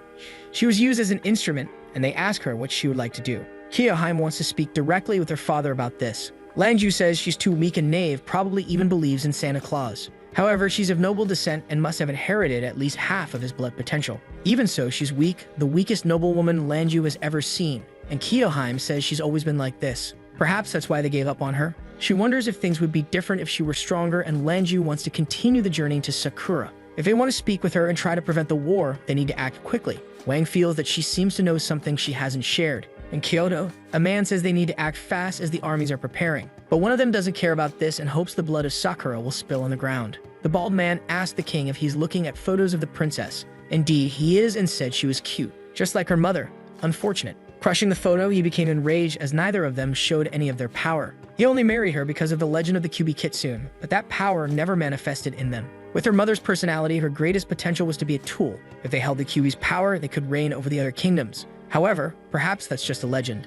She was used as an instrument, and they ask her what she would like to do. Kiyohime wants to speak directly with her father about this. Langju says she's too weak and naive, probably even believes in Santa Claus. However, she's of noble descent and must have inherited at least half of his blood potential. Even so, she's weak, the weakest noblewoman Langju has ever seen, and Kiyohime says she's always been like this. Perhaps that's why they gave up on her. She wonders if things would be different if she were stronger, and Langju wants to continue the journey to Sakura. If they want to speak with her and try to prevent the war, they need to act quickly. Wang feels that she seems to know something she hasn't shared. In Kyoto, a man says they need to act fast as the armies are preparing. But one of them doesn't care about this and hopes the blood of Sakura will spill on the ground. The bald man asked the king if he's looking at photos of the princess. Indeed, he is, and said she was cute, just like her mother. Unfortunate. Crushing the photo, he became enraged as neither of them showed any of their power. He only married her because of the legend of the QB Kitsune, but that power never manifested in them. With her mother's personality, her greatest potential was to be a tool. If they held the QB's power, they could reign over the other kingdoms. However, perhaps that's just a legend.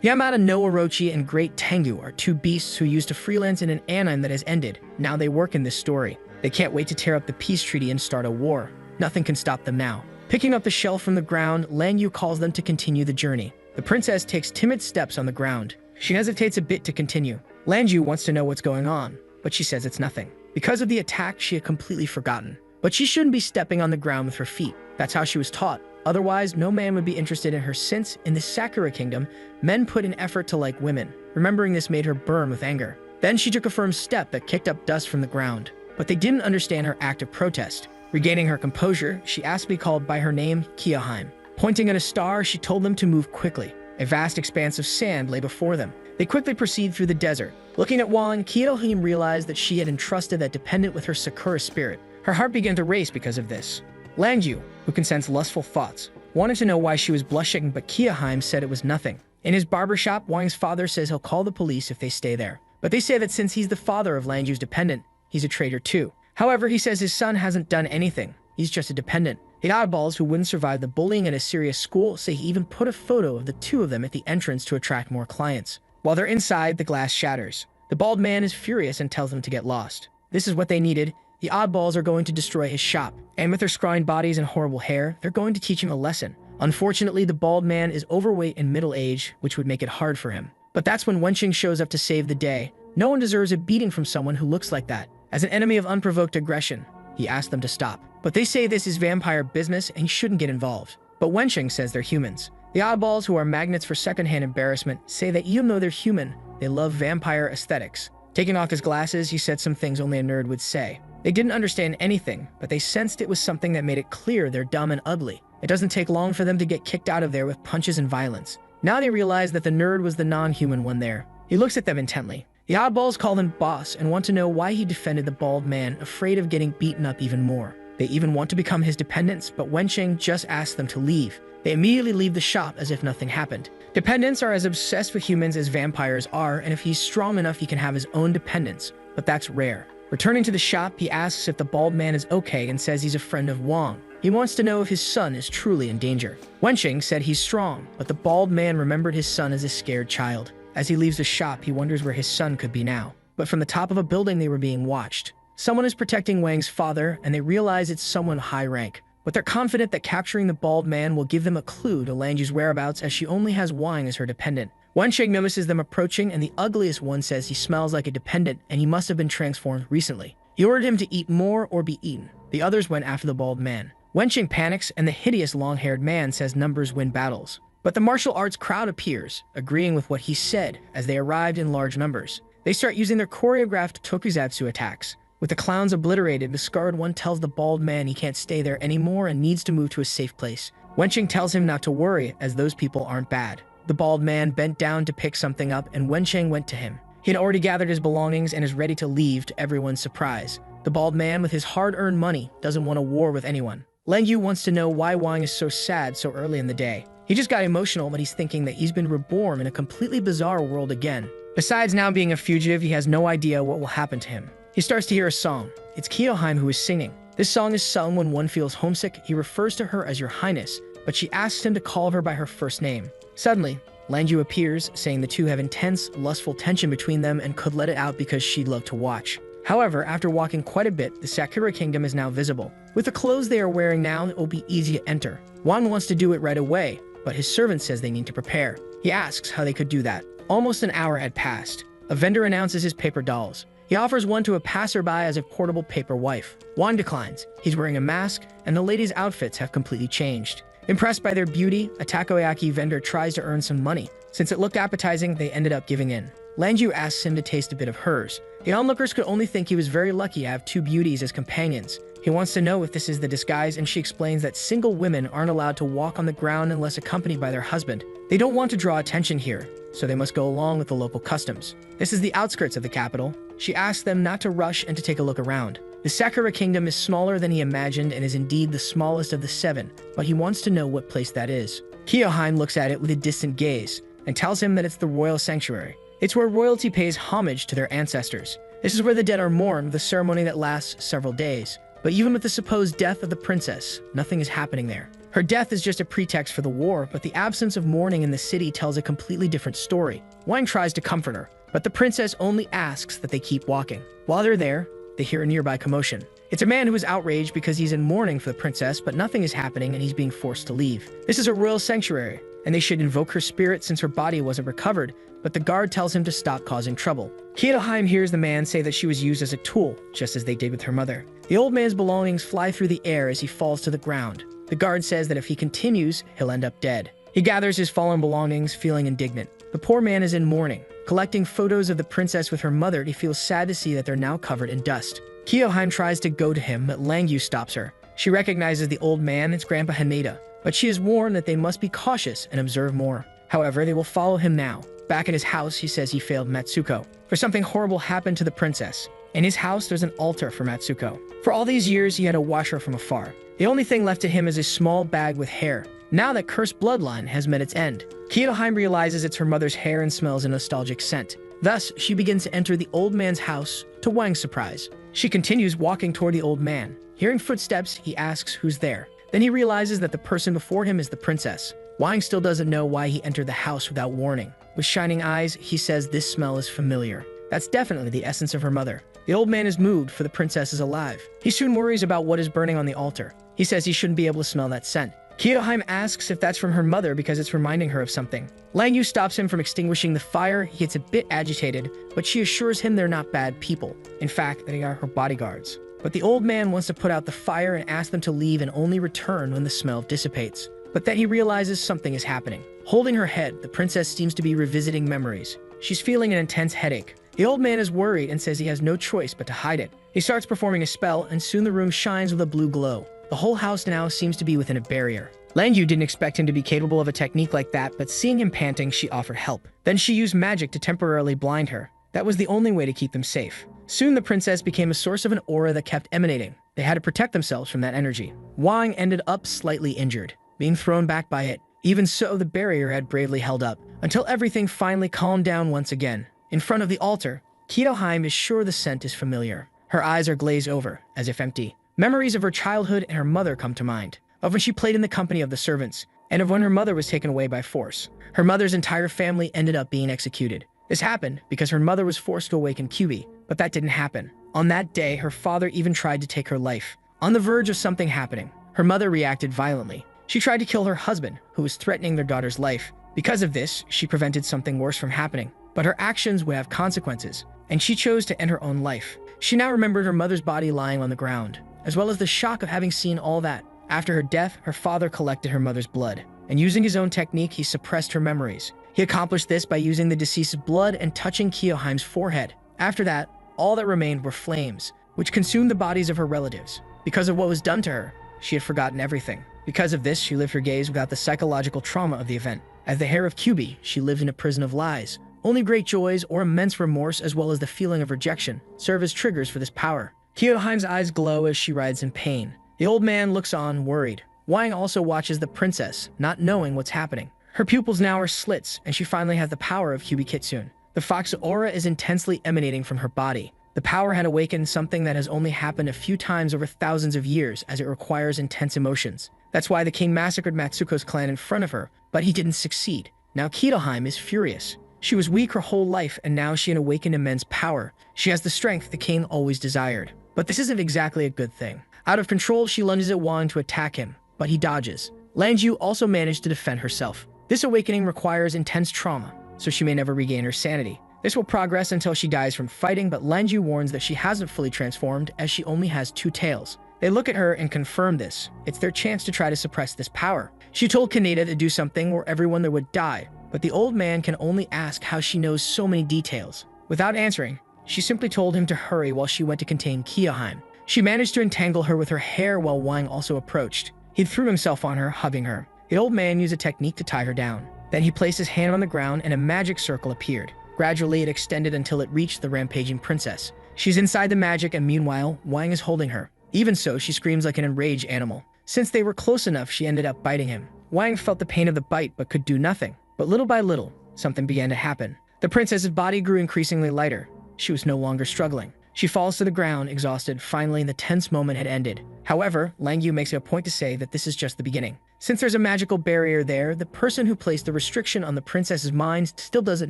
Yamada no Orochi and Great Tengu are two beasts who used to freelance in an anime that has ended. Now they work in this story. They can't wait to tear up the peace treaty and start a war. Nothing can stop them now. Picking up the shell from the ground, Lang Yu calls them to continue the journey. The princess takes timid steps on the ground. She hesitates a bit to continue. Lang Yu wants to know what's going on, but she says it's nothing. Because of the attack, she had completely forgotten. But she shouldn't be stepping on the ground with her feet. That's how she was taught. Otherwise, no man would be interested in her since, in the Sakura kingdom, men put in effort to like women. Remembering this made her burn with anger. Then she took a firm step that kicked up dust from the ground. But they didn't understand her act of protest. Regaining her composure, she asked to be called by her name, Kiyoheim. Pointing at a star, she told them to move quickly. A vast expanse of sand lay before them. They quickly proceed through the desert. Looking at Wang, Kiyoheim realized that she had entrusted that dependent with her Sakura spirit. Her heart began to race because of this. Lang Yu, who can sense lustful thoughts, wanted to know why she was blushing, but Kiyoheim said it was nothing. In his barbershop, Wang's father says he'll call the police if they stay there. But they say that since he's the father of Lang Yu's dependent, he's a traitor too. However, he says his son hasn't done anything. He's just a dependent. The oddballs who wouldn't survive the bullying at a serious school say he even put a photo of the two of them at the entrance to attract more clients. While they're inside, the glass shatters. The bald man is furious and tells them to get lost. This is what they needed. The oddballs are going to destroy his shop. And with their scrawny bodies and horrible hair, they're going to teach him a lesson. Unfortunately, the bald man is overweight and middle-aged, which would make it hard for him. But that's when Wenqing shows up to save the day. No one deserves a beating from someone who looks like that. As an enemy of unprovoked aggression, he asks them to stop. But they say this is vampire business and he shouldn't get involved. But Wenqing says they're humans. The oddballs, who are magnets for secondhand embarrassment, say that even though they're human, they love vampire aesthetics. Taking off his glasses, he said some things only a nerd would say. They didn't understand anything, but they sensed it was something that made it clear they're dumb and ugly. It doesn't take long for them to get kicked out of there with punches and violence. Now they realize that the nerd was the non-human one there. He looks at them intently. The oddballs call him boss and want to know why he defended the bald man, afraid of getting beaten up even more. They even want to become his dependents, but Wenqing just asks them to leave. They immediately leave the shop as if nothing happened. Dependents are as obsessed with humans as vampires are, and if he's strong enough, he can have his own dependents, but that's rare. Returning to the shop, he asks if the bald man is okay and says he's a friend of Wang. He wants to know if his son is truly in danger. Wenqing said he's strong, but the bald man remembered his son as a scared child. As he leaves the shop, he wonders where his son could be now. But from the top of a building, they were being watched. Someone is protecting Wang's father, and they realize it's someone high rank. But they're confident that capturing the bald man will give them a clue to Lang Yu's whereabouts, as she only has Wang as her dependent. Wenqing notices them approaching, and the ugliest one says he smells like a dependent and he must have been transformed recently. He ordered him to eat more or be eaten. The others went after the bald man. Wenqing panics, and the hideous long-haired man says numbers win battles. But the martial arts crowd appears, agreeing with what he said as they arrived in large numbers. They start using their choreographed tokusatsu attacks. With the clowns obliterated, the scarred one tells the bald man he can't stay there anymore and needs to move to a safe place. Wenqing tells him not to worry, as those people aren't bad. The bald man bent down to pick something up, and Wenqing went to him. He had already gathered his belongings and is ready to leave, to everyone's surprise. The bald man, with his hard-earned money, doesn't want a war with anyone. Lang Yu wants to know why Wang is so sad so early in the day. He just got emotional, but he's thinking that he's been reborn in a completely bizarre world again. Besides now being a fugitive, he has no idea what will happen to him. He starts to hear a song. It's Kiyoheim who is singing. This song is sung when one feels homesick. He refers to her as Your Highness, but she asks him to call her by her first name. Suddenly, Lang Yu appears, saying the two have intense, lustful tension between them and could let it out because she'd love to watch. However, after walking quite a bit, the Sakura Kingdom is now visible. With the clothes they are wearing now, it will be easy to enter. Wang wants to do it right away, but his servant says they need to prepare. He asks how they could do that. Almost an hour had passed. A vendor announces his paper dolls. He offers one to a passerby as a portable paper wife. Wang declines. He's wearing a mask, and the ladies' outfits have completely changed. Impressed by their beauty, a takoyaki vendor tries to earn some money. Since it looked appetizing, they ended up giving in. Lang Yu asks him to taste a bit of hers. The onlookers could only think he was very lucky to have two beauties as companions. He wants to know if this is the disguise, and she explains that single women aren't allowed to walk on the ground unless accompanied by their husband. They don't want to draw attention here, so they must go along with the local customs. This is the outskirts of the capital. She asks them not to rush and to take a look around. The Sakura Kingdom is smaller than he imagined and is indeed the smallest of the 7, but he wants to know what place that is. Kyoheim looks at it with a distant gaze and tells him that it's the royal sanctuary. It's where royalty pays homage to their ancestors. This is where the dead are mourned with a ceremony that lasts several days. But even with the supposed death of the princess, nothing is happening there. Her death is just a pretext for the war, but the absence of mourning in the city tells a completely different story. Wang tries to comfort her, but the princess only asks that they keep walking. While they're there, they hear a nearby commotion. It's a man who is outraged because he's in mourning for the princess, but nothing is happening and he's being forced to leave. This is a royal sanctuary, and they should invoke her spirit since her body wasn't recovered, but the guard tells him to stop causing trouble. Kyoheim hears the man say that she was used as a tool, just as they did with her mother. The old man's belongings fly through the air as he falls to the ground. The guard says that if he continues, he'll end up dead. He gathers his fallen belongings, feeling indignant. The poor man is in mourning. Collecting photos of the princess with her mother, he feels sad to see that they're now covered in dust. Kyoheim tries to go to him, but Langyu stops her. She recognizes the old man as Grandpa Haneda, but she is warned that they must be cautious and observe more. However, they will follow him now. Back in his house, he says he failed Matsuko, for something horrible happened to the princess. In his house, there's an altar for Matsuko. For all these years, he had to watch her from afar. The only thing left to him is a small bag with hair. Now that cursed bloodline has met its end, Kyoheim realizes it's her mother's hair and smells a nostalgic scent. Thus, she begins to enter the old man's house, to Wang's surprise. She continues walking toward the old man. Hearing footsteps, he asks who's there. Then he realizes that the person before him is the princess. Wang still doesn't know why he entered the house without warning. With shining eyes, he says this smell is familiar. That's definitely the essence of her mother. The old man is moved, for the princess is alive. He soon worries about what is burning on the altar. He says he shouldn't be able to smell that scent. Kyoheim asks if that's from her mother because it's reminding her of something. Langyu stops him from extinguishing the fire. He gets a bit agitated, but she assures him they're not bad people. In fact, they are her bodyguards. But the old man wants to put out the fire and ask them to leave and only return when the smell dissipates. But then he realizes something is happening. Holding her head, the princess seems to be revisiting memories. She's feeling an intense headache. The old man is worried and says he has no choice but to hide it. He starts performing a spell, and soon the room shines with a blue glow. The whole house now seems to be within a barrier. Langyu didn't expect him to be capable of a technique like that, but seeing him panting, she offered help. Then she used magic to temporarily blind her. That was the only way to keep them safe. Soon the princess became a source of an aura that kept emanating. They had to protect themselves from that energy. Wang ended up slightly injured, being thrown back by it. Even so, the barrier had bravely held up, until everything finally calmed down once again. In front of the altar, Kyoheim is sure the scent is familiar. Her eyes are glazed over, as if empty. Memories of her childhood and her mother come to mind, of when she played in the company of the servants, and of when her mother was taken away by force. Her mother's entire family ended up being executed. This happened because her mother was forced to awaken Kyubi, but that didn't happen. On that day, her father even tried to take her life. On the verge of something happening, her mother reacted violently. She tried to kill her husband, who was threatening their daughter's life. Because of this, she prevented something worse from happening. But her actions would have consequences, and she chose to end her own life. She now remembered her mother's body lying on the ground, as well as the shock of having seen all that. After her death, her father collected her mother's blood, and using his own technique, he suppressed her memories. He accomplished this by using the deceased's blood and touching Kyoheim's forehead. After that, all that remained were flames, which consumed the bodies of her relatives. Because of what was done to her, she had forgotten everything. Because of this, she lived her days without the psychological trauma of the event. As the heir of Kyubi, she lived in a prison of lies. Only great joys or immense remorse, as well as the feeling of rejection, serve as triggers for this power. Kyoheim's eyes glow as she writhes in pain. The old man looks on, worried. Wang also watches the princess, not knowing what's happening. Her pupils now are slits, and she finally has the power of Kyubi Kitsune. The fox aura is intensely emanating from her body. The power had awakened something that has only happened a few times over thousands of years, as it requires intense emotions. That's why the king massacred Matsuko's clan in front of her, but he didn't succeed. Now Kyoheim is furious. She was weak her whole life, and now she had awakened immense power. She has the strength the king always desired. But this isn't exactly a good thing. Out of control, she lunges at Wang to attack him, but he dodges. Langyu also managed to defend herself. This awakening requires intense trauma, so she may never regain her sanity. This will progress until she dies from fighting, but Langyu warns that she hasn't fully transformed, as she only has 2 tails. They look at her and confirm this. It's their chance to try to suppress this power. She told Kaneda to do something or everyone there would die, but the old man can only ask how she knows so many details. Without answering, she simply told him to hurry while she went to contain Kyoheim. She managed to entangle her with her hair while Wang also approached. He threw himself on her, hugging her. The old man used a technique to tie her down. Then he placed his hand on the ground and a magic circle appeared. Gradually, it extended until it reached the rampaging princess. She's inside the magic, and meanwhile, Wang is holding her. Even so, she screams like an enraged animal. Since they were close enough, she ended up biting him. Wang felt the pain of the bite but could do nothing. But little by little, something began to happen. The princess's body grew increasingly lighter. She was no longer struggling. She falls to the ground, exhausted. Finally, the tense moment had ended. However, Lang Yu makes it a point to say that this is just the beginning. Since there's a magical barrier there, the person who placed the restriction on the princess's mind still doesn't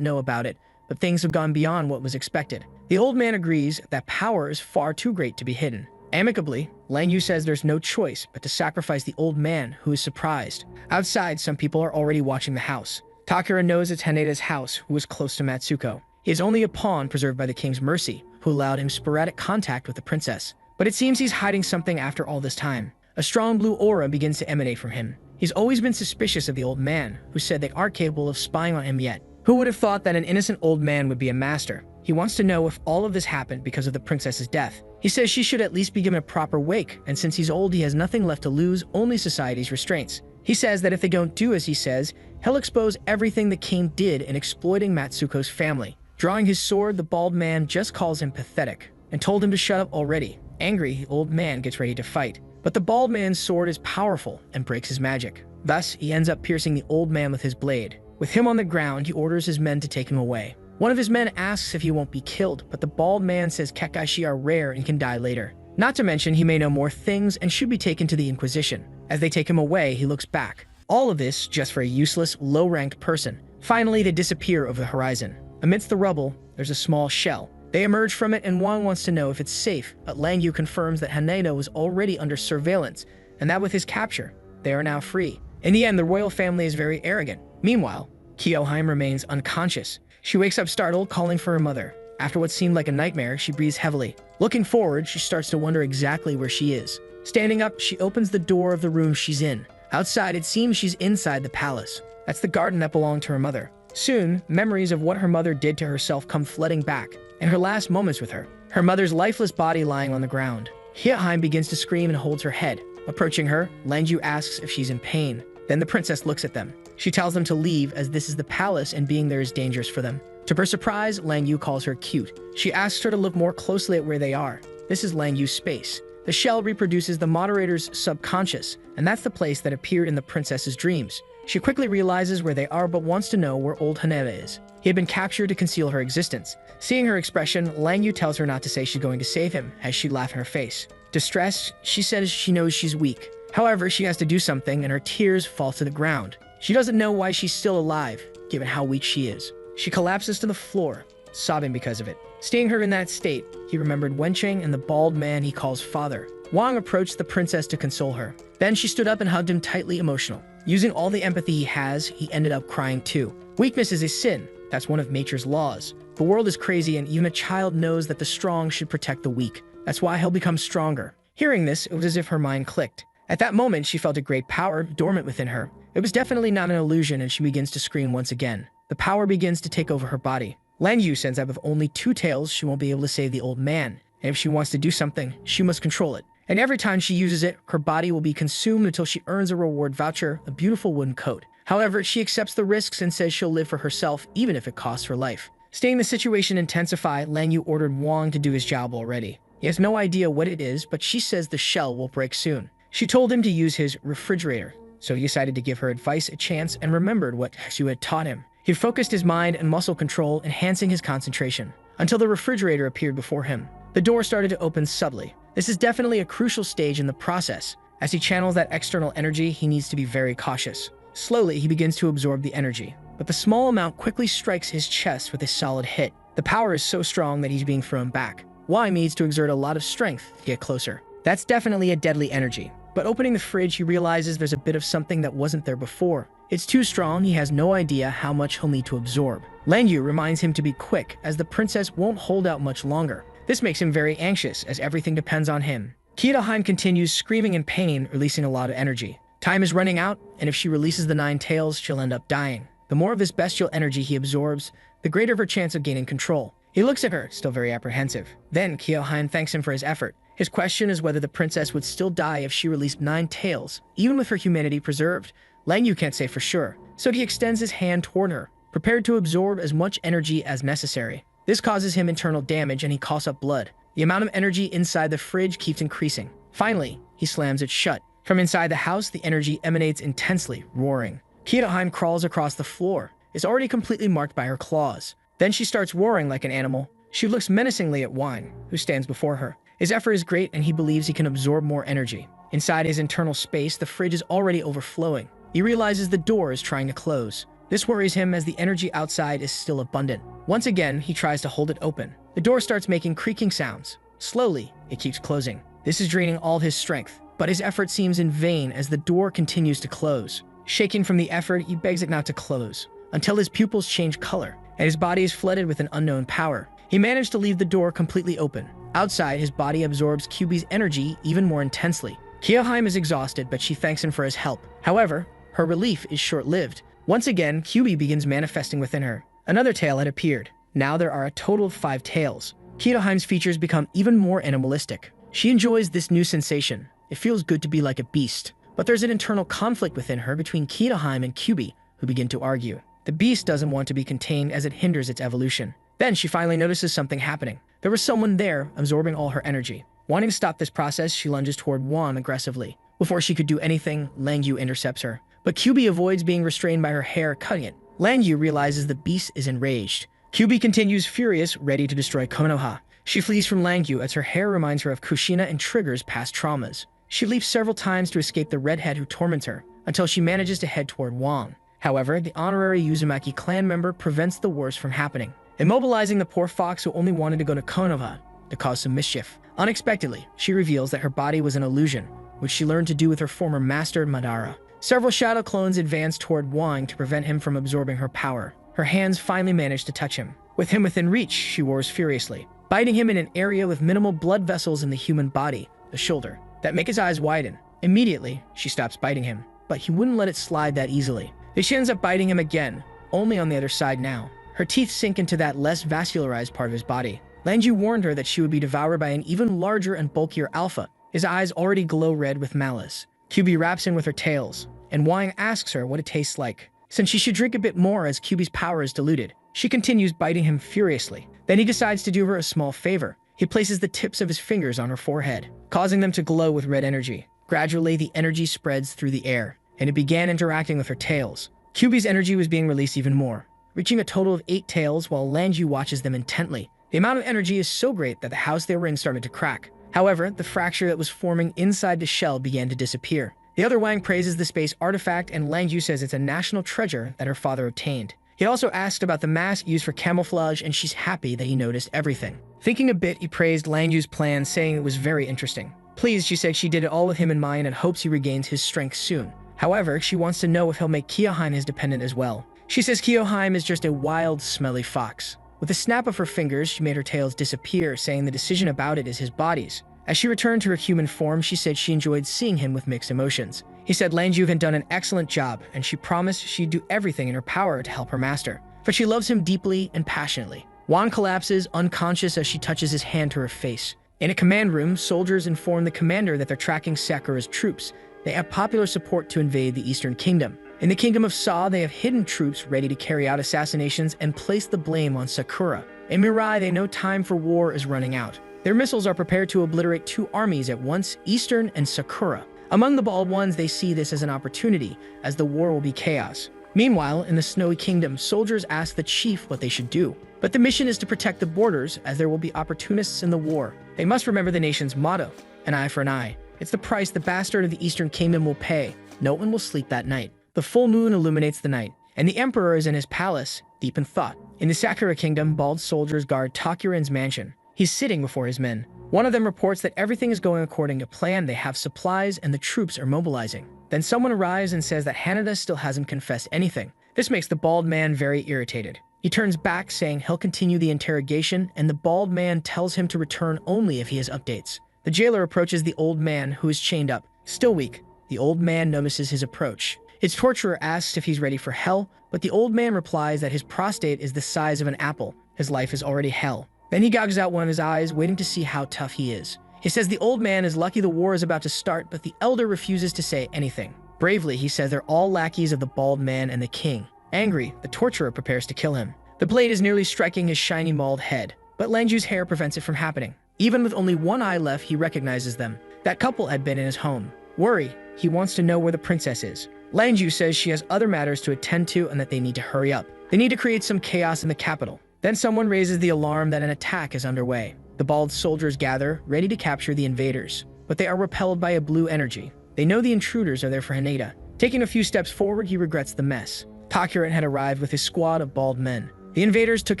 know about it, but things have gone beyond what was expected. The old man agrees that power is far too great to be hidden. Amicably, Lang Yu says there's no choice but to sacrifice the old man, who is surprised. Outside, some people are already watching the house. Takura knows it's Haneda's house, who was close to Matsuko. He is only a pawn preserved by the king's mercy, who allowed him sporadic contact with the princess. But it seems he's hiding something after all this time. A strong blue aura begins to emanate from him. He's always been suspicious of the old man, who said they aren't capable of spying on him yet. Who would have thought that an innocent old man would be a master? He wants to know if all of this happened because of the princess's death. He says she should at least be given a proper wake, and since he's old, he has nothing left to lose, only society's restraints. He says that if they don't do as he says, he'll expose everything the king did in exploiting Matsuko's family. Drawing his sword, the bald man just calls him pathetic and told him to shut up already. Angry, the old man gets ready to fight. But the bald man's sword is powerful and breaks his magic. Thus, he ends up piercing the old man with his blade. With him on the ground, he orders his men to take him away. One of his men asks if he won't be killed, but the bald man says Kakashi are rare and can die later. Not to mention, he may know more things and should be taken to the Inquisition. As they take him away, he looks back. All of this just for a useless, low-ranked person. Finally, they disappear over the horizon. Amidst the rubble, there's a small shell. They emerge from it, and Wang wants to know if it's safe, but Lang Yu confirms that Haneda was already under surveillance, and that with his capture, they are now free. In the end, the royal family is very arrogant. Meanwhile, Kyoheim remains unconscious. She wakes up startled, calling for her mother. After what seemed like a nightmare, she breathes heavily. Looking forward, she starts to wonder exactly where she is. Standing up, she opens the door of the room she's in. Outside, it seems she's inside the palace. That's the garden that belonged to her mother. Soon, memories of what her mother did to herself come flooding back, and her last moments with her. Her mother's lifeless body lying on the ground. Kyoheim begins to scream and holds her head. Approaching her, Lang Yu asks if she's in pain. Then the princess looks at them. She tells them to leave as this is the palace and being there is dangerous for them. To her surprise, Lang Yu calls her cute. She asks her to look more closely at where they are. This is Lang Yu's space. The shell reproduces the moderator's subconscious, and that's the place that appeared in the princess's dreams. She quickly realizes where they are but wants to know where old Haneda is. He had been captured to conceal her existence. Seeing her expression, Lang Yu tells her not to say she's going to save him, as she laughs in her face. Distressed, she says she knows she's weak. However, she has to do something, and her tears fall to the ground. She doesn't know why she's still alive, given how weak she is. She collapses to the floor, sobbing because of it. Seeing her in that state, he remembered Wencheng and the bald man he calls father. Wang approached the princess to console her. Then she stood up and hugged him tightly, emotional. Using all the empathy he has, he ended up crying too. Weakness is a sin. That's one of nature's laws. The world is crazy, and even a child knows that the strong should protect the weak. That's why he'll become stronger. Hearing this, it was as if her mind clicked. At that moment, she felt a great power dormant within her. It was definitely not an illusion, and she begins to scream once again. The power begins to take over her body. Lang Yu says that with only 2 tails, she won't be able to save the old man. And if she wants to do something, she must control it. And every time she uses it, her body will be consumed until she earns a reward voucher, a beautiful wooden coat. However, she accepts the risks and says she'll live for herself, even if it costs her life. Seeing the situation intensify, Lang Yu ordered Wang to do his job already. He has no idea what it is, but she says the shell will break soon. She told him to use his refrigerator, so he decided to give her advice a chance and remembered what she had taught him. He focused his mind and muscle control, enhancing his concentration, until the refrigerator appeared before him. The door started to open subtly. This is definitely a crucial stage in the process. As he channels that external energy, he needs to be very cautious. Slowly, he begins to absorb the energy, but the small amount quickly strikes his chest with a solid hit. The power is so strong that he's being thrown back. Wang needs to exert a lot of strength to get closer. That's definitely a deadly energy. But opening the fridge, he realizes there's a bit of something that wasn't there before. It's too strong, he has no idea how much he'll need to absorb. Lang Yu reminds him to be quick, as the princess won't hold out much longer. This makes him very anxious, as everything depends on him. Kyoheim continues screaming in pain, releasing a lot of energy. Time is running out, and if she releases the 9 tails, she'll end up dying. The more of this bestial energy he absorbs, the greater her chance of gaining control. He looks at her, still very apprehensive. Then Kyoheim thanks him for his effort. His question is whether the princess would still die if she released 9 tails, even with her humanity preserved. Lang Yu can't say for sure, so he extends his hand toward her, prepared to absorb as much energy as necessary. This causes him internal damage and he coughs up blood. The amount of energy inside the fridge keeps increasing. Finally, he slams it shut. From inside the house, the energy emanates intensely, roaring. Kyoto crawls across the floor. It's already completely marked by her claws. Then she starts roaring like an animal. She looks menacingly at Wang, who stands before her. His effort is great and he believes he can absorb more energy. Inside his internal space, the fridge is already overflowing. He realizes the door is trying to close. This worries him as the energy outside is still abundant. Once again, he tries to hold it open. The door starts making creaking sounds. Slowly, it keeps closing. This is draining all his strength, but his effort seems in vain as the door continues to close. Shaken from the effort, he begs it not to close, until his pupils change color, and his body is flooded with an unknown power. He managed to leave the door completely open. Outside, his body absorbs Kyubi's energy even more intensely. Kyoheim is exhausted, but she thanks him for his help. However, her relief is short-lived. Once again, Kyubi begins manifesting within her. Another tail had appeared. Now there are a total of 5 tails. Kyoheim's features become even more animalistic. She enjoys this new sensation. It feels good to be like a beast. But there's an internal conflict within her between Kyoheim and Kyubi, who begin to argue. The beast doesn't want to be contained as it hinders its evolution. Then she finally notices something happening. There was someone there, absorbing all her energy. Wanting to stop this process, she lunges toward Wan aggressively. Before she could do anything, Lang Yu intercepts her. But Kyubi avoids being restrained by her hair, cutting it. Lang Yu realizes the beast is enraged. Kyubi continues furious, ready to destroy Konoha. She flees from Lang Yu as her hair reminds her of Kushina and triggers past traumas. She leaps several times to escape the redhead who torments her, until she manages to head toward Wang. However, the honorary Uzumaki clan member prevents the worst from happening, immobilizing the poor fox who only wanted to go to Konoha to cause some mischief. Unexpectedly, she reveals that her body was an illusion, which she learned to do with her former master, Madara. Several shadow clones advance toward Wang to prevent him from absorbing her power. Her hands finally manage to touch him. With him within reach, she roars furiously, biting him in an area with minimal blood vessels in the human body, the shoulder, that make his eyes widen. Immediately, she stops biting him, but he wouldn't let it slide that easily. She ends up biting him again, only on the other side now. Her teeth sink into that less vascularized part of his body. Lanju warned her that she would be devoured by an even larger and bulkier alpha. His eyes already glow red with malice. Kyubi wraps in with her tails, and Wang asks her what it tastes like, since she should drink a bit more as Kyubi's power is diluted. She continues biting him furiously. Then he decides to do her a small favor. He places the tips of his fingers on her forehead, causing them to glow with red energy. Gradually, the energy spreads through the air, and it began interacting with her tails. Kyubi's energy was being released even more, reaching a total of 8 tails while Lanju watches them intently. The amount of energy is so great that the house they were in started to crack. However, the fracture that was forming inside the shell began to disappear. The other Wang praises the space artifact, and Lanju says it's a national treasure that her father obtained. He also asked about the mask used for camouflage, and she's happy that he noticed everything. Thinking a bit, he praised Lanju's plan, saying it was very interesting. Pleased, she said she did it all with him in mind and hopes he regains his strength soon. However, she wants to know if he'll make Kyoheim his dependent as well. She says Kyoheim is just a wild, smelly fox. With a snap of her fingers, she made her tails disappear, saying the decision about it is his body's. As she returned to her human form, she said she enjoyed seeing him with mixed emotions. He said Lanju had done an excellent job, and she promised she'd do everything in her power to help her master, for she loves him deeply and passionately. Wan collapses, unconscious as she touches his hand to her face. In a command room, soldiers inform the commander that they're tracking Sakura's troops. They have popular support to invade the Eastern Kingdom. In the Kingdom of Sa, they have hidden troops ready to carry out assassinations and place the blame on Sakura. In Mirai, they know time for war is running out. Their missiles are prepared to obliterate 2 armies at once, Eastern and Sakura. Among the Bald Ones, they see this as an opportunity, as the war will be chaos. Meanwhile, in the Snowy Kingdom, soldiers ask the chief what they should do. But the mission is to protect the borders, as there will be opportunists in the war. They must remember the nation's motto, an eye for an eye. It's the price the bastard of the Eastern Kingdom will pay. No one will sleep that night. The full moon illuminates the night, and the emperor is in his palace, deep in thought. In the Sakura Kingdom, bald soldiers guard Takuren's mansion. He's sitting before his men. One of them reports that everything is going according to plan. They have supplies and the troops are mobilizing. Then someone arrives and says that Hanada still hasn't confessed anything. This makes the bald man very irritated. He turns back, saying he'll continue the interrogation, and the bald man tells him to return only if he has updates. The jailer approaches the old man, who is chained up. Still weak, the old man notices his approach. His torturer asks if he's ready for hell, but the old man replies that his prostate is the size of an apple. His life is already hell. Then he gouges out one of his eyes, waiting to see how tough he is. He says the old man is lucky the war is about to start, but the elder refuses to say anything. Bravely, he says they're all lackeys of the bald man and the king. Angry, the torturer prepares to kill him. The blade is nearly striking his shiny bald head, but Lanju's hair prevents it from happening. Even with only one eye left, he recognizes them. That couple had been in his home. Worried, he wants to know where the princess is. Langju says she has other matters to attend to and that they need to hurry up. They need to create some chaos in the capital. Then someone raises the alarm that an attack is underway. The bald soldiers gather, ready to capture the invaders, but they are repelled by a blue energy. They know the intruders are there for Haneda. Taking a few steps forward, he regrets the mess. Takuren had arrived with his squad of bald men. The invaders took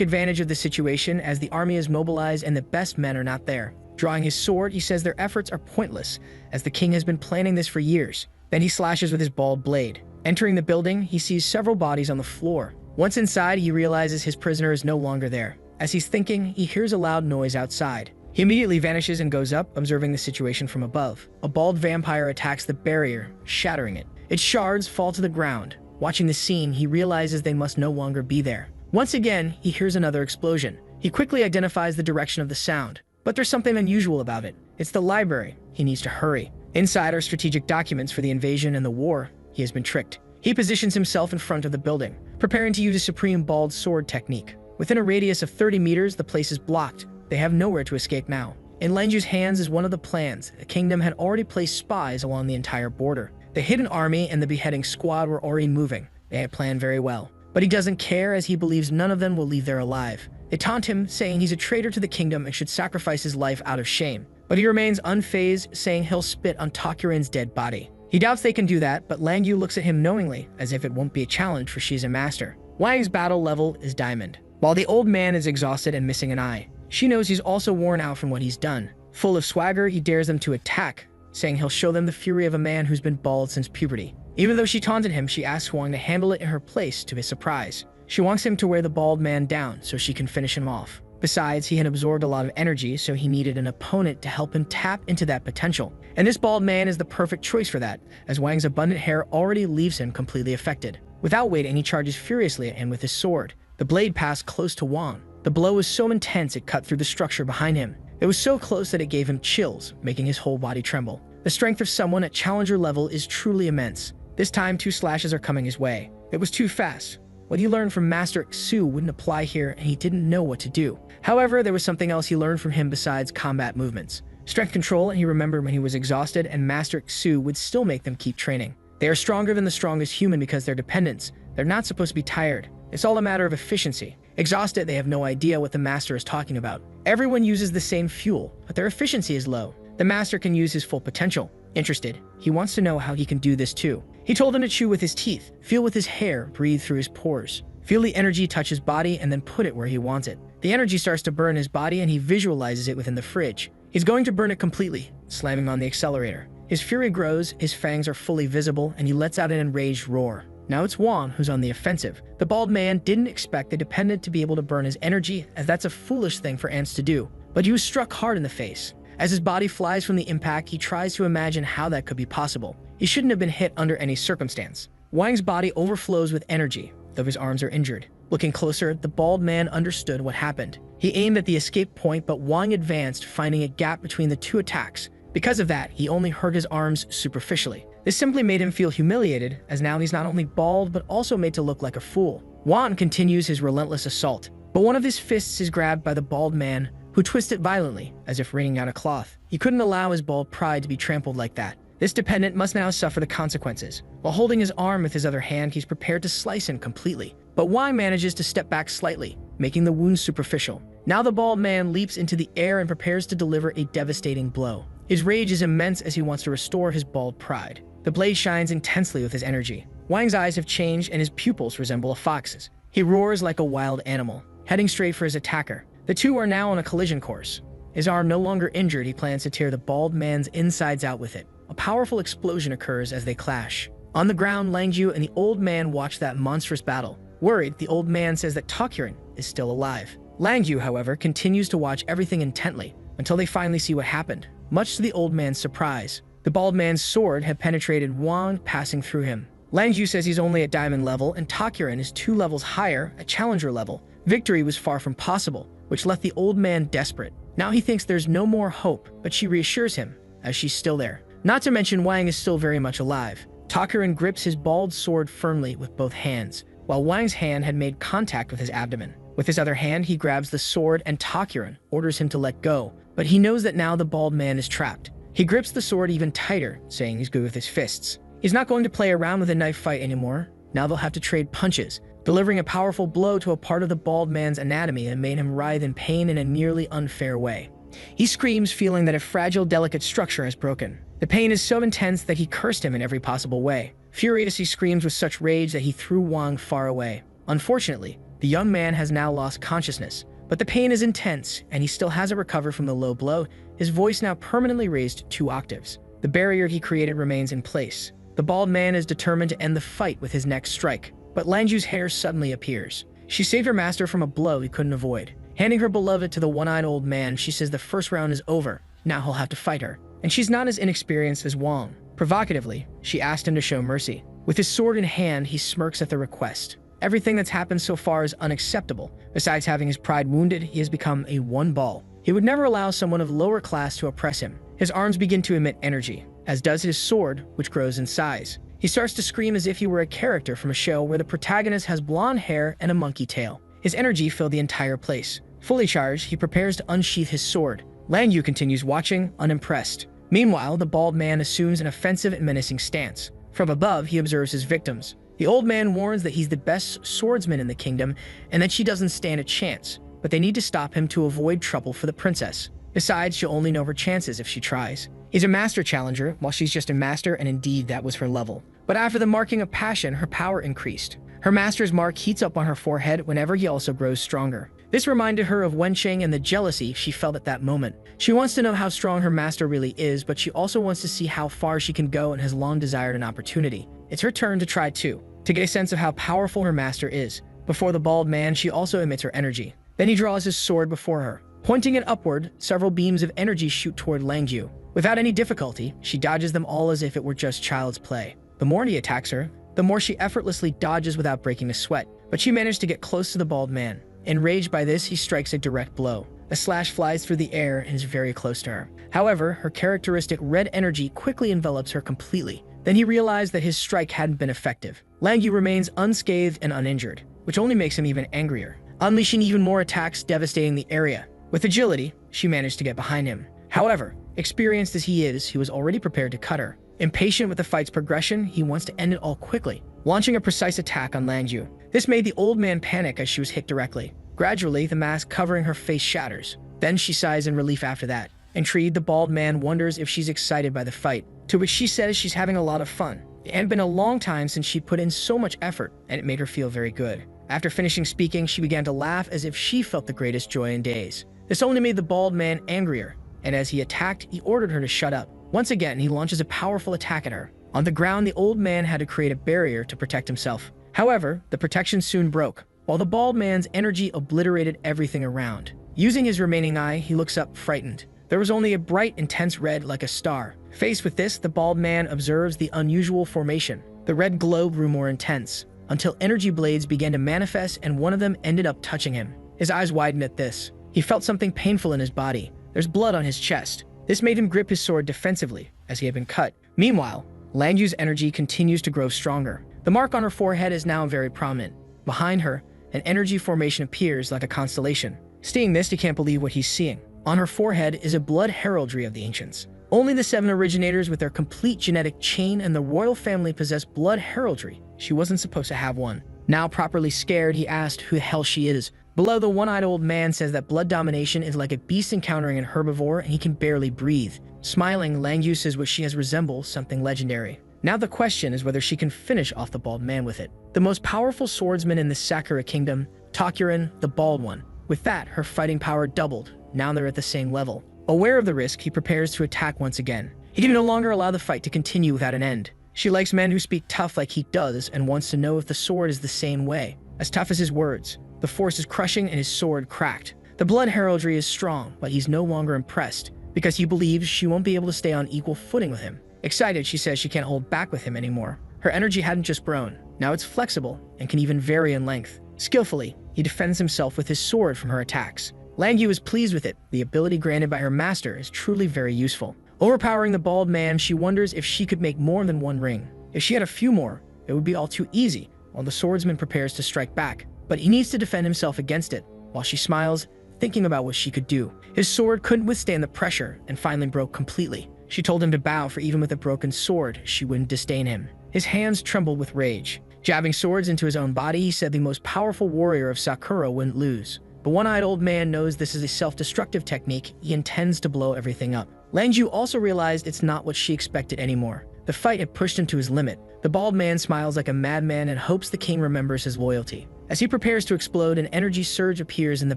advantage of the situation as the army is mobilized and the best men are not there. Drawing his sword, he says their efforts are pointless, as the king has been planning this for years. Then he slashes with his bald blade. Entering the building, he sees several bodies on the floor. Once inside, he realizes his prisoner is no longer there. As he's thinking, he hears a loud noise outside. He immediately vanishes and goes up, observing the situation from above. A bald vampire attacks the barrier, shattering it. Its shards fall to the ground. Watching the scene, he realizes they must no longer be there. Once again, he hears another explosion. He quickly identifies the direction of the sound, but there's something unusual about it. It's the library. He needs to hurry. Inside are strategic documents for the invasion and the war. He has been tricked. He positions himself in front of the building, preparing to use a supreme bald sword technique. Within a radius of 30 meters, the place is blocked. They have nowhere to escape now. In Langju's hands is one of the plans. The kingdom had already placed spies along the entire border. The hidden army and the beheading squad were already moving. They had planned very well. But he doesn't care, as he believes none of them will leave there alive. They taunt him, saying he's a traitor to the kingdom and should sacrifice his life out of shame. But he remains unfazed, saying he'll spit on Takuren's dead body. He doubts they can do that, but Langyu looks at him knowingly, as if it won't be a challenge for she's a master. Wang's battle level is diamond. While the old man is exhausted and missing an eye, she knows he's also worn out from what he's done. Full of swagger, he dares them to attack, saying he'll show them the fury of a man who's been bald since puberty. Even though she taunted him, she asks Wang to handle it in her place to his surprise. She wants him to wear the bald man down so she can finish him off. Besides, he had absorbed a lot of energy, so he needed an opponent to help him tap into that potential. And this bald man is the perfect choice for that, as Wang's abundant hair already leaves him completely affected. Without waiting, he charges furiously at him with his sword. The blade passed close to Wang. The blow was so intense it cut through the structure behind him. It was so close that it gave him chills, making his whole body tremble. The strength of someone at challenger level is truly immense. This time, 2 slashes are coming his way. It was too fast. What he learned from Master Xu wouldn't apply here, and he didn't know what to do. However, there was something else he learned from him besides combat movements. Strength control, and he remembered when he was exhausted, and Master Xu would still make them keep training. They are stronger than the strongest human because they're dependents. They're not supposed to be tired. It's all a matter of efficiency. Exhausted, they have no idea what the Master is talking about. Everyone uses the same fuel, but their efficiency is low. The Master can use his full potential. Interested, he wants to know how he can do this too. He told him to chew with his teeth, feel with his hair, breathe through his pores. Feel the energy touch his body and then put it where he wants it. The energy starts to burn his body and he visualizes it within the fridge. He's going to burn it completely, slamming on the accelerator. His fury grows, his fangs are fully visible, and he lets out an enraged roar. Now it's Wang who's on the offensive. The bald man didn't expect the dependent to be able to burn his energy, as that's a foolish thing for ants to do. But he was struck hard in the face. As his body flies from the impact, he tries to imagine how that could be possible. He shouldn't have been hit under any circumstance. Wang's body overflows with energy, though his arms are injured. Looking closer, the bald man understood what happened. He aimed at the escape point, but Wang advanced, finding a gap between the 2 attacks. Because of that, he only hurt his arms superficially. This simply made him feel humiliated, as now he's not only bald, but also made to look like a fool. Wang continues his relentless assault, but one of his fists is grabbed by the bald man, who twists it violently, as if wringing out a cloth. He couldn't allow his bald pride to be trampled like that. This dependent must now suffer the consequences. While holding his arm with his other hand, he's prepared to slice him completely. But Wang manages to step back slightly, making the wound superficial. Now the bald man leaps into the air and prepares to deliver a devastating blow. His rage is immense as he wants to restore his bald pride. The blade shines intensely with his energy. Wang's eyes have changed and his pupils resemble a fox's. He roars like a wild animal, heading straight for his attacker. The 2 are now on a collision course. His arm no longer injured, he plans to tear the bald man's insides out with it. A powerful explosion occurs as they clash. On the ground, Langju and the old man watch that monstrous battle. Worried, the old man says that Takuren is still alive. Langju, however, continues to watch everything intently until they finally see what happened, much to the old man's surprise. The bald man's sword had penetrated Wang, passing through him. Langju says he's only at diamond level and Takuren is 2 levels higher at challenger level. Victory was far from possible, which left the old man desperate. Now he thinks there's no more hope, but she reassures him, as she's still there. Not to mention Wang is still very much alive. Takuren grips his bald sword firmly with both hands, while Wang's hand had made contact with his abdomen. With his other hand, he grabs the sword and Takuren orders him to let go, but he knows that now the bald man is trapped. He grips the sword even tighter, saying he's good with his fists. He's not going to play around with a knife fight anymore. Now they'll have to trade punches, delivering a powerful blow to a part of the bald man's anatomy that made him writhe in pain in a nearly unfair way. He screams, feeling that a fragile, delicate structure has broken. The pain is so intense that he cursed him in every possible way. Furious, he screams with such rage that he threw Wang far away. Unfortunately, the young man has now lost consciousness, but the pain is intense, and he still hasn't recovered from the low blow, his voice now permanently raised 2 octaves. The barrier he created remains in place. The bald man is determined to end the fight with his next strike, but Langju's hair suddenly appears. She saved her master from a blow he couldn't avoid. Handing her beloved to the one-eyed old man, she says the first round is over. Now he'll have to fight her. And she's not as inexperienced as Wang. Provocatively, she asked him to show mercy. With his sword in hand, he smirks at the request. Everything that's happened so far is unacceptable. Besides having his pride wounded, he has become a one-ball. He would never allow someone of lower class to oppress him. His arms begin to emit energy, as does his sword, which grows in size. He starts to scream as if he were a character from a show where the protagonist has blonde hair and a monkey tail. His energy filled the entire place. Fully charged, he prepares to unsheath his sword. Lang Yu continues watching, unimpressed. Meanwhile, the bald man assumes an offensive and menacing stance. From above, he observes his victims. The old man warns that he's the best swordsman in the kingdom and that she doesn't stand a chance, but they need to stop him to avoid trouble for the princess. Besides, she'll only know her chances if she tries. He's a master challenger, while she's just a master, and indeed that was her level. But after the marking of passion, her power increased. Her master's mark heats up on her forehead whenever he also grows stronger. This reminded her of Wenqing and the jealousy she felt at that moment. She wants to know how strong her master really is, but she also wants to see how far she can go and has long desired an opportunity. It's her turn to try too, to get a sense of how powerful her master is. Before the bald man, she also emits her energy. Then he draws his sword before her. Pointing it upward, several beams of energy shoot toward Langju. Without any difficulty, she dodges them all as if it were just child's play. The more he attacks her, the more she effortlessly dodges without breaking a sweat. But she managed to get close to the bald man. Enraged by this, he strikes a direct blow. A slash flies through the air and is very close to her. However, her characteristic red energy quickly envelops her completely. Then he realized that his strike hadn't been effective. Langyu remains unscathed and uninjured, which only makes him even angrier, unleashing even more attacks, devastating the area. With agility, she managed to get behind him. However, experienced as he is, he was already prepared to cut her. Impatient with the fight's progression, he wants to end it all quickly, launching a precise attack on Langju. This made the old man panic as she was hit directly. Gradually, the mask covering her face shatters. Then she sighs in relief after that. Intrigued, the bald man wonders if she's excited by the fight, to which she says she's having a lot of fun. It had been a long time since she'd put in so much effort, and it made her feel very good. After finishing speaking, she began to laugh as if she felt the greatest joy in days. This only made the bald man angrier, and as he attacked, he ordered her to shut up. Once again, he launches a powerful attack at her. On the ground, the old man had to create a barrier to protect himself. However, the protection soon broke, while the bald man's energy obliterated everything around. Using his remaining eye, he looks up, frightened. There was only a bright, intense red like a star. Faced with this, the bald man observes the unusual formation. The red glow grew more intense, until energy blades began to manifest and one of them ended up touching him. His eyes widened at this. He felt something painful in his body. There's blood on his chest. This made him grip his sword defensively, as he had been cut. Meanwhile, Langju's energy continues to grow stronger. The mark on her forehead is now very prominent. Behind her, an energy formation appears like a constellation. Seeing this, he can't believe what he's seeing. On her forehead is a blood heraldry of the ancients. Only the 7 originators with their complete genetic chain and the royal family possess blood heraldry. She wasn't supposed to have one. Now properly scared, he asked who the hell she is. Below, the one-eyed old man says that blood domination is like a beast encountering an herbivore and he can barely breathe. Smiling, Langyu says what she has resembles something legendary. Now the question is whether she can finish off the bald man with it. The most powerful swordsman in the Sakura kingdom, Takuren, the bald one. With that, her fighting power doubled. Now they're at the same level. Aware of the risk, he prepares to attack once again. He can no longer allow the fight to continue without an end. She likes men who speak tough like he does and wants to know if the sword is the same way. As tough as his words, the force is crushing and his sword cracked. The blood heraldry is strong, but he's no longer impressed because he believes she won't be able to stay on equal footing with him. Excited, she says she can't hold back with him anymore. Her energy hadn't just grown. Now it's flexible and can even vary in length. Skillfully, he defends himself with his sword from her attacks. Langyu is pleased with it. The ability granted by her master is truly very useful. Overpowering the bald man, she wonders if she could make more than one ring. If she had a few more, it would be all too easy, while the swordsman prepares to strike back. But he needs to defend himself against it. While she smiles, thinking about what she could do. His sword couldn't withstand the pressure and finally broke completely. She told him to bow, for even with a broken sword, she wouldn't disdain him. His hands trembled with rage. Jabbing swords into his own body, he said the most powerful warrior of Sakura wouldn't lose. The one-eyed old man knows this is a self-destructive technique. He intends to blow everything up. Lanju also realized it's not what she expected anymore. The fight had pushed him to his limit. The bald man smiles like a madman and hopes the king remembers his loyalty. As he prepares to explode, an energy surge appears in the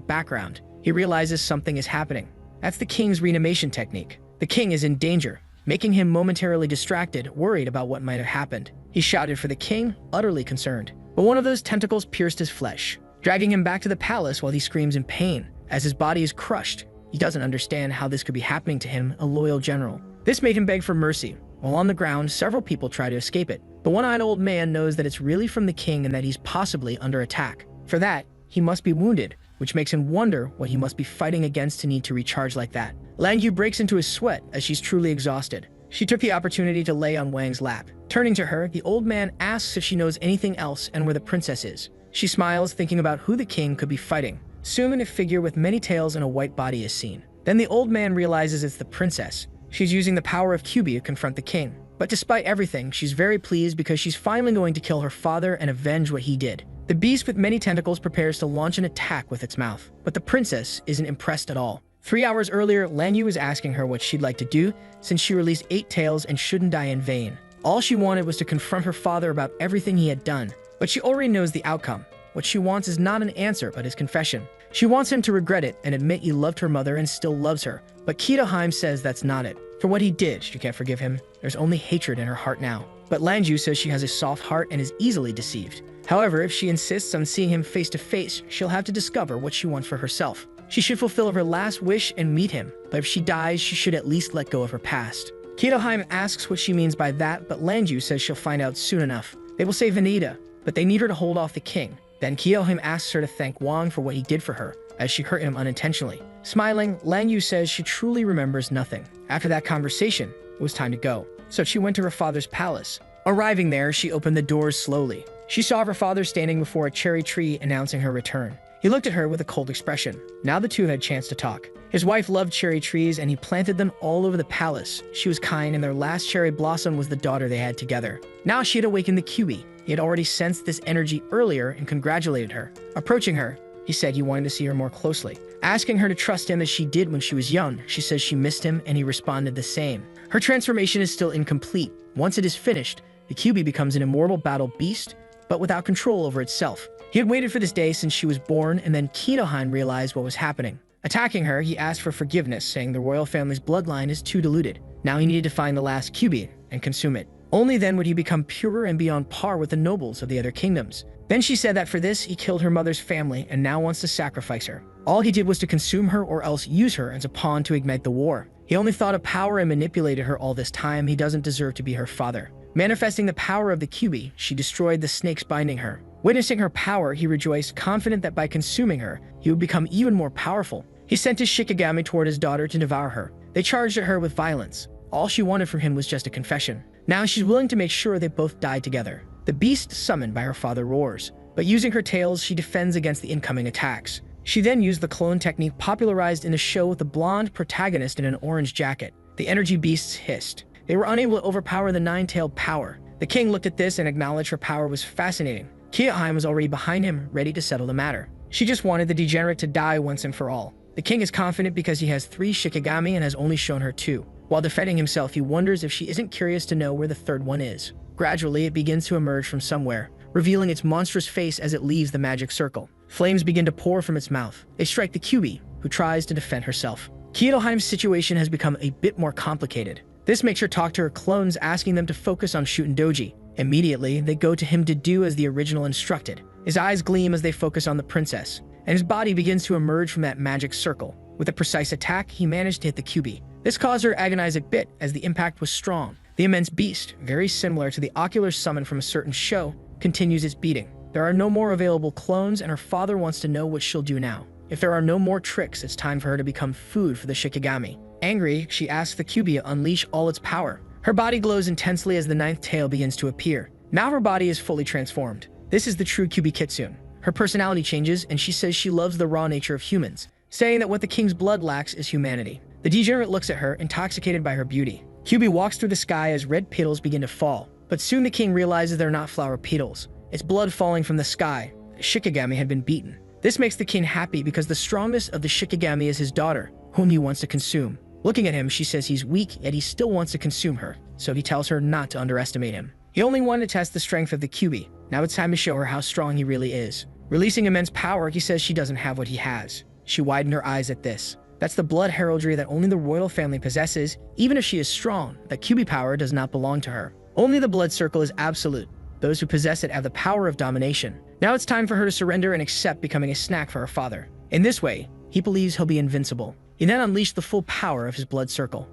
background. He realizes something is happening. That's the king's reanimation technique. The king is in danger, making him momentarily distracted, worried about what might have happened. He shouted for the king, utterly concerned. But one of those tentacles pierced his flesh, dragging him back to the palace while he screams in pain. As his body is crushed, he doesn't understand how this could be happening to him, a loyal general. This made him beg for mercy. While on the ground, several people try to escape it. The one-eyed old man knows that it's really from the king and that he's possibly under attack. For that, he must be wounded, which makes him wonder what he must be fighting against to need to recharge like that. Langyu breaks into a sweat as she's truly exhausted. She took the opportunity to lay on Wang's lap. Turning to her, the old man asks if she knows anything else and where the princess is. She smiles, thinking about who the king could be fighting. Soon, a figure with many tails and a white body is seen. Then the old man realizes it's the princess. She's using the power of Kyubi to confront the king. But despite everything, she's very pleased because she's finally going to kill her father and avenge what he did. The beast with many tentacles prepares to launch an attack with its mouth, but the princess isn't impressed at all. 3 hours earlier, Lanyu was asking her what she'd like to do since she released 8 tails and shouldn't die in vain. All she wanted was to confront her father about everything he had done, but she already knows the outcome. What she wants is not an answer, but his confession. She wants him to regret it and admit he loved her mother and still loves her, but Kitaheim says that's not it. For what he did, she can't forgive him. There's only hatred in her heart now. But Lanju says she has a soft heart and is easily deceived. However, if she insists on seeing him face to face, she'll have to discover what she wants for herself. She should fulfill her last wish and meet him, but if she dies, she should at least let go of her past. Kitaheim asks what she means by that, but Lanju says she'll find out soon enough. They will say Vanita, but they need her to hold off the king. Then Kitaheim asks her to thank Wang for what he did for her, as she hurt him unintentionally. Smiling, Lanyu says she truly remembers nothing. After that conversation, it was time to go. So she went to her father's palace. Arriving there, she opened the doors slowly. She saw her father standing before a cherry tree announcing her return. He looked at her with a cold expression. Now the two had a chance to talk. His wife loved cherry trees and he planted them all over the palace. She was kind and their last cherry blossom was the daughter they had together. Now she had awakened the Kyubi. He had already sensed this energy earlier and congratulated her. Approaching her, he said he wanted to see her more closely. Asking her to trust him as she did when she was young, she says she missed him and he responded the same. Her transformation is still incomplete. Once it is finished, the Kyubi becomes an immortal battle beast, but without control over itself. He had waited for this day since she was born, and then Kitaheim realized what was happening. Attacking her, he asked for forgiveness, saying the royal family's bloodline is too diluted. Now he needed to find the last Kyubi and consume it. Only then would he become purer and be on par with the nobles of the other kingdoms. Then she said that for this, he killed her mother's family and now wants to sacrifice her. All he did was to consume her or else use her as a pawn to ignite the war. He only thought of power and manipulated her all this time. He doesn't deserve to be her father. Manifesting the power of the Kyubi, she destroyed the snakes binding her. Witnessing her power, he rejoiced, confident that by consuming her, he would become even more powerful. He sent his Shikigami toward his daughter to devour her. They charged at her with violence. All she wanted from him was just a confession. Now she's willing to make sure they both die together. The beast summoned by her father roars, but using her tails, she defends against the incoming attacks. She then used the clone technique popularized in the show with the blonde protagonist in an orange jacket. The energy beasts hissed. They were unable to overpower the nine-tailed power. The king looked at this and acknowledged her power was fascinating. Kitaheim was already behind him, ready to settle the matter. She just wanted the degenerate to die once and for all. The king is confident because he has 3 Shikigami and has only shown her 2. While defending himself, he wonders if she isn't curious to know where the third one is. Gradually, it begins to emerge from somewhere, revealing its monstrous face as it leaves the magic circle. Flames begin to pour from its mouth. They strike the Kyubi, who tries to defend herself. Kitaheim's situation has become a bit more complicated. This makes her talk to her clones, asking them to focus on Shuten Doji. Immediately, they go to him to do as the original instructed. His eyes gleam as they focus on the princess, and his body begins to emerge from that magic circle. With a precise attack, he managed to hit the Kyubi. This caused her to agonize a bit as the impact was strong. The immense beast, very similar to the ocular summon from a certain show, continues its beating. There are no more available clones, and her father wants to know what she'll do now. If there are no more tricks, it's time for her to become food for the Shikigami. Angry, she asks the Kyubi to unleash all its power. Her body glows intensely as the 9th tail begins to appear. Now her body is fully transformed. This is the true Kyubi Kitsune. Her personality changes, and she says she loves the raw nature of humans, saying that what the king's blood lacks is humanity. The degenerate looks at her, intoxicated by her beauty. Kyubi walks through the sky as red petals begin to fall, but soon the king realizes they're not flower petals. It's blood falling from the sky. The Shikigami had been beaten. This makes the king happy because the strongest of the Shikigami is his daughter, whom he wants to consume. Looking at him, she says he's weak, yet he still wants to consume her, so he tells her not to underestimate him. He only wanted to test the strength of the Kyubi. Now it's time to show her how strong he really is. Releasing immense power, he says she doesn't have what he has. She widened her eyes at this. That's the blood heraldry that only the royal family possesses. Even if she is strong, that Kyubi power does not belong to her. Only the blood circle is absolute. Those who possess it have the power of domination. Now it's time for her to surrender and accept becoming a snack for her father. In this way, he believes he'll be invincible. He then unleashed the full power of his blood circle.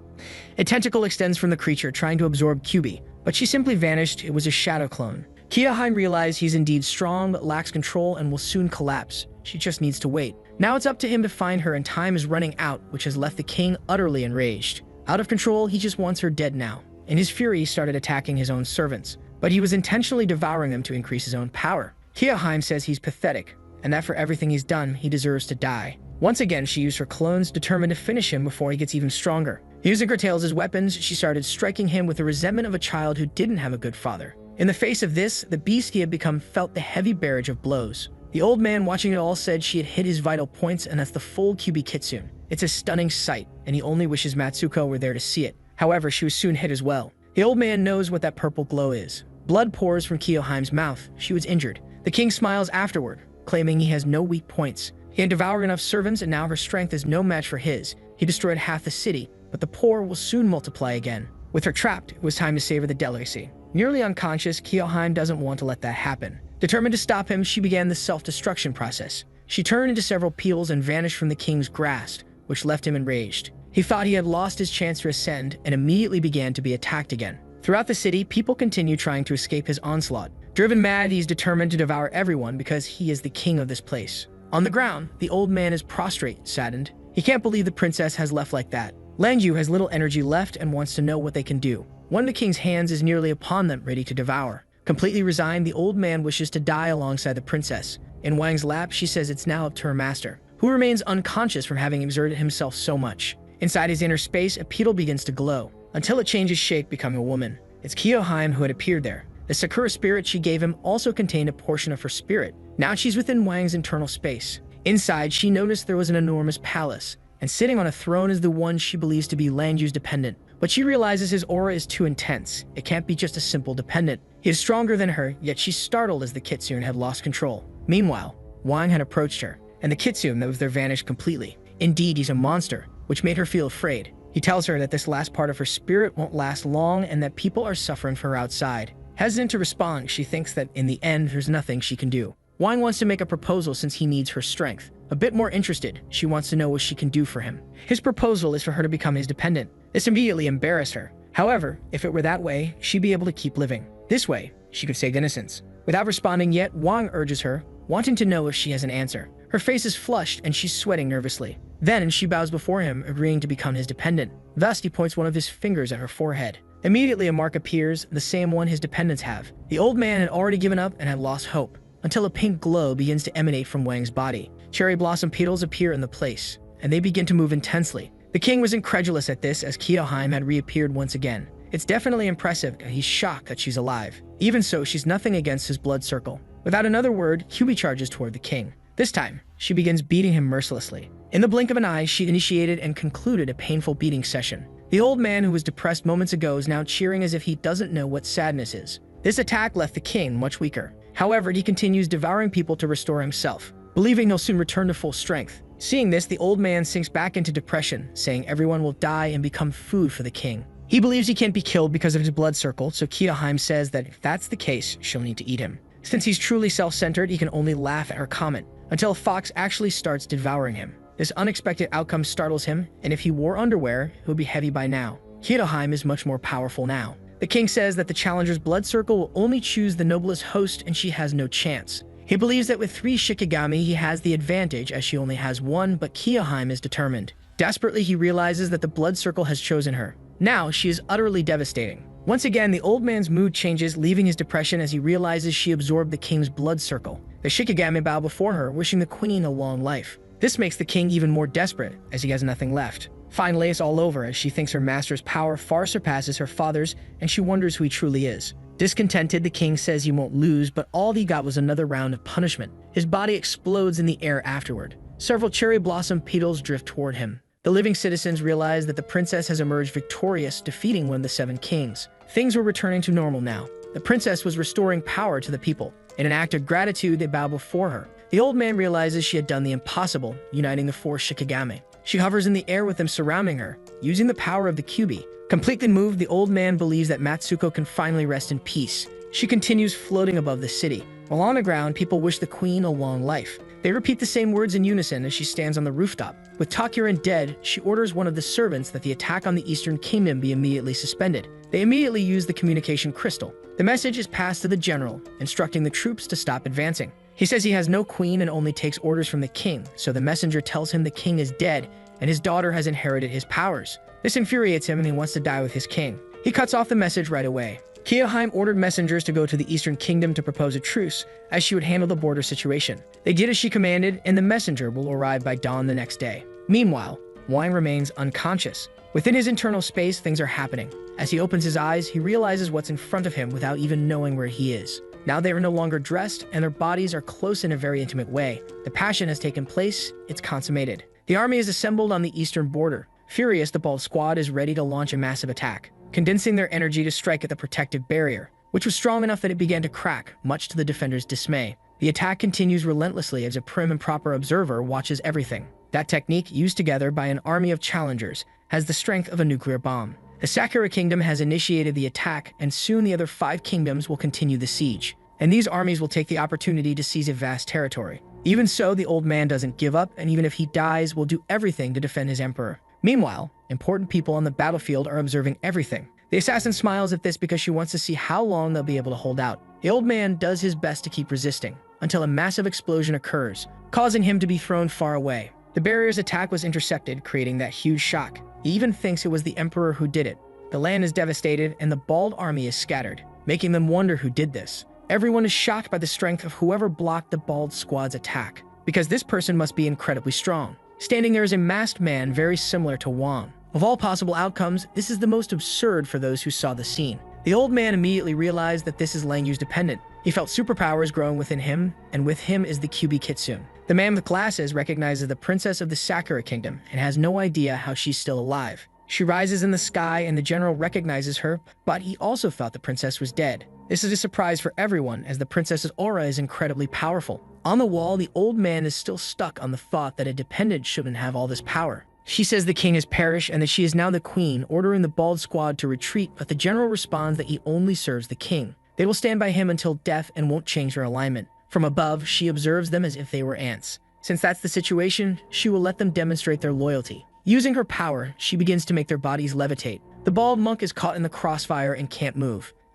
A tentacle extends from the creature, trying to absorb Kyubi, but she simply vanished. It was a shadow clone. Kyoheim realizes he's indeed strong but lacks control and will soon collapse. She just needs to wait. Now it's up to him to find her, and time is running out, which has left the king utterly enraged. Out of control, he just wants her dead now. In his fury, he started attacking his own servants, but he was intentionally devouring them to increase his own power. Kyoheim says he's pathetic, and that for everything he's done, he deserves to die. Once again, she used her clones, determined to finish him before he gets even stronger. Using her tails as weapons, she started striking him with the resentment of a child who didn't have a good father. In the face of this, the beast he had become felt the heavy barrage of blows. The old man watching it all said she had hit his vital points, and that's the full Kyubi Kitsune. It's a stunning sight, and he only wishes Matsuko were there to see it. However, she was soon hit as well. The old man knows what that purple glow is. Blood pours from Kyoheim's mouth. She was injured. The king smiles afterward, claiming he has no weak points. He had devoured enough servants, and now her strength is no match for his. He destroyed half the city, but the poor will soon multiply again. With her trapped, it was time to savor the delicacy. Nearly unconscious, Kyoheim doesn't want to let that happen. Determined to stop him, she began the self-destruction process. She turned into several peels and vanished from the king's grasp, which left him enraged. He thought he had lost his chance to ascend and immediately began to be attacked again. Throughout the city, people continue trying to escape his onslaught. Driven mad, he's determined to devour everyone because he is the king of this place. On the ground, the old man is prostrate, saddened. He can't believe the princess has left like that. Langyu has little energy left and wants to know what they can do. One of the king's hands is nearly upon them, ready to devour. Completely resigned, the old man wishes to die alongside the princess. In Wang's lap, she says it's now up to her master, who remains unconscious from having exerted himself so much. Inside his inner space, a petal begins to glow, until it changes shape, becoming a woman. It's Kyoheim who had appeared there. The Sakura spirit she gave him also contained a portion of her spirit. Now she's within Wang's internal space. Inside, she noticed there was an enormous palace, and sitting on a throne is the one she believes to be Langyu's dependent. But she realizes his aura is too intense. It can't be just a simple dependent. He is stronger than her, yet she's startled as the Kitsune had lost control. Meanwhile, Wang had approached her, and the Kitsune that was there vanished completely. Indeed, he's a monster, which made her feel afraid. He tells her that this last part of her spirit won't last long and that people are suffering for her outside. Hesitant to respond, she thinks that in the end, there's nothing she can do. Wang wants to make a proposal since he needs her strength. A bit more interested, she wants to know what she can do for him. His proposal is for her to become his dependent. This immediately embarrassed her. However, if it were that way, she'd be able to keep living. This way, she could save innocence. Without responding yet, Wang urges her, wanting to know if she has an answer. Her face is flushed and she's sweating nervously. Then she bows before him, agreeing to become his dependent. Thus, he points one of his fingers at her forehead. Immediately, a mark appears, the same one his dependents have. The old man had already given up and had lost hope, until a pink glow begins to emanate from Wang's body. Cherry blossom petals appear in the place, and they begin to move intensely. The king was incredulous at this as Kyoheim had reappeared once again. It's definitely impressive, and he's shocked that she's alive. Even so, she's nothing against his blood circle. Without another word, Kyubi charges toward the king. This time, she begins beating him mercilessly. In the blink of an eye, she initiated and concluded a painful beating session. The old man who was depressed moments ago is now cheering as if he doesn't know what sadness is. This attack left the king much weaker. However, he continues devouring people to restore himself, believing he'll soon return to full strength. Seeing this, the old man sinks back into depression, saying everyone will die and become food for the king. He believes he can't be killed because of his blood circle, so Kyoheim says that if that's the case, she'll need to eat him. Since he's truly self-centered, he can only laugh at her comment, until a fox actually starts devouring him. This unexpected outcome startles him, and if he wore underwear, he would be heavy by now. Kyoheim is much more powerful now. The king says that the challenger's blood circle will only choose the noblest host and she has no chance. He believes that with 3 Shikigami he has the advantage as she only has 1, but Kyoheim is determined. Desperately, he realizes that the blood circle has chosen her. Now, she is utterly devastating. Once again, the old man's mood changes, leaving his depression as he realizes she absorbed the king's blood circle. The Shikigami bow before her, wishing the queen a long life. This makes the king even more desperate, as he has nothing left. Finally, it's all over as she thinks her master's power far surpasses her father's, and she wonders who he truly is. Discontented, the king says he won't lose, but all he got was another round of punishment. His body explodes in the air afterward. Several cherry blossom petals drift toward him. The living citizens realize that the princess has emerged victorious, defeating one of the 7 kings. Things were returning to normal now. The princess was restoring power to the people. In an act of gratitude, they bow before her. The old man realizes she had done the impossible, uniting the 4 Shikigami. She hovers in the air with them surrounding her, using the power of the Kyuubi. Completely moved, the old man believes that Matsuko can finally rest in peace. She continues floating above the city. While on the ground, people wish the queen a long life. They repeat the same words in unison as she stands on the rooftop. With Takuren dead, she orders one of the servants that the attack on the Eastern Kingdom be immediately suspended. They immediately use the communication crystal. The message is passed to the general, instructing the troops to stop advancing. He says he has no queen and only takes orders from the king, so the messenger tells him the king is dead and his daughter has inherited his powers. This infuriates him and he wants to die with his king. He cuts off the message right away. Kyoheim ordered messengers to go to the Eastern Kingdom to propose a truce, as she would handle the border situation. They did as she commanded, and the messenger will arrive by dawn the next day. Meanwhile, Wang remains unconscious. Within his internal space, things are happening. As he opens his eyes, he realizes what's in front of him without even knowing where he is. Now they are no longer dressed, and their bodies are close in a very intimate way. The passion has taken place, it's consummated. The army is assembled on the eastern border. Furious, the bald squad is ready to launch a massive attack, condensing their energy to strike at the protective barrier, which was strong enough that it began to crack, much to the defenders' dismay. The attack continues relentlessly as a prim and proper observer watches everything. That technique, used together by an army of challengers, has the strength of a nuclear bomb. The Sakura Kingdom has initiated the attack, and soon the other 5 kingdoms will continue the siege. And these armies will take the opportunity to seize a vast territory. Even so, the old man doesn't give up, and even if he dies, will do everything to defend his emperor. Meanwhile, important people on the battlefield are observing everything. The assassin smiles at this because she wants to see how long they'll be able to hold out. The old man does his best to keep resisting, until a massive explosion occurs, causing him to be thrown far away. The barrier's attack was intercepted, creating that huge shock. He even thinks it was the emperor who did it. The land is devastated, and the bald army is scattered, making them wonder who did this. Everyone is shocked by the strength of whoever blocked the bald squad's attack, because this person must be incredibly strong. Standing there is a masked man very similar to Wang. Of all possible outcomes, this is the most absurd for those who saw the scene. The old man immediately realized that this is Langyu's dependent. He felt superpowers growing within him, and with him is the Kyuubi Kitsune. The man with glasses recognizes the princess of the Sakura Kingdom and has no idea how she's still alive. She rises in the sky and the general recognizes her, but he also thought the princess was dead. This is a surprise for everyone as the princess's aura is incredibly powerful. On the wall, the old man is still stuck on the thought that a dependent shouldn't have all this power. She says the king has perished and that she is now the queen, ordering the bald squad to retreat, but the general responds that he only serves the king. They will stand by him until death and won't change their alignment. From above, she observes them as if they were ants. Since that's the situation, she will let them demonstrate their loyalty. Using her power, she begins to make their bodies levitate. The bald monk is caught in the crossfire and can't move.